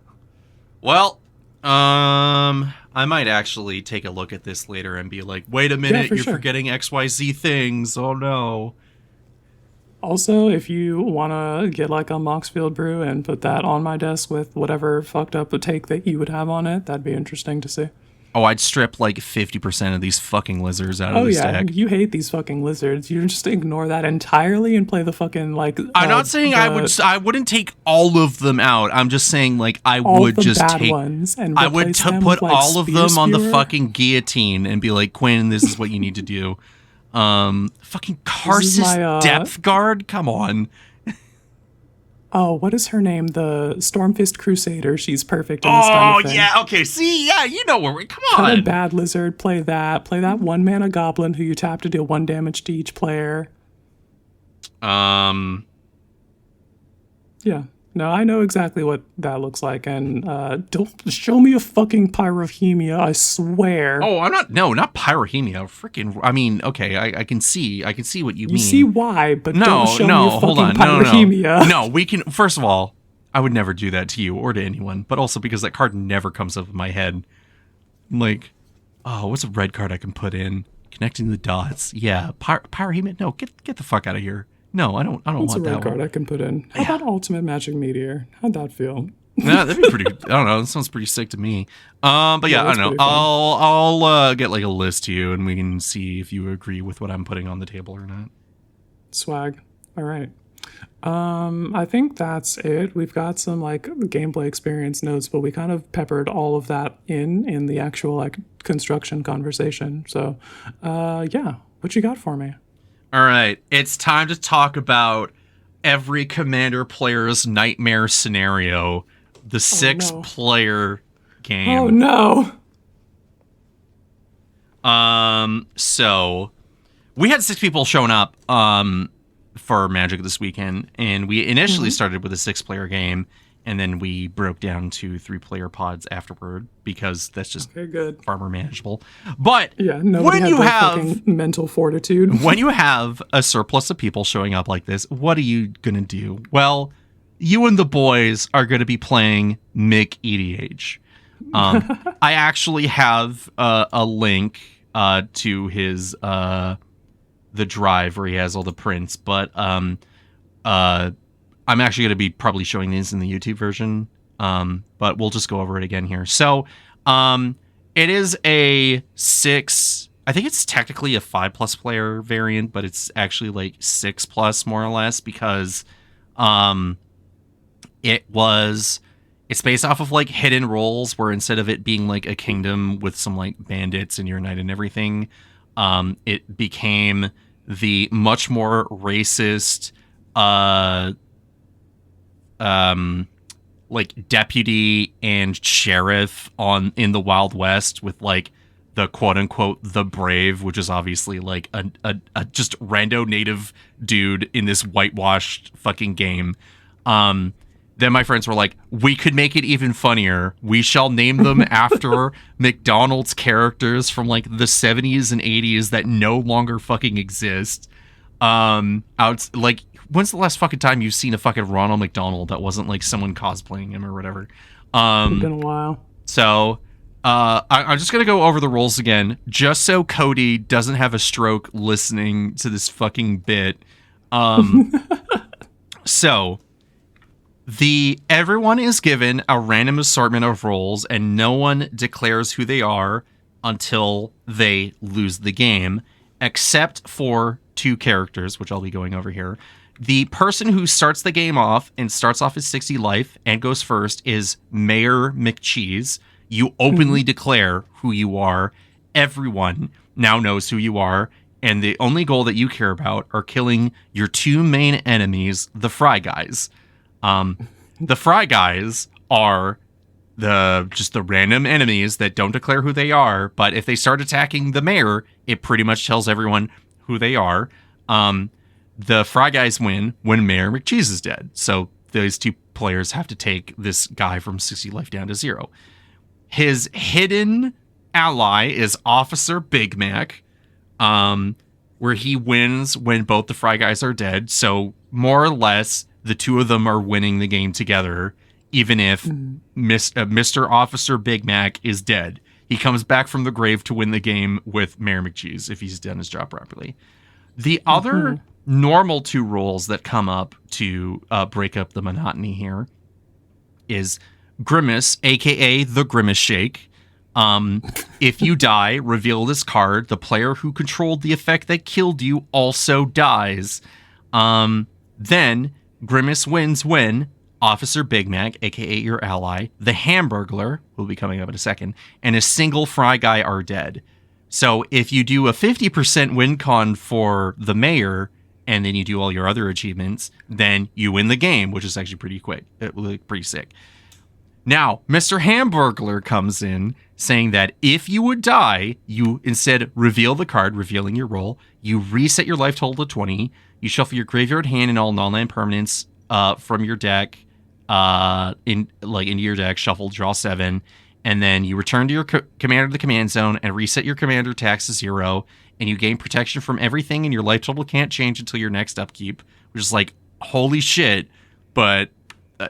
[SPEAKER 3] Well, I might actually take a look at this later and be like, wait a minute,
[SPEAKER 1] for
[SPEAKER 3] you're
[SPEAKER 1] sure.
[SPEAKER 3] forgetting XYZ things. Oh no.
[SPEAKER 1] Also, if you want to get like a Moxfield brew and put that on my desk with whatever fucked up a take that you would have on it, that'd be interesting to see.
[SPEAKER 3] Oh, I'd strip like 50% of these fucking lizards out of
[SPEAKER 1] Oh
[SPEAKER 3] this
[SPEAKER 1] yeah,
[SPEAKER 3] deck.
[SPEAKER 1] you hate these fucking lizards. You just ignore that entirely and play the fucking like.
[SPEAKER 3] I'm not saying I wouldn't take all of them out. I'm just saying like I
[SPEAKER 1] all
[SPEAKER 3] would
[SPEAKER 1] the
[SPEAKER 3] just
[SPEAKER 1] bad
[SPEAKER 3] take
[SPEAKER 1] ones and
[SPEAKER 3] I would
[SPEAKER 1] replace them
[SPEAKER 3] put
[SPEAKER 1] with, like,
[SPEAKER 3] all of them on the
[SPEAKER 1] Spear.
[SPEAKER 3] fucking guillotine and be like, Quinn, this is what you need to do. Fucking Karsus
[SPEAKER 1] my,
[SPEAKER 3] Depth Guard? Come on.
[SPEAKER 1] Oh, what is her name? The Stormfist Crusader. She's perfect in this kind
[SPEAKER 3] Oh,
[SPEAKER 1] of thing.
[SPEAKER 3] yeah. Okay. See, yeah, you know where we're. Come
[SPEAKER 1] Cut a
[SPEAKER 3] on.
[SPEAKER 1] bad lizard. Play that. Play that 1-mana goblin who you tap to deal 1 damage to each player.
[SPEAKER 3] Um,
[SPEAKER 1] Yeah. No, I know exactly what that looks like, and don't show me a fucking Pyrohemia, I swear.
[SPEAKER 3] Oh, I'm not. No, not Pyrohemia. Freaking. I mean, okay. I can see. I can see what you mean.
[SPEAKER 1] You see why, but
[SPEAKER 3] No,
[SPEAKER 1] don't show me a fucking
[SPEAKER 3] hold on.
[SPEAKER 1] Pyrohemia.
[SPEAKER 3] No, we can. First of all, I would never do that to you or to anyone, but also because that card never comes up in my head. Like, oh, what's a red card I can put in? Connecting the dots. Yeah, Pyrohemia. No, get the fuck out of here. No, I don't
[SPEAKER 1] What's a
[SPEAKER 3] want
[SPEAKER 1] red
[SPEAKER 3] that
[SPEAKER 1] card
[SPEAKER 3] one.
[SPEAKER 1] I can put in? How about Ultimate Magic Meteor? How'd that feel?
[SPEAKER 3] Nah, that'd be pretty. I don't know. That sounds pretty sick to me. But yeah, I
[SPEAKER 1] that's
[SPEAKER 3] don't know.
[SPEAKER 1] pretty fun.
[SPEAKER 3] I'll get like a list to you, and we can see if you agree with what I'm putting on the table or not.
[SPEAKER 1] Swag. All right. I think that's it. We've got some like gameplay experience notes, but we kind of peppered all of that in the actual like construction conversation. So, yeah, what you got for me?
[SPEAKER 3] All right, it's time to talk about every Commander player's nightmare scenario, the 6-player game.
[SPEAKER 1] Oh no!
[SPEAKER 3] So we had 6 people showing up for Magic this weekend, and we initially started with a 6-player game, and then we broke down to 3-player pods afterward because that's just
[SPEAKER 1] Okay, good.
[SPEAKER 3] far more manageable. But
[SPEAKER 1] Yeah, nobody
[SPEAKER 3] when
[SPEAKER 1] had
[SPEAKER 3] you
[SPEAKER 1] the
[SPEAKER 3] have
[SPEAKER 1] fucking mental fortitude.
[SPEAKER 3] when you have a surplus of people showing up like this, what are you gonna do? Well, you and the boys are gonna be playing Mick EDH. I actually have a link to his the drive where he has all the prints, but I'm actually going to be probably showing these in the YouTube version, but we'll just go over it again here. So it is a 6, I think it's technically a 5+ player variant, but it's actually like 6+ more or less, because it's based off of like hidden roles, where instead of it being like a kingdom with some like bandits and your knight and everything, it became the much more racist like deputy and sheriff in the Wild West, with like the quote unquote the brave, which is obviously like a just rando native dude in this whitewashed fucking game. Then my friends were like, we could make it even funnier. We shall name them after McDonald's characters from like the 70s and 80s that no longer fucking exist. Like, when's the last fucking time you've seen a fucking Ronald McDonald that wasn't like someone cosplaying him or whatever?
[SPEAKER 1] It's been a while.
[SPEAKER 3] So I'm just going to go over the rules again, just so Cody doesn't have a stroke listening to this fucking bit. So everyone is given a random assortment of roles, and no one declares who they are until they lose the game, except for 2 characters, which I'll be going over here. The person who starts the game off and starts off as 60 life and goes first is Mayor McCheese. You openly declare who you are. Everyone now knows who you are. And the only goal that you care about are killing your 2 main enemies, the Fry Guys. The Fry Guys are just the random enemies that don't declare who they are. But if they start attacking the mayor, it pretty much tells everyone who they are. The Fry Guys win when Mayor McCheese is dead. So those 2 players have to take this guy from 60 life down to 0. His hidden ally is Officer Big Mac, where he wins when both the Fry Guys are dead. So more or less, the 2 of them are winning the game together, even if Mr. Officer Big Mac is dead. He comes back from the grave to win the game with Mayor McCheese if he's done his job properly. The other normal 2 rules that come up to break up the monotony here is Grimace, aka the Grimace Shake. If you die, reveal this card. The player who controlled the effect that killed you also dies. Then Grimace wins when Officer Big Mac, aka your ally, the Hamburglar, will be coming up in a second, and a single Fry Guy are dead. So if you do a 50% win con for the mayor, and then you do all your other achievements, then you win the game, which is actually pretty quick, pretty sick. Now, Mr. Hamburglar comes in saying that if you would die, you instead reveal the card, revealing your role. You reset your life total to 20. You shuffle your graveyard hand and all non-land permanents from your deck into your deck. Shuffle, draw 7, and then you return to your commander to the command zone and reset your commander tax to 0. And you gain protection from everything, and your life total can't change until your next upkeep, which is like holy shit. But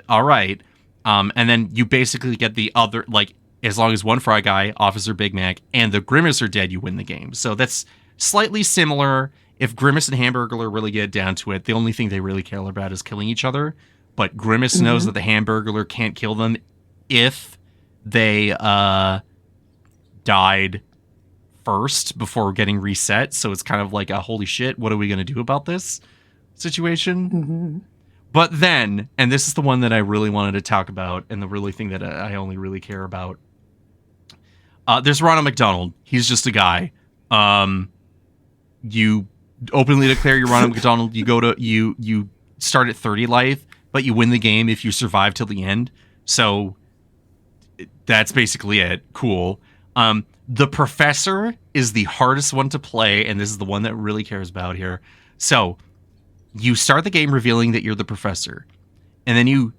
[SPEAKER 3] all right. And then you basically get the other, as long as 1 Fry Guy, Officer Big Mac, and the Grimace are dead, you win the game. So that's slightly similar. If Grimace and Hamburglar really get down to it, the only thing they really care about is killing each other. But Grimace knows that the Hamburglar can't kill them if they died first before getting reset. So it's kind of like a holy shit, what are we going to do about this situation? But then, and this is the one that I really wanted to talk about, and the really thing that I only really care about. There's Ronald McDonald. He's just a guy. You openly declare you're Ronald McDonald. You start at 30 life, but you win the game if you survive till the end. So that's basically it. Cool. The Professor is the hardest one to play, and this is the one that really cares about here. So you start the game revealing that you're the Professor, and then you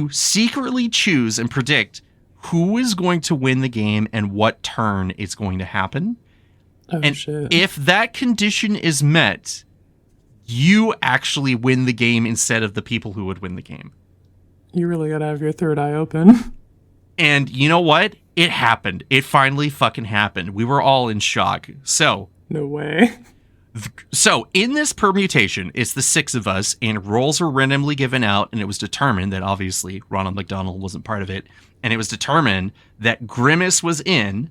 [SPEAKER 3] secretly choose and predict who is going to win the game and what turn it's going to happen.
[SPEAKER 1] Oh,
[SPEAKER 3] and
[SPEAKER 1] shit.
[SPEAKER 3] If that condition is met, you actually win the game instead of the people who would win the game.
[SPEAKER 1] You really gotta have your third eye open.
[SPEAKER 3] And you know what? It happened. It finally fucking happened. We were all in shock. So
[SPEAKER 1] No way.
[SPEAKER 3] So in this permutation, it's the 6 of us, and roles were randomly given out, and it was determined that obviously Ronald McDonald wasn't part of it, and it was determined that Grimace was in,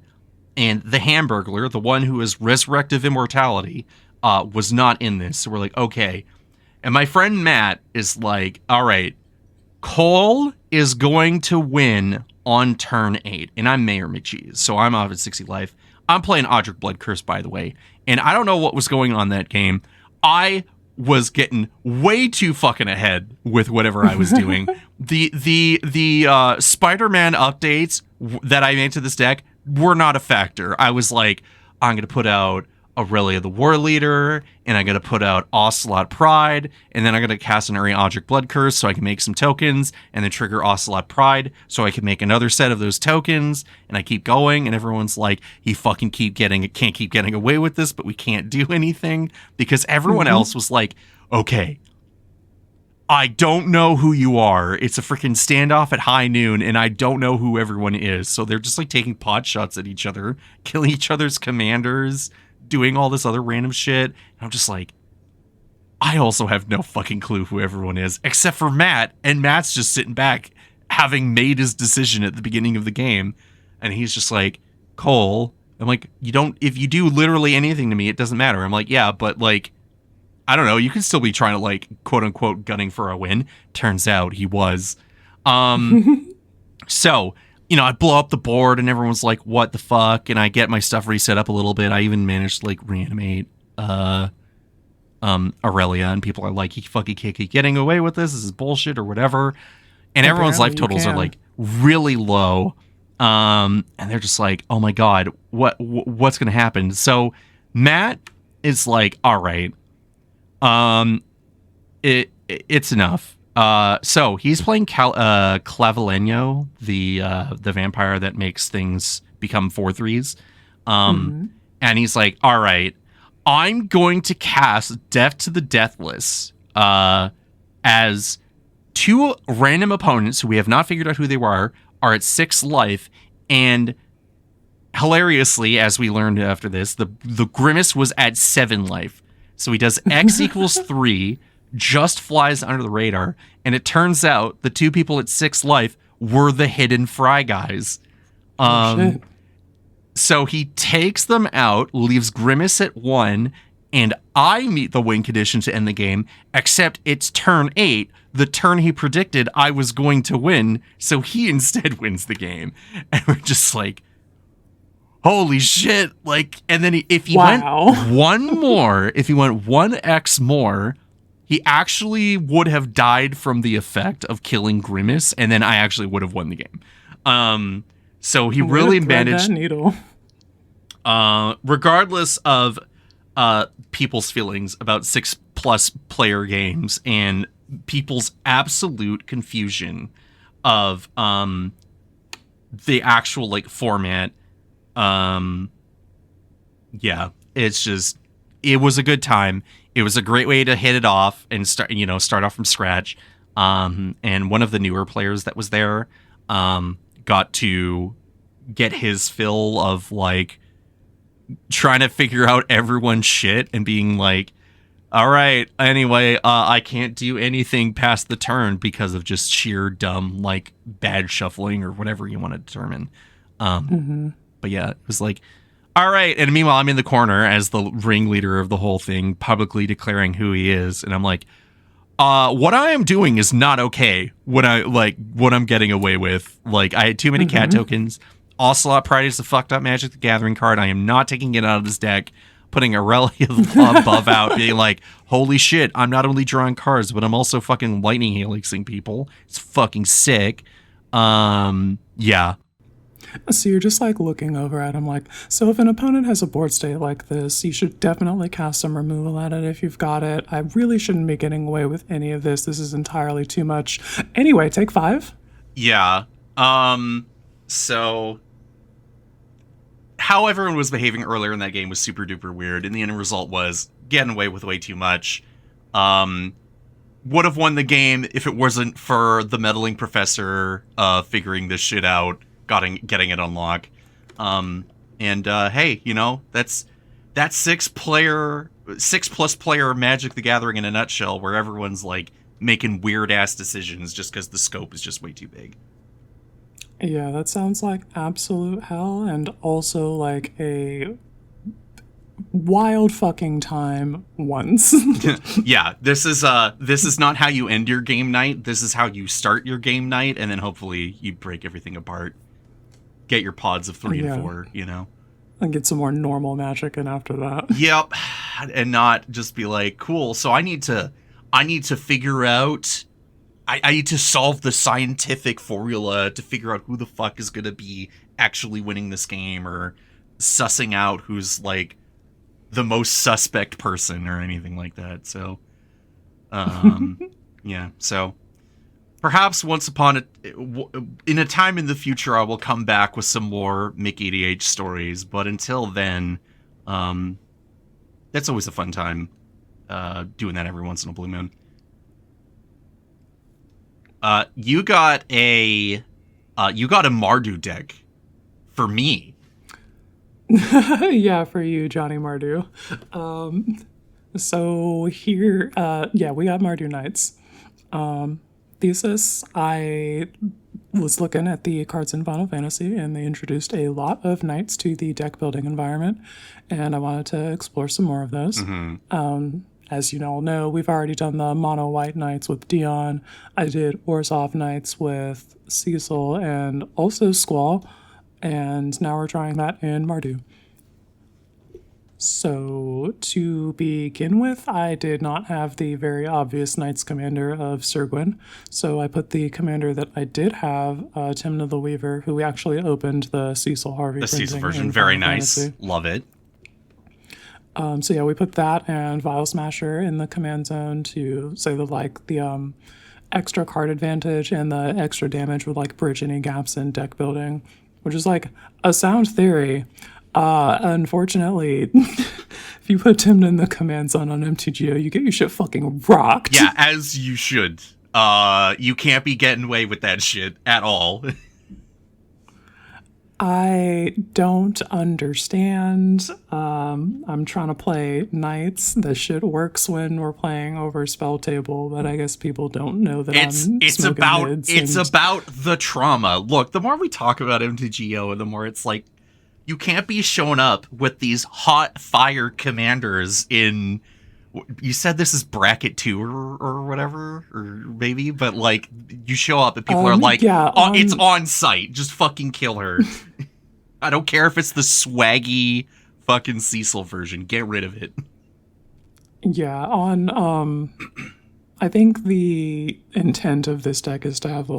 [SPEAKER 3] and the Hamburglar, the one who is resurrective immortality, was not in this. So we're like, okay. And my friend Matt is like, all right, Cole is going to win on turn 8, and I'm Mayor McCheese, so I'm off at 60 life. I'm playing Audric Blood Curse, by the way, and I don't know what was going on that game. I was getting way too fucking ahead with whatever I was doing. The Spider-Man updates that I made to this deck were not a factor. I was like, I'm going to put out Aurelia the War Leader, and I'm going to put out Ocelot Pride, and then I'm going to cast an Audric Blood Curse so I can make some tokens, and then trigger Ocelot Pride so I can make another set of those tokens, and I keep going, and everyone's like, he fucking can't keep getting away with this, but we can't do anything, because everyone else was like, okay, I don't know who you are. It's a freaking standoff at high noon, and I don't know who everyone is. So they're just like taking pot shots at each other, killing each other's commanders, doing all this other random shit. And I'm just like, I also have no fucking clue who everyone is, except for Matt. And Matt's just sitting back, having made his decision at the beginning of the game. And he's just like, Cole. I'm like, if you do literally anything to me, it doesn't matter. I'm like, yeah, but like, I don't know. You can still be trying to like, quote unquote, gunning for a win. Turns out he was. So, I blow up the board and everyone's like, what the fuck? And I get my stuff reset up a little bit. I even managed to like reanimate, Aurelia, and people are like, you fucking can't keep getting away with this. This is bullshit or whatever. And everyone's life totals are like really low. And they're just like, oh my God, what's going to happen? So Matt is like, all right, it's enough. So he's playing Clavileño, the vampire that makes things become 4/3s. And he's like, all right, I'm going to cast Death to the Deathless as two random opponents who we have not figured out who they are at 6 life. And hilariously, as we learned after this, the Grimace was at 7 life. So he does X equals 3, just flies under the radar. And it turns out the 2 people at 6 life were the hidden Fry guys.
[SPEAKER 1] Shit.
[SPEAKER 3] So he takes them out, leaves Grimace at 1, and I meet the win condition to end the game, except it's turn 8, the turn he predicted I was going to win, so he instead wins the game. And we're just like, holy shit. Like, and then if he went one more, if he went 1x more, he actually would have died from the effect of killing Grimace, and then I actually would have won the game. So he really managed.
[SPEAKER 1] Needle.
[SPEAKER 3] Regardless of people's feelings about 6+ player games and people's absolute confusion of the actual like format, yeah, it's just, it was a good time. It was a great way to hit it off and start off from scratch. And one of the newer players that was there got to get his fill of like trying to figure out everyone's shit and being like, all right, anyway, I can't do anything past the turn because of just sheer dumb, like bad shuffling or whatever you want to determine. But yeah, it was like, all right. And meanwhile, I'm in the corner as the ringleader of the whole thing, publicly declaring who he is. And I'm like, what I am doing is not okay. What I'm getting away with. Like, I had too many cat tokens. Ocelot Pride is the fucked up Magic the Gathering card. I am not taking it out of this deck, putting Aurelia above out, being like, holy shit, I'm not only drawing cards, but I'm also fucking lightning helixing people. It's fucking sick. Yeah.
[SPEAKER 1] So you're just like looking over at him like, so if an opponent has a board state like this, you should definitely cast some removal at it if you've got it. I really shouldn't be getting away with any of this. This is entirely too much. Anyway, take 5.
[SPEAKER 3] Yeah. So how everyone was behaving earlier in that game was super duper weird, and the end result was getting away with way too much. Would have won the game if it wasn't for the meddling professor figuring this shit out, getting it unlocked. Hey, that's 6+ player Magic the Gathering in a nutshell, where everyone's like making weird ass decisions just because the scope is just way too big.
[SPEAKER 1] Yeah, that sounds like absolute hell, and also like a wild fucking time once.
[SPEAKER 3] Yeah, this is not how you end your game night. This is how you start your game night, and then hopefully you break everything apart. Get your pods of 3 and 4,
[SPEAKER 1] And get some more normal Magic in after that.
[SPEAKER 3] Yep. And not just be like, cool, so I need to figure out, I need to solve the scientific formula to figure out who the fuck is going to be actually winning this game, or sussing out who's like the most suspect person or anything like that. So, yeah. So perhaps in a time in the future, I will come back with some more Mickey EDH stories. But until then, that's always a fun time, doing that every once in a blue moon. You got a Mardu deck for me.
[SPEAKER 1] Yeah, for you, Johnny Mardu. So here, we got Mardu Knights. Thesis, I was looking at the cards in Final Fantasy, and they introduced a lot of knights to the deck building environment, and I wanted to explore some more of those. As you all know, we've already done the mono white knights with Dion. I did Orzhov knights with Cecil and also Squall, and now we're trying that in Mardu. So to begin with, I did not have the very obvious Knights commander of Sir Gwyn, so I put the commander that I did have, Timna the Weaver, who we actually opened the Cecil Harvey
[SPEAKER 3] The Cecil
[SPEAKER 1] printing
[SPEAKER 3] version,
[SPEAKER 1] in
[SPEAKER 3] very
[SPEAKER 1] Final
[SPEAKER 3] nice.
[SPEAKER 1] Fantasy.
[SPEAKER 3] Love it.
[SPEAKER 1] So yeah, we put that and Vial Smasher in the command zone to say that the extra card advantage and the extra damage would bridge any gaps in deck building, which is a sound theory. Unfortunately, if you put Timna in the command zone on MTGO, you get your shit fucking rocked.
[SPEAKER 3] Yeah, as you should. You can't be getting away with that shit at all.
[SPEAKER 1] I don't understand. I'm trying to play Knights. The shit works when we're playing over spell table, but I guess people don't know that
[SPEAKER 3] it's about the trauma. Look, the more we talk about MTGO, the more it's you can't be showing up with these hot fire commanders in. You said this is bracket 2 or whatever, or maybe, but you show up and people are it's on site. Just fucking kill her. I don't care if it's the swaggy fucking Cecil version. Get rid of it.
[SPEAKER 1] Yeah, I think the intent of this deck is to have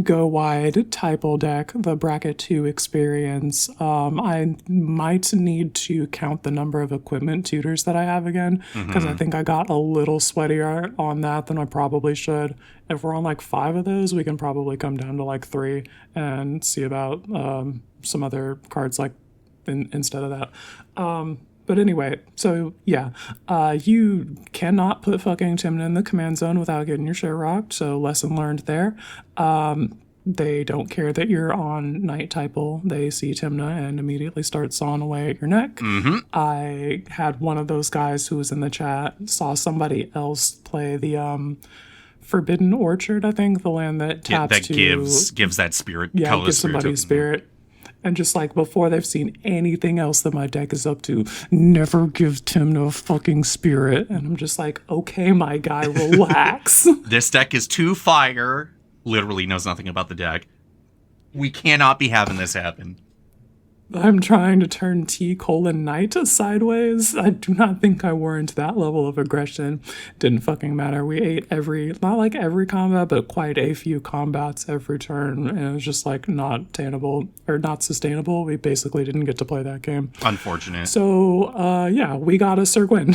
[SPEAKER 1] go wide typal deck, the bracket 2 experience. I might need to count the number of equipment tutors that I have again, because I think I got a little sweatier on that than I probably should. If we're on 5 of those, we can probably come down to 3 and see about some other cards instead of that. But anyway, so yeah, you cannot put fucking Timna in the command zone without getting your shit rocked, so lesson learned there. They don't care that you're on Night Typal. They see Timna and immediately start sawing away at your neck. I had one of those guys who was in the chat, saw somebody else play the Forbidden Orchard, I think, the land that taps
[SPEAKER 3] that gives that spirit.
[SPEAKER 1] Yeah, gives somebody spirit. And just before they've seen anything else that my deck is up to, never give Timna a fucking spirit. And I'm just okay, my guy, relax.
[SPEAKER 3] This deck is too fire. Literally knows nothing about the deck. We cannot be having this happen.
[SPEAKER 1] I'm trying to turn T:(Knight sideways. I do not think I warrant that level of aggression. Didn't fucking matter. We ate not every combat, but quite a few combats every turn. And it was just not tenable or not sustainable. We basically didn't get to play that game.
[SPEAKER 3] Unfortunate.
[SPEAKER 1] So, yeah, we got a Sir Gwyn.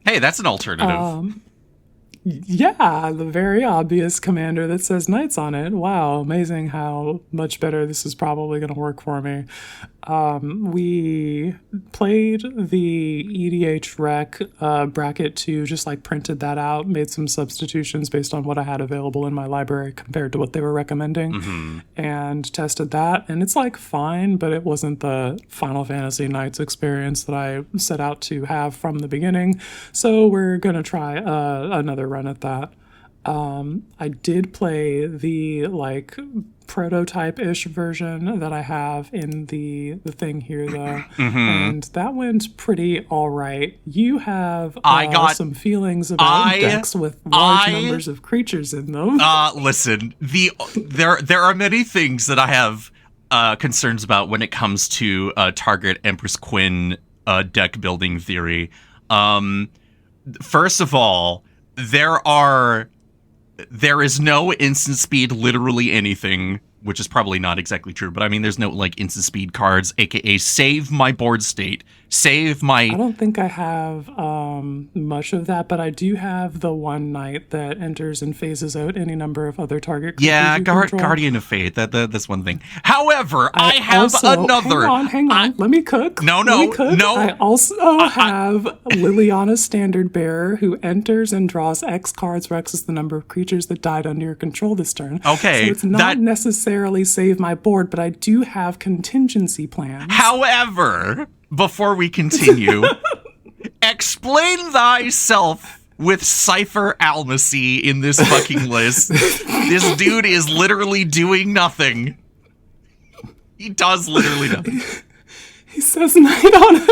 [SPEAKER 3] Hey, that's an alternative.
[SPEAKER 1] Yeah, the very obvious commander that says Knights on it. Wow, amazing how much better this is probably going to work for me. We played the EDH rec bracket 2, just printed that out, made some substitutions based on what I had available in my library compared to what they were recommending, and tested that. And it's fine, but it wasn't the Final Fantasy Knights experience that I set out to have from the beginning. So we're going to try another run at that. I did play the prototype-ish version that I have in the thing here though, and that went pretty all right. You have some feelings about decks with large numbers of creatures in them.
[SPEAKER 3] Listen, there are many things that I have concerns about when it comes to target Empress Quinn deck building theory. First of all, there is no instant speed literally anything, which is probably not exactly true, but I mean there's no instant speed cards, aka save my board state, save my...
[SPEAKER 1] I don't think I have much of that, but I do have the one knight that enters and phases out any number of other target creatures
[SPEAKER 3] Yeah,
[SPEAKER 1] you control.
[SPEAKER 3] Guardian of Fate. That's one thing. However, I have
[SPEAKER 1] also,
[SPEAKER 3] another.
[SPEAKER 1] Hang on. Let me cook.
[SPEAKER 3] No.
[SPEAKER 1] I also have Liliana's Standard Bearer, who enters and draws X cards, where X is the number of creatures that died under your control this turn.
[SPEAKER 3] Okay,
[SPEAKER 1] so it's not necessarily save my board, but I do have contingency plans.
[SPEAKER 3] However, before we continue, explain thyself with Cypher Almacy in this fucking list. This dude is literally doing nothing. He does literally nothing.
[SPEAKER 1] He says knight on him.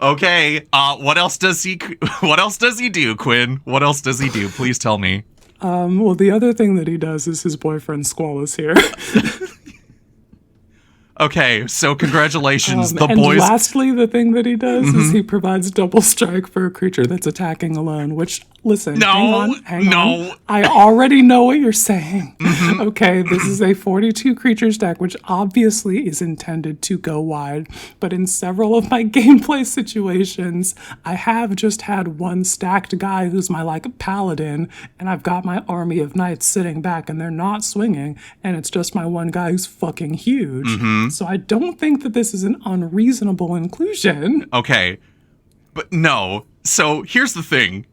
[SPEAKER 3] Okay, what else does he do, Quinn? What else does he do? Please tell me.
[SPEAKER 1] Well, the other thing that he does is his boyfriend Squall is here.
[SPEAKER 3] Okay, so congratulations, the
[SPEAKER 1] and
[SPEAKER 3] boys.
[SPEAKER 1] Lastly, the thing that he does is he provides double strike for a creature that's attacking alone, which, listen, hang on. I already know what you're saying. Okay, this is a 42 creatures deck, which obviously is intended to go wide, but in several of my gameplay situations, I have just had one stacked guy who's my, paladin, and I've got my army of knights sitting back, and they're not swinging, and it's just my one guy who's fucking huge. So I don't think that this is an unreasonable inclusion.
[SPEAKER 3] Okay, but no. So here's the thing.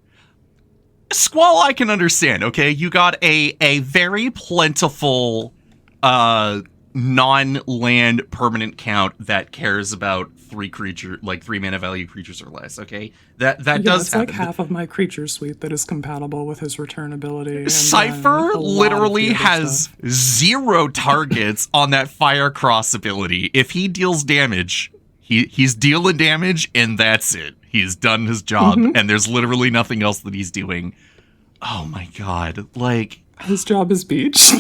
[SPEAKER 3] Squall I can understand, okay? You got a very plentiful non-land permanent count that cares about 3 mana value creatures or less, okay? That does
[SPEAKER 1] it's
[SPEAKER 3] happen.
[SPEAKER 1] half of my creature suite that is compatible with his return ability.
[SPEAKER 3] Cypher literally has 0 targets on that Fire Cross ability. If he deals damage, he's dealing damage, and that's it. He's done his job, and there's literally nothing else that he's doing. Oh my god,
[SPEAKER 1] his job is beach.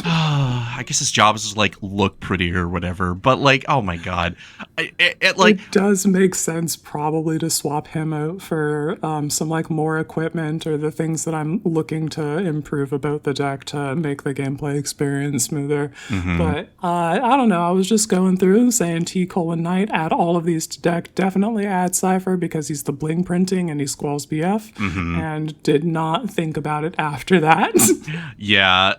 [SPEAKER 3] I guess his job is to, look pretty or whatever, but, oh my god.
[SPEAKER 1] It does make sense probably to swap him out for some, more equipment or the things that I'm looking to improve about the deck to make the gameplay experience smoother. But, I don't know, I was just going through saying T:(Knight, add all of these to deck, definitely add Cypher because he's the bling printing and he Squall's BF, and did not think about it after that.
[SPEAKER 3] Yeah,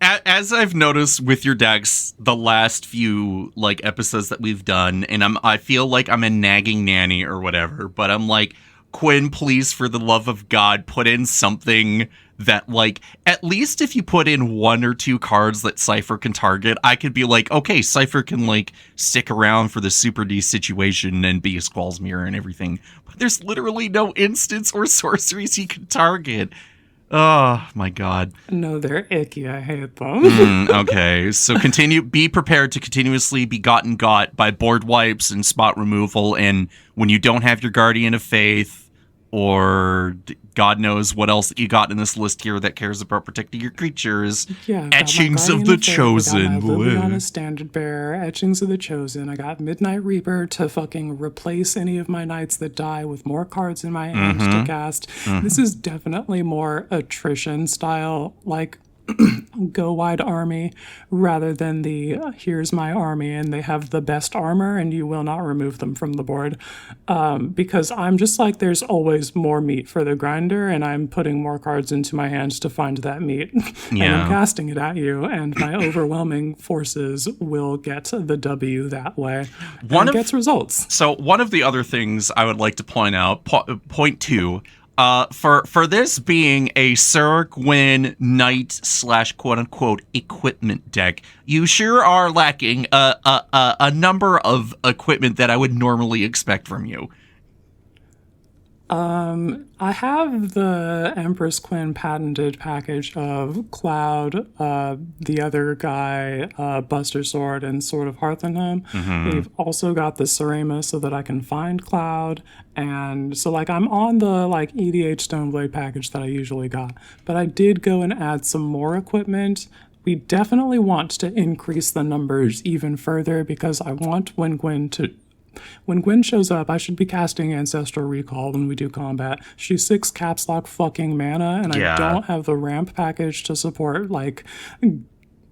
[SPEAKER 3] as I've noticed with your decks the last few episodes that we've done, and I feel like I'm a nagging nanny or whatever, but I'm like, Quinn, please, for the love of God, put in something that at least if you put in 1 or 2 cards that Cypher can target, I could be like, okay, Cypher can stick around for the Super D situation and be a Squall's Mirror and everything. But there's literally no instants or sorceries he can target. Oh my god.
[SPEAKER 1] No, they're icky. I hate them.
[SPEAKER 3] Okay, so be prepared to continuously be got by board wipes and spot removal, and when you don't have your Guardian of Faith, or God knows what else that you got in this list here that cares about protecting your creatures.
[SPEAKER 1] Yeah,
[SPEAKER 3] Etchings of the Chosen.
[SPEAKER 1] I got my Liliana Standard Bearer, Etchings of the Chosen. I got Midnight Reaper to fucking replace any of my knights that die with more cards in my hands to cast. This is definitely more attrition style, go wide army, rather than the here's my army and they have the best armor and you will not remove them from the board, because I'm just there's always more meat for the grinder, and I'm putting more cards into my hands to find that meat. And I'm casting it at you, and my overwhelming forces will get the W that way. Gets results.
[SPEAKER 3] So one of the other things I would like to point out, point 2, for this being a Sir Quinn Knight / quote-unquote equipment deck, you sure are lacking a number of equipment that I would normally expect from you.
[SPEAKER 1] I have the Empress Quinn patented package of Cloud, the other guy, Buster Sword, and Sword of Hearthenham. We've also got the Serema so that I can find Cloud. And so I'm on the EDH Stoneblade package that I usually got. But I did go and add some more equipment. We definitely want to increase the numbers even further because I want when Quinn shows up, I should be casting Ancestral Recall when we do combat. She's 6 caps lock fucking mana, and I don't have the ramp package to support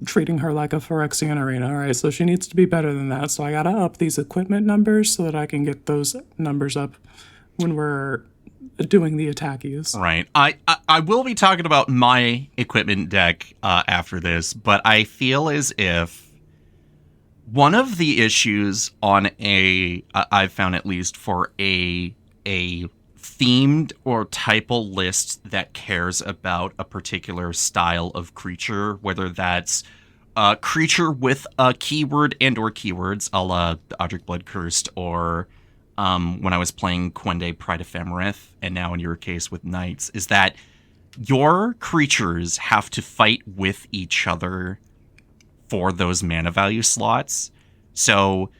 [SPEAKER 1] treating her like a Phyrexian arena. All right, so she needs to be better than that. So I gotta up these equipment numbers so that I can get those numbers up when we're doing the attackies.
[SPEAKER 3] Right. I will be talking about my equipment deck after this, but I feel as if one of the issues on I've found at least for a themed or typal list that cares about a particular style of creature, whether that's a creature with a keyword and or keywords, a la Odric Blood Cursed, or when I was playing Quinn, Pride Ephemerith, and now in your case with Knights, is that your creatures have to fight with each other for those mana value slots. So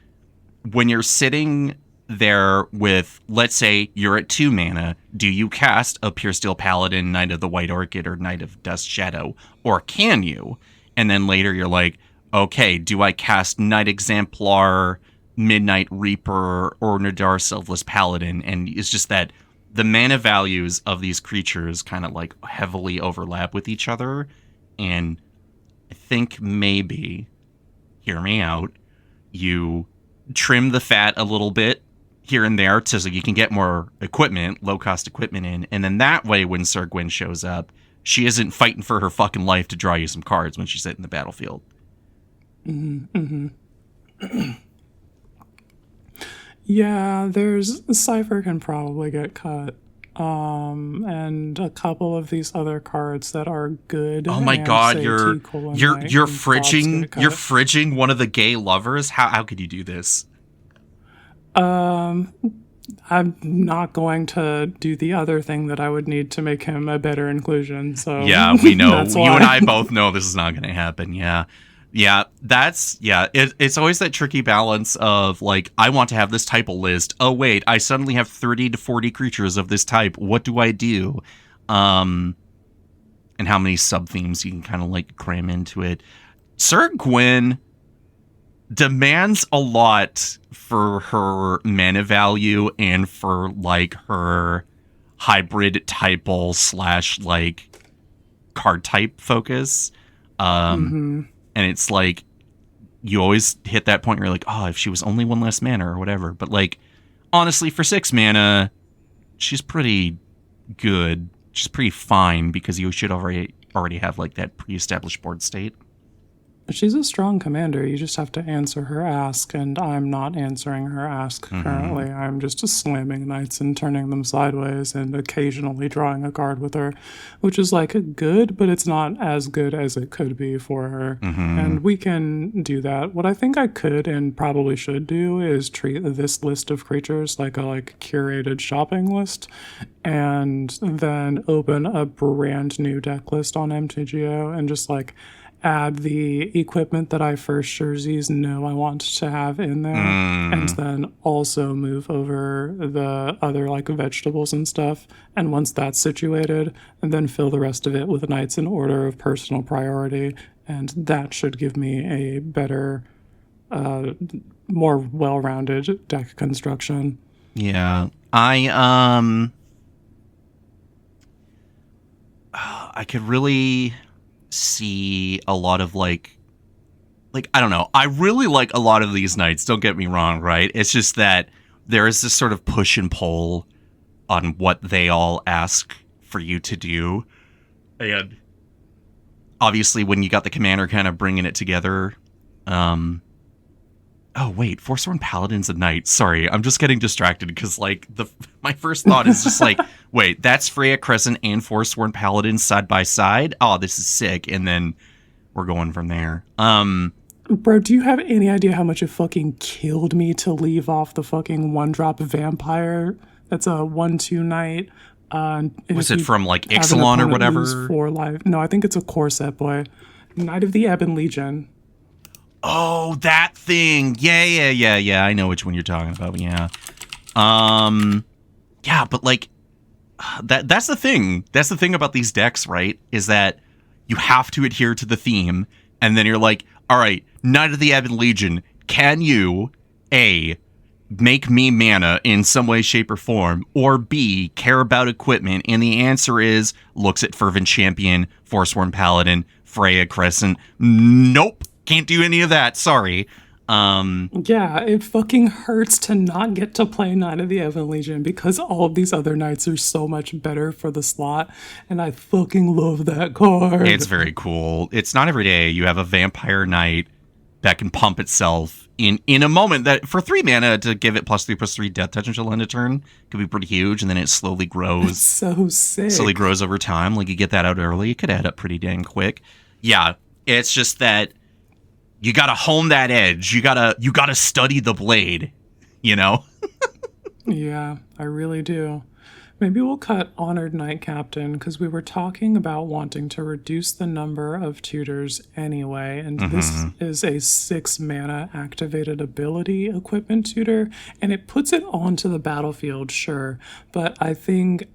[SPEAKER 3] when you're sitting there with, let's say you're at 2 mana, do you cast a Pure Steel Paladin, Knight of the White Orchid, or Knight of Dust Shadow? Or can you? And then later you're like, okay, do I cast Knight Exemplar, Midnight Reaper, or Nadar Selfless Paladin? And it's just that the mana values of these creatures kind of like heavily overlap with each other. And I think maybe, hear me out, you trim the fat a little bit here and there so you can get more equipment, low-cost equipment in, and then that way when Sir Gwyn shows up, she isn't fighting for her fucking life to draw you some cards when she's in the battlefield.
[SPEAKER 1] Yeah, Cypher can probably get cut. And a couple of these other cards that are good.
[SPEAKER 3] Oh my god, you're
[SPEAKER 1] fridging
[SPEAKER 3] one of the gay lovers? How could you do this?
[SPEAKER 1] I'm not going to do the other thing that I would need to make him a better inclusion. So
[SPEAKER 3] yeah, we know. You and I both know this is not going to happen. Yeah. It's always that tricky balance of like, I want to have this type of list. Oh wait, I suddenly have 30 to 40 creatures of this type. What do I do? And how many sub themes you can kind of like cram into it. Sir Gwyn demands a lot for her mana value and for like her hybrid typal / like card type focus. And it's like you always hit that point where you're like, oh, if she was only 1 less mana or whatever. But like honestly, for 6 mana, she's pretty good. She's pretty fine because you should already have like that pre-established board state.
[SPEAKER 1] She's a strong commander. You just have to answer her ask, and I'm not answering her ask currently. I'm just slamming knights and turning them sideways and occasionally drawing a card with her, which is like good, but it's not as good as it could be for her. And we can do that. What I think I could and probably should do is treat this list of creatures like a curated shopping list, and then open a brand new deck list on MTGO and just add the equipment that I first jerseys know I want to have in there, and then also move over the other vegetables and stuff. And once that's situated, and then fill the rest of it with knights in order of personal priority, and that should give me a better, more well-rounded deck construction.
[SPEAKER 3] Yeah, I could really see a lot of I don't know. I really like a lot of these knights, don't get me wrong, right? It's just that there is this sort of push and pull on what they all ask for you to do. And obviously when you got the commander kind of bringing it together, oh wait, Forsworn Paladin's a knight. Sorry, I'm just getting distracted because my first thought is just wait, that's Freya Crescent and Forsworn Paladin side by side. Oh, this is sick. And then we're going from there.
[SPEAKER 1] Bro, do you have any idea how much it fucking killed me to leave off the fucking 1-drop vampire? That's a 1/2 knight.
[SPEAKER 3] Was it from Ixalan or whatever?
[SPEAKER 1] 4 life. No, I think it's a core set, boy. Knight of the Ebon Legion.
[SPEAKER 3] Oh, that thing. Yeah. I know which one you're talking about. Yeah. Yeah, but that's the thing. That's the thing about these decks, right? Is that you have to adhere to the theme, and then you're like, all right, Knight of the Ebon Legion, can you A, make me mana in some way, shape, or form, or B, care about equipment? And the answer is looks at Fervent Champion, Forsworn Paladin, Freya Crescent. Nope, can't do any of that. Sorry.
[SPEAKER 1] Yeah, it fucking hurts to not get to play Knight of the Evan Legion because all of these other knights are so much better for the slot, and I fucking love that card.
[SPEAKER 3] It's very cool. It's not every day you have a vampire knight that can pump itself in a moment that for 3 mana to give it +3/+3 death touch until end of turn could be pretty huge, and then it slowly grows.
[SPEAKER 1] So sick.
[SPEAKER 3] Slowly grows over time. Like, you get that out early, it could add up pretty dang quick. Yeah, it's just that you gotta hone that edge. You gotta study the blade, you know?
[SPEAKER 1] Yeah, I really do. Maybe we'll cut Honored Knight Captain because we were talking about wanting to reduce the number of tutors anyway, and this is a 6 mana activated ability equipment tutor, and it puts it onto the battlefield, sure, but I think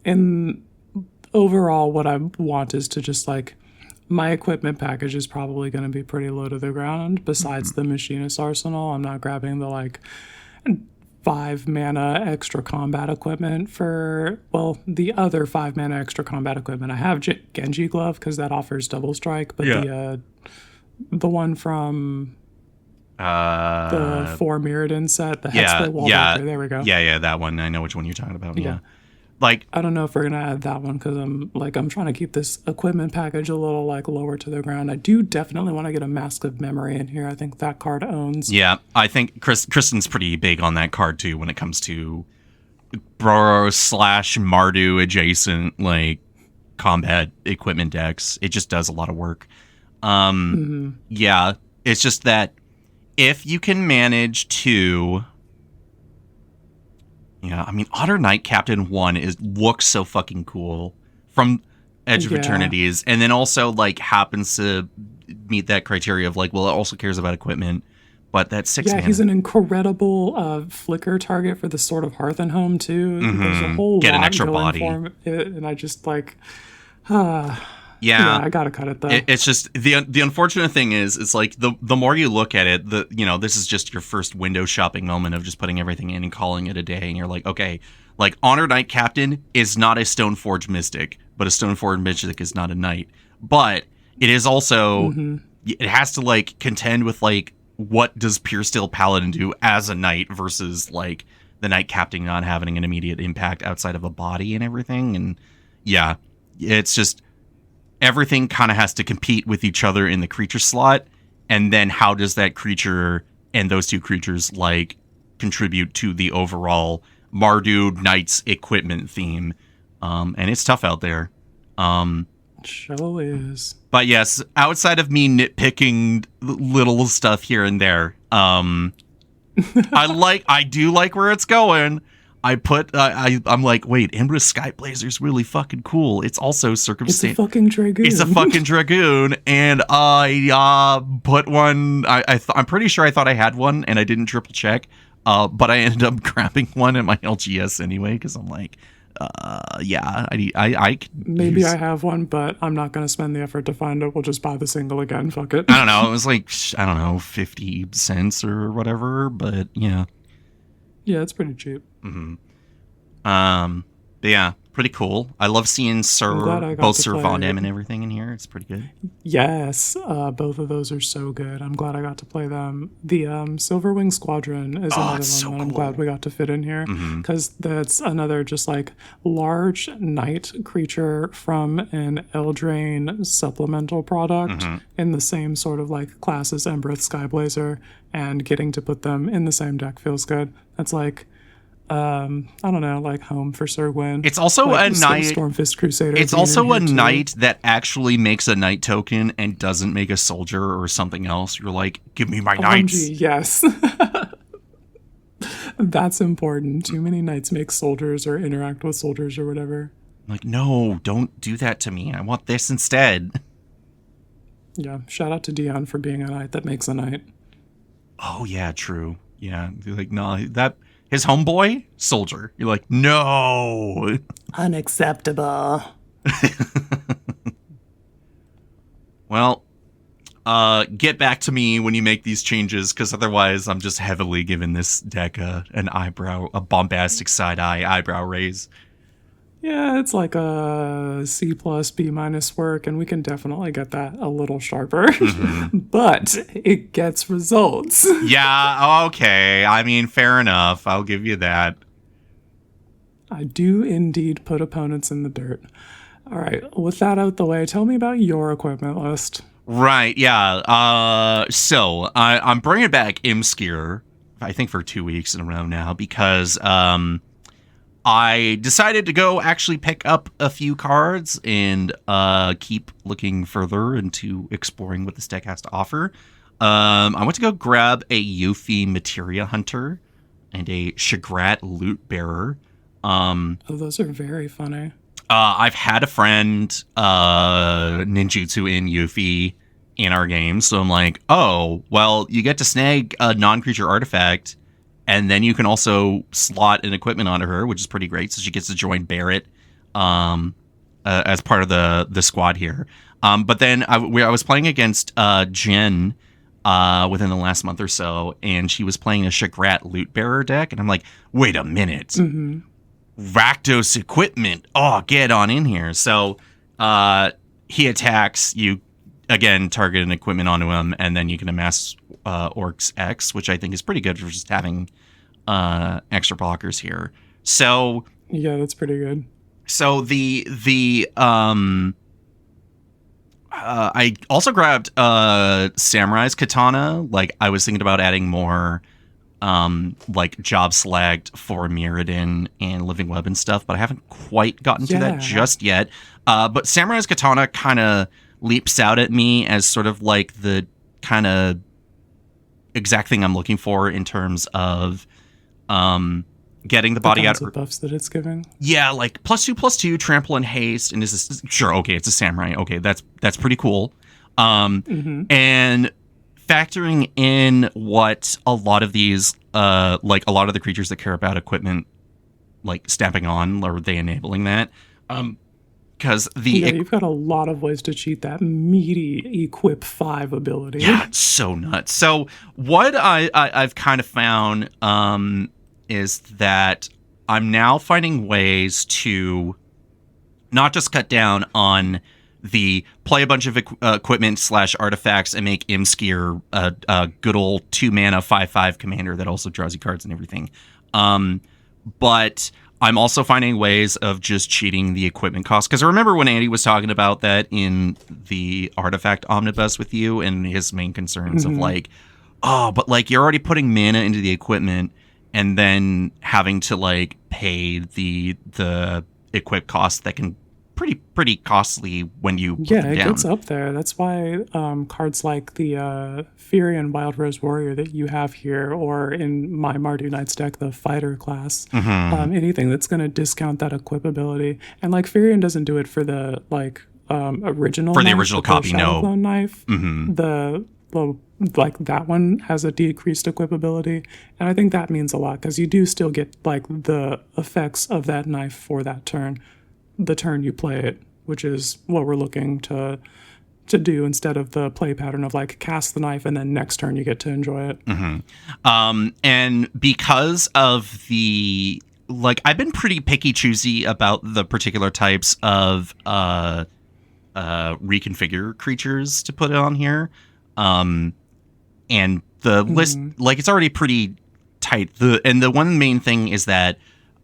[SPEAKER 1] in overall what I want is to just like my equipment package is probably going to be pretty low to the ground. Besides the Machinist Arsenal, I'm not grabbing the like 5 mana extra combat equipment for, well, the other 5 mana extra combat equipment. I have Genji Glove because that offers double strike, but the one from the 4 Mirrodin set, the Hexblade Wallbreaker, there we go.
[SPEAKER 3] Yeah, that one. I know which one you're talking about. Yeah. Like,
[SPEAKER 1] I don't know if we're gonna add that one because I'm trying to keep this equipment package a little like lower to the ground. I do definitely want to get a Mask of Memory in here. I think that card owns.
[SPEAKER 3] Yeah, I think Kristen's pretty big on that card too when it comes to Burrow/Mardu adjacent like combat equipment decks. It just does a lot of work. Yeah, it's just that if you can manage to. Yeah, I mean, Otter Knight Captain 1 looks so fucking cool from Edge of Eternities, and then also, like, happens to meet that criteria of, like, well, it also cares about equipment, but that's 6 mana.
[SPEAKER 1] Yeah, he's an incredible flicker target for the Sword of Hearth and Home, too. There's a whole
[SPEAKER 3] Get
[SPEAKER 1] lot
[SPEAKER 3] an extra
[SPEAKER 1] going
[SPEAKER 3] body.
[SPEAKER 1] for it, and I just, like...
[SPEAKER 3] Yeah,
[SPEAKER 1] I gotta cut it though.
[SPEAKER 3] It's just the unfortunate thing is, it's like the more you look at it, this is just your first window shopping moment of just putting everything in and calling it a day, and you're like, okay, like Honor Knight Captain is not a Stoneforge Mystic, but a Stoneforge Mystic is not a knight, but it is also it has to like contend with like what does Pure Steel Paladin do as a knight versus like the Knight Captain not having an immediate impact outside of a body and everything, and yeah, it's just. Everything kind of has to compete with each other in the creature slot, and then how does that creature and those two creatures like contribute to the overall Mardu Knights equipment theme? And it's tough out there.
[SPEAKER 1] Sure is.
[SPEAKER 3] But yes, outside of me nitpicking little stuff here and there, I do like where it's going. I'm like, wait, Emrys Skyblazer really fucking cool. It's also circumstance.
[SPEAKER 1] It's a fucking dragoon.
[SPEAKER 3] It's a fucking dragoon, and I put one. I'm pretty sure I thought I had one, and I didn't triple check. But I ended up grabbing one at my LGS anyway because I'm like, yeah, I
[SPEAKER 1] maybe I have one, but I'm not gonna spend the effort to find it. We'll just buy the single again. Fuck it.
[SPEAKER 3] I don't know. It was like 50 cents or whatever, but yeah.
[SPEAKER 1] Yeah, it's pretty cheap.
[SPEAKER 3] But yeah, pretty cool. I love seeing both Sir Vondam and everything in here. It's pretty good.
[SPEAKER 1] Yes, both of those are so good. I'm glad I got to play them. The Silverwing Squadron is another one
[SPEAKER 3] so
[SPEAKER 1] that I'm
[SPEAKER 3] cool.
[SPEAKER 1] glad we got to fit in here because that's another just like large knight creature from an Eldraine supplemental product in the same sort of like class as Embreth Skyblazer, and getting to put them in the same deck feels good. That's like I don't know, like home for Sir Gwyn.
[SPEAKER 3] It's also
[SPEAKER 1] like
[SPEAKER 3] a knight.
[SPEAKER 1] Stormfist Crusader.
[SPEAKER 3] It's also a knight that actually makes a knight token and doesn't make a soldier or something else. You're like, give me my knights.
[SPEAKER 1] OMG, yes. That's important. Too many knights make soldiers or interact with soldiers or whatever.
[SPEAKER 3] Like, no, don't do that to me. I want this instead.
[SPEAKER 1] Yeah, shout out to Dion for being a knight that makes a knight.
[SPEAKER 3] Oh yeah, true. Yeah, you're like, no, that. His homeboy, soldier. You're like, no.
[SPEAKER 1] Unacceptable.
[SPEAKER 3] Well, get back to me when you make these changes, because otherwise I'm just heavily giving this deck a bombastic side-eye eyebrow raise.
[SPEAKER 1] Yeah, it's like a C plus B minus work, and we can definitely get that a little sharper. But it gets results.
[SPEAKER 3] Yeah, okay. I mean, fair enough. I'll give you that.
[SPEAKER 1] I do indeed put opponents in the dirt. All right, with that out the way, tell me about your equipment list.
[SPEAKER 3] Right, yeah. So I'm bringing back Imskier, I think for 2 weeks in a row now, because I decided to go actually pick up a few cards and keep looking further into exploring what this deck has to offer. I went to go grab a Yuffie Materia Hunter and a Shagrat Loot Bearer.
[SPEAKER 1] Oh, those are very funny.
[SPEAKER 3] I've had a friend ninjutsu in Yuffie in our game, so I'm like, oh, well, you get to snag a non-creature artifact, and then you can also slot an equipment onto her, which is pretty great. So she gets to join Barrett as part of the squad here. But then I was playing against Jen within the last month or so, and she was playing a Shagrat Loot Bearer deck, and I'm like, wait a minute.
[SPEAKER 1] Mm-hmm.
[SPEAKER 3] Rakdos equipment. Oh, get on in here. So he attacks, you again target an equipment onto him, and then you can amass Orcs X, which I think is pretty good for just having extra blockers here. So
[SPEAKER 1] yeah, that's pretty good.
[SPEAKER 3] So I also grabbed Samurai's Katana. Like, I was thinking about adding more like job slagged for Mirrodin and Living Web and stuff, but I haven't quite gotten to that just yet. But Samurai's Katana kind of leaps out at me as sort of like the kind of exact thing I'm looking for in terms of getting the body out
[SPEAKER 1] of buffs that it's giving.
[SPEAKER 3] Yeah, like +2/+2 trample and haste, and is this sure? Okay, it's a samurai. Okay, that's pretty cool. And factoring in what a lot of these, like a lot of the creatures that care about equipment, like stamping on, are they enabling that? Because
[SPEAKER 1] you've got a lot of ways to cheat that meaty equip 5 ability.
[SPEAKER 3] Yeah, it's so nuts. So what I've kind of found is that I'm now finding ways to not just cut down on the play a bunch of equipment / artifacts and make Imskier a good old 2-mana 5/5 commander that also draws you cards and everything. But I'm also finding ways of just cheating the equipment cost. Because I remember when Andy was talking about that in the Artifact Omnibus with you, and his main concerns of like, oh, but like you're already putting mana into the equipment and then having to like pay the equip cost that can pretty costly when you put them
[SPEAKER 1] it
[SPEAKER 3] down.
[SPEAKER 1] gets up there. That's why cards like the Fury Wild Rose Warrior that you have here, or in my Mardu Knights deck, the Fighter class, anything that's going to discount that equip ability. And like Furion doesn't do it for the like original
[SPEAKER 3] for the
[SPEAKER 1] knife,
[SPEAKER 3] original copy. No,
[SPEAKER 1] Clone knife. Like that one has a decreased equip ability, and I think that means a lot because you do still get like the effects of that knife for that turn, the turn you play it, which is what we're looking to do instead of the play pattern of like cast the knife and then next turn you get to enjoy it.
[SPEAKER 3] And because of the like, I've been pretty picky choosy about the particular types of reconfigure creatures to put on here. And the list, like, it's already pretty tight. The one main thing is that,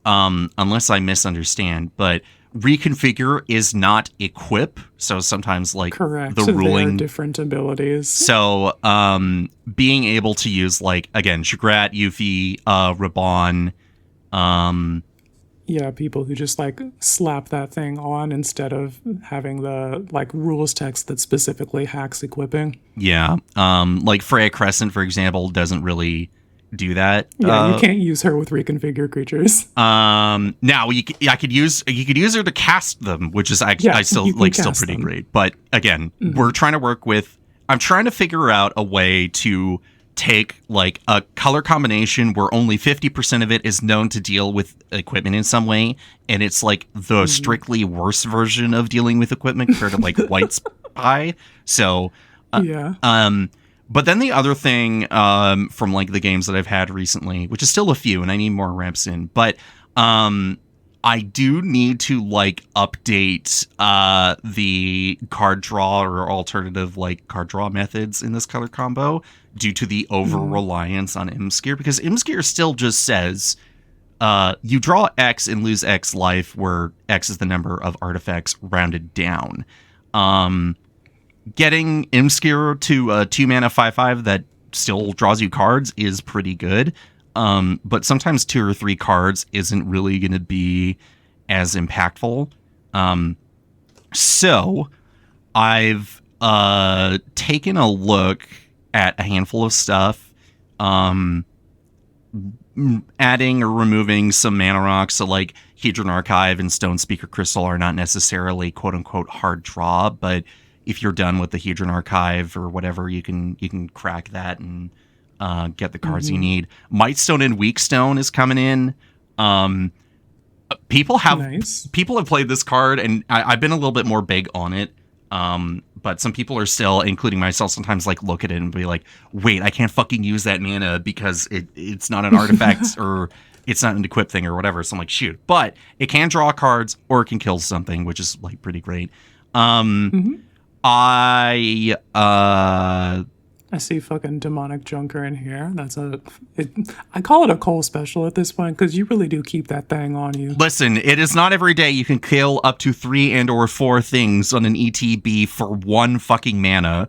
[SPEAKER 3] unless I misunderstand, but reconfigure is not equip. So sometimes like
[SPEAKER 1] correct.
[SPEAKER 3] The ruling,
[SPEAKER 1] they are different abilities.
[SPEAKER 3] So, being able to use like, again, Shagrat, Yuffie, Raban,
[SPEAKER 1] yeah, people who just like slap that thing on instead of having the like rules text that specifically hacks equipping.
[SPEAKER 3] Yeah. Like Freya Crescent, for example, doesn't really do that.
[SPEAKER 1] Yeah, you can't use her with reconfigure creatures.
[SPEAKER 3] Now you could use her to cast them, which is I still pretty great. But again, we're trying to work with. I'm trying to figure out a way to take like a color combination where only 50% of it is known to deal with equipment in some way, and it's like the strictly worse version of dealing with equipment compared to like White's Pie. So but then the other thing from like the games that I've had recently, which is still a few and I need more reps in, but I do need to like update the card draw or alternative like card draw methods in this color combo due to the over reliance on Imskeer, because Imskeer still just says you draw X and lose X life, where X is the number of artifacts rounded down. Getting Imskeer to a 2-mana 5/5 that still draws you cards is pretty good. But sometimes 2 or 3 cards isn't really going to be as impactful. So I've taken a look at a handful of stuff, adding or removing some mana rocks. So like Hedron Archive and Stone Speaker Crystal are not necessarily quote unquote hard draw, but if you're done with the Hedron Archive or whatever, you can crack that and get the cards you need. Mightstone and Weakstone is coming in. People have played this card, and I've been a little bit more big on it. But some people are still, including myself, sometimes like look at it and be like, wait, I can't fucking use that mana because it's not an artifact or it's not an equip thing or whatever. So I'm like, shoot. But it can draw cards or it can kill something, which is like pretty great. I
[SPEAKER 1] see fucking Demonic Junker in here. I call it a Cole special at this point, because you really do keep that thing on you.
[SPEAKER 3] Listen, it is not every day you can kill up to 3 and or 4 things on an ETB for 1 fucking mana.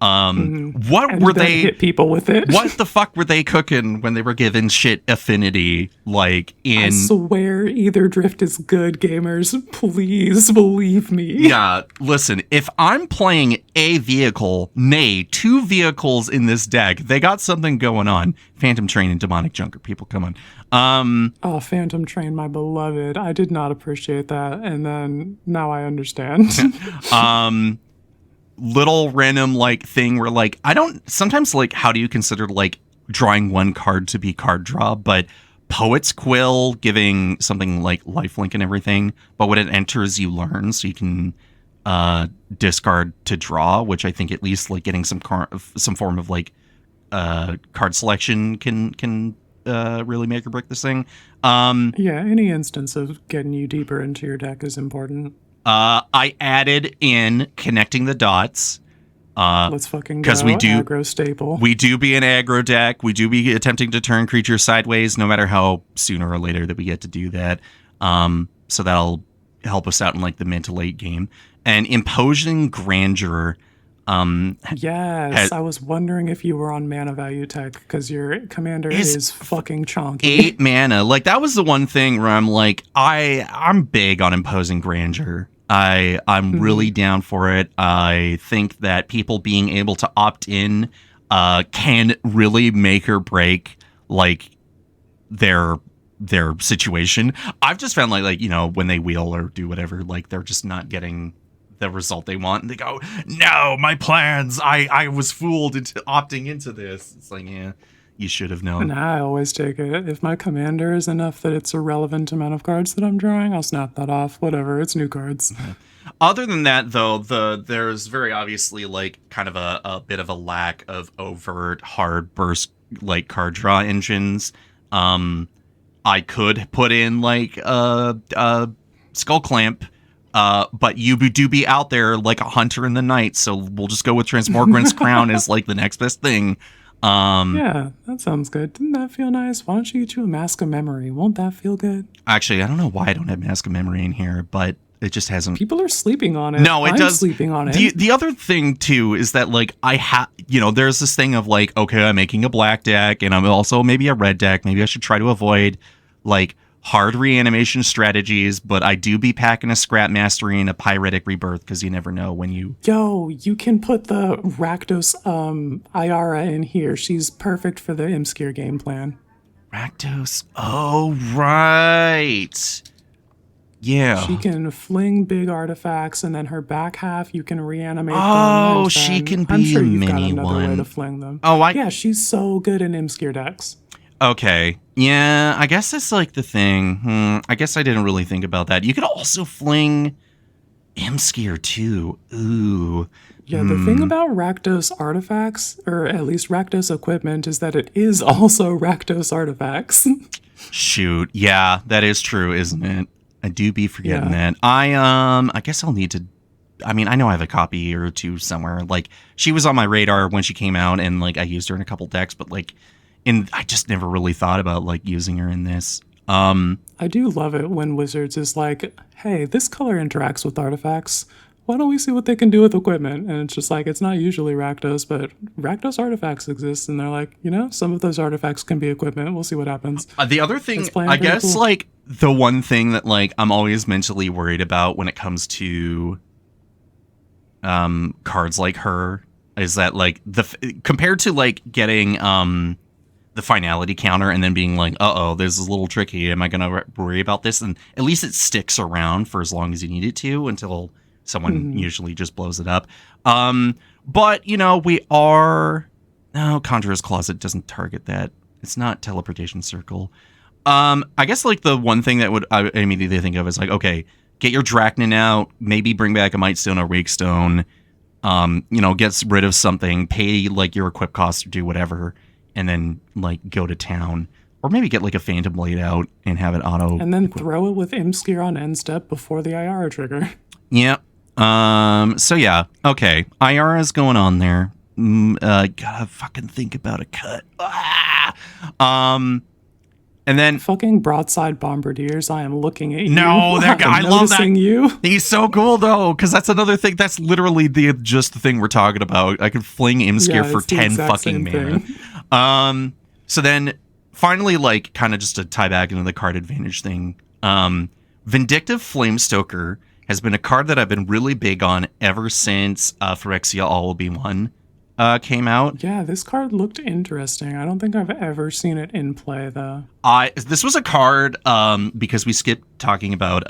[SPEAKER 3] What
[SPEAKER 1] and
[SPEAKER 3] were they
[SPEAKER 1] hit people with it?
[SPEAKER 3] What the fuck were they cooking when they were given shit affinity? Like in,
[SPEAKER 1] I swear, either drift is good, gamers. Please believe me.
[SPEAKER 3] Yeah, listen. If I'm playing a vehicle, nay, 2 vehicles in this deck, they got something going on. Phantom Train and Demonic Junker. People, come on.
[SPEAKER 1] Oh, Phantom Train, my beloved. I did not appreciate that, and then now I understand.
[SPEAKER 3] Little random like thing where like I don't sometimes like how do you consider like drawing 1 card to be card draw, but Poet's Quill giving something like lifelink and everything, but when it enters you learn, so you can discard to draw, which I think at least like getting some form of like card selection can really make or break this thing.
[SPEAKER 1] Yeah, any instance of getting you deeper into your deck is important.
[SPEAKER 3] I added in connecting the dots.
[SPEAKER 1] Let's fucking go.
[SPEAKER 3] We do
[SPEAKER 1] aggro staple.
[SPEAKER 3] We do be an aggro deck. We do be attempting to turn creatures sideways, no matter how sooner or later that we get to do that. So that'll help us out in like the mid to late game. And Imposing Grandeur.
[SPEAKER 1] Yes, I was wondering if you were on mana value tech, because your commander is fucking chonky.
[SPEAKER 3] 8 mana. Like that was the one thing where I'm like, I'm big on Imposing Grandeur. I'm really down for it. I think that people being able to opt in can really make or break like their situation. I've just found like you know, when they wheel or do whatever, like they're just not getting the result they want, and they go, no, my plans, I was fooled into opting into this. It's like, yeah, you should have known.
[SPEAKER 1] And I always take it. If my commander is enough that it's a relevant amount of cards that I'm drawing, I'll snap that off. Whatever, it's new cards.
[SPEAKER 3] Other than that, though, there's very obviously like kind of a bit of a lack of overt hard burst like card draw engines. I could put in like Skull Clamp, but you do be out there like a hunter in the night, so we'll just go with Transmogrant's Crown as like the next best thing.
[SPEAKER 1] Yeah, that sounds good. Didn't that feel nice? Why don't you get you a Mask of Memory? Won't that feel good?
[SPEAKER 3] Actually, I don't know why I don't have Mask of Memory in here, but it just hasn't.
[SPEAKER 1] People are sleeping on it.
[SPEAKER 3] No, it does.
[SPEAKER 1] Sleeping on it.
[SPEAKER 3] The other thing too is that like there's this thing of like, okay, I'm making a black deck and I'm also maybe a red deck. Maybe I should try to avoid like hard reanimation strategies, but I do be packing a Scrap Mastery and a Pyretic Rebirth, because you never know when you...
[SPEAKER 1] Yo, you can put the Rakdos Ayara in here. She's perfect for the Imskeer game plan.
[SPEAKER 3] Rakdos? Oh, right. Yeah.
[SPEAKER 1] She can fling big artifacts, and then her back half, you can reanimate them.
[SPEAKER 3] Oh, she can be
[SPEAKER 1] I'm sure
[SPEAKER 3] a
[SPEAKER 1] you've
[SPEAKER 3] mini
[SPEAKER 1] got another
[SPEAKER 3] one.
[SPEAKER 1] way to fling them.
[SPEAKER 3] Oh,
[SPEAKER 1] yeah, she's so good in Imskeer decks.
[SPEAKER 3] Okay. Yeah, I guess that's like the thing. I guess I didn't really think about that. You could also fling Imskeer too. Ooh.
[SPEAKER 1] Yeah, the thing about Rakdos artifacts, or at least Rakdos equipment, is that it is also Rakdos artifacts.
[SPEAKER 3] Shoot. Yeah, that is true, isn't it? I do be forgetting that. I guess I'll need to. I mean, I know I have a copy or two somewhere. Like, she was on my radar when she came out, and like I used her in a couple decks, but like, I just never really thought about like using her in this.
[SPEAKER 1] I do love it when Wizards is like, hey, this color interacts with artifacts. Why don't we see what they can do with equipment? And it's just like, it's not usually Rakdos, but Rakdos artifacts exist. And they're like, some of those artifacts can be equipment. We'll see what happens.
[SPEAKER 3] The other thing, I guess,
[SPEAKER 1] cool.
[SPEAKER 3] like, the one thing that, like, I'm always mentally worried about when it comes to cards like her is that, like, compared to, like, getting the finality counter and then being like, this is a little tricky. Am I going to worry about this? And at least it sticks around for as long as you need it to until someone usually just blows it up. But, we are... No, Conjurer's Closet doesn't target that. It's not Teleportation Circle. I guess, like, the one thing that I immediately think of is, like, okay, get your Dracnin out, maybe bring back a Mightstone or Wakestone, gets rid of something, pay, like, your equip cost or do whatever, and then, like, go to town. Or maybe get, like, a Phantom Blade out and have it auto.
[SPEAKER 1] And then throw it with Imskir on end step before the IR trigger.
[SPEAKER 3] Yeah. So, yeah. Okay. IR is going on there. Gotta fucking think about a cut. And then...
[SPEAKER 1] Fucking Broadside Bombardiers, I am looking at you.
[SPEAKER 3] No, that guy, I love that.
[SPEAKER 1] You.
[SPEAKER 3] He's so cool, though, because that's another thing. That's literally just the thing we're talking about. I could fling Imskir for 10 fucking mana. So then, finally, like, kind of just to tie back into the card advantage thing, Vindictive Flamestoker has been a card that I've been really big on ever since Phyrexia All Will Be One came out.
[SPEAKER 1] Yeah, this card looked interesting. I don't think I've ever seen it in play, though.
[SPEAKER 3] This was a card, because we skipped talking about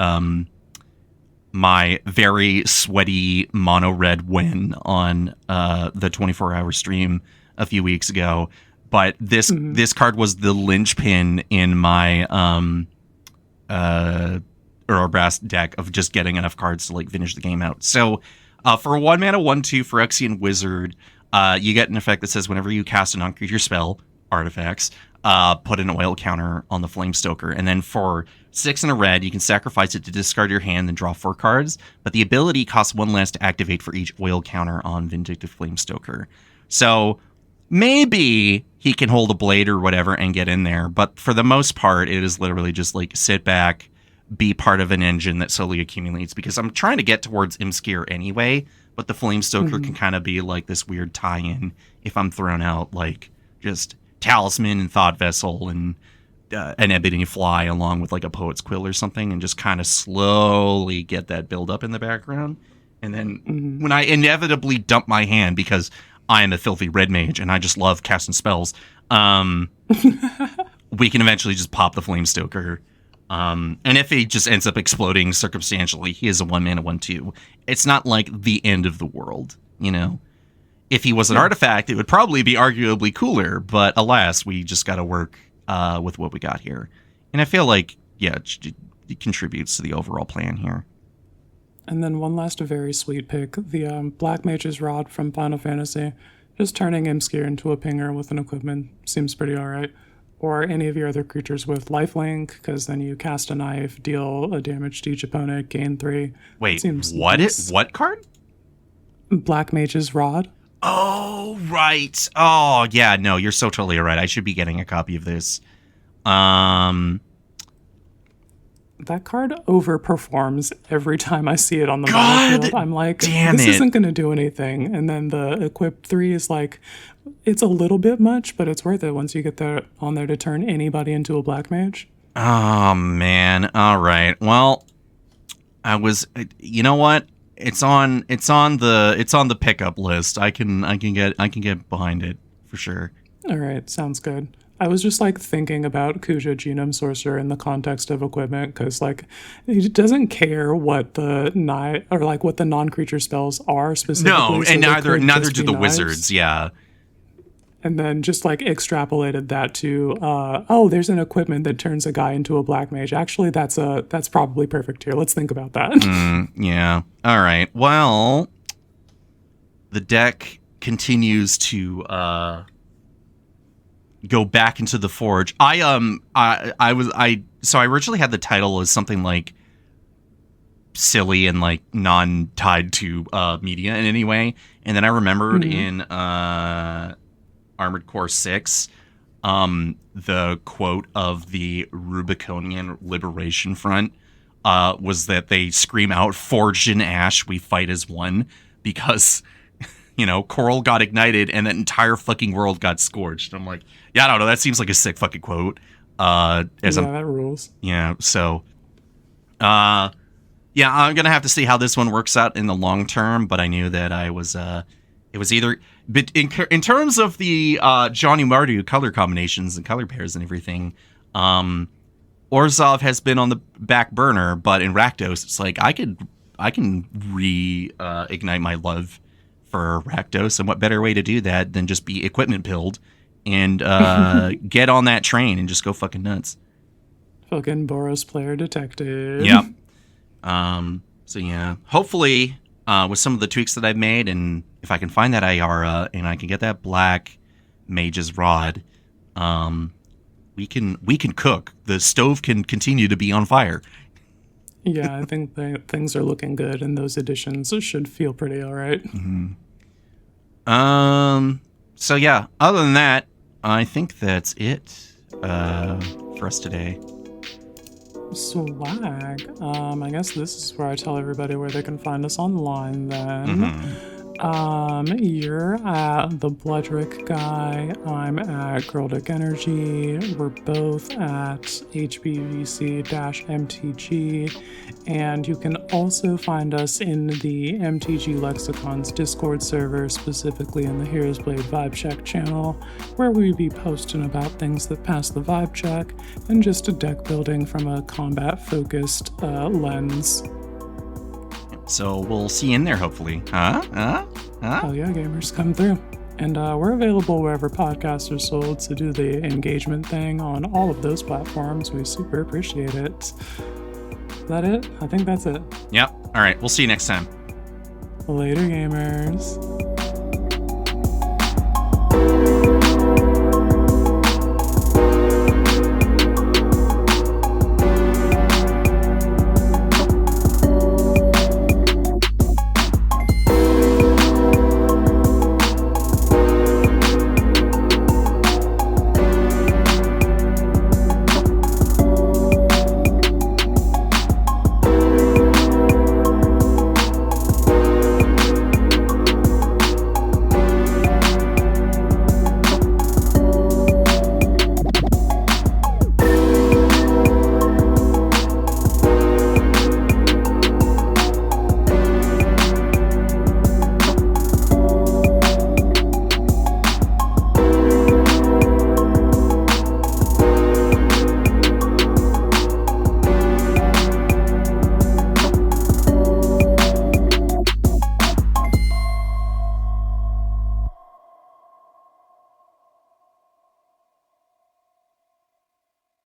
[SPEAKER 3] my very sweaty mono red win on the 24-hour stream a few weeks ago. But this card was the linchpin in my Brass deck of just getting enough cards to like finish the game out. So for a 1-mana 1/2 Phyrexian Wizard, you get an effect that says whenever you cast a non-creature spell, artifacts, put an oil counter on the Flamestoker. And then for 6 and a red, you can sacrifice it to discard your hand and draw 4 cards. But the ability costs 1 less to activate for each oil counter on Vindictive Flamestoker. So maybe he can hold a blade or whatever and get in there. But for the most part, it is literally just like sit back, be part of an engine that slowly accumulates. Because I'm trying to get towards Imskir anyway, but the Flamestoker can kind of be like this weird tie-in if I'm throwing out like just Talisman and Thought Vessel and an Ebony Fly along with like a Poet's Quill or something, and just kind of slowly get that build up in the background. And then when I inevitably dump my hand because I am a filthy red mage and I just love casting spells, we can eventually just pop the Flamestoker. And if he just ends up exploding circumstantially, he is a 1-mana 1/2. It's not like the end of the world, If he was an artifact, it would probably be arguably cooler, but alas, we just got to work with what we got here. And I feel like, yeah, it contributes to the overall plan here.
[SPEAKER 1] And then one last very sweet pick, the Black Mage's Rod from Final Fantasy. Just turning Imskir into a pinger with an equipment seems pretty alright. Or any of your other creatures with lifelink, because then you cast a knife, deal a damage to each opponent, gain 3.
[SPEAKER 3] Wait, what card?
[SPEAKER 1] Black Mage's Rod.
[SPEAKER 3] Oh, right. Oh, yeah, no, you're so totally right. I should be getting a copy of this.
[SPEAKER 1] That card overperforms every time I see it on the battlefield. I'm like, this isn't going to do anything. And then the equip 3 is like, it's a little bit much, but it's worth it once you get that on there to turn anybody into a black mage.
[SPEAKER 3] Oh, man. All right. Well, you know what? It's on the pickup list. I can get behind it for sure.
[SPEAKER 1] All right. Sounds good. I was just like thinking about Kuja Genome Sorcerer in the context of equipment, because like he doesn't care what the what the non-creature spells are specifically.
[SPEAKER 3] No,
[SPEAKER 1] so
[SPEAKER 3] and neither do the
[SPEAKER 1] knives.
[SPEAKER 3] wizards. Yeah.
[SPEAKER 1] And then just like extrapolated that to there's an equipment that turns a guy into a black mage. Actually, that's probably perfect here. Let's think about that.
[SPEAKER 3] Yeah. All right. Well, the deck continues to go back into the forge. So I originally had the title as something like silly and like non-tied to media in any way. And then I remembered in Armored Core 6, the quote of the Rubiconian Liberation Front was that they scream out, "Forged in ash, we fight as one," because, you know, Coral got ignited and that entire fucking world got scorched. I'm like, yeah, I don't know, that seems like a sick fucking quote.
[SPEAKER 1] That rules.
[SPEAKER 3] Yeah, so... yeah, I'm gonna have to see how this one works out in the long term, but I knew that it was either, but in terms of the Johnny Mardu color combinations and color pairs and everything, Orzhov has been on the back burner, but in Rakdos, it's like I can reignite my love for Rakdos, and what better way to do that than just be equipment pilled and get on that train and just go fucking nuts.
[SPEAKER 1] Fucking Boros player detective.
[SPEAKER 3] Yep. So yeah, hopefully, with some of the tweaks that I've made, and if I can find that Ayara and I can get that black mage's rod, we can cook. The stove can continue to be on fire.
[SPEAKER 1] Yeah, I think things are looking good, and those additions should feel pretty all right.
[SPEAKER 3] So yeah, other than that, I think that's it for us today.
[SPEAKER 1] Swag. I guess this is where I tell everybody where they can find us online then. You're at the Bloodrick Guy. I'm at Girldick Energy. We're both at HBVC-MTG. And you can also find us in the MTG Lexicon's Discord server, specifically in the Heroes Blade Vibe Check channel, where we be posting about things that pass the vibe check and just a deck building from a combat-focused lens.
[SPEAKER 3] So we'll see you in there, hopefully. Huh?
[SPEAKER 1] Hell yeah, gamers, come through. And we're available wherever podcasts are sold, so do the engagement thing on all of those platforms. We super appreciate it. Is that it? I think that's it.
[SPEAKER 3] Yep. All right. We'll see you next time.
[SPEAKER 1] Later, gamers.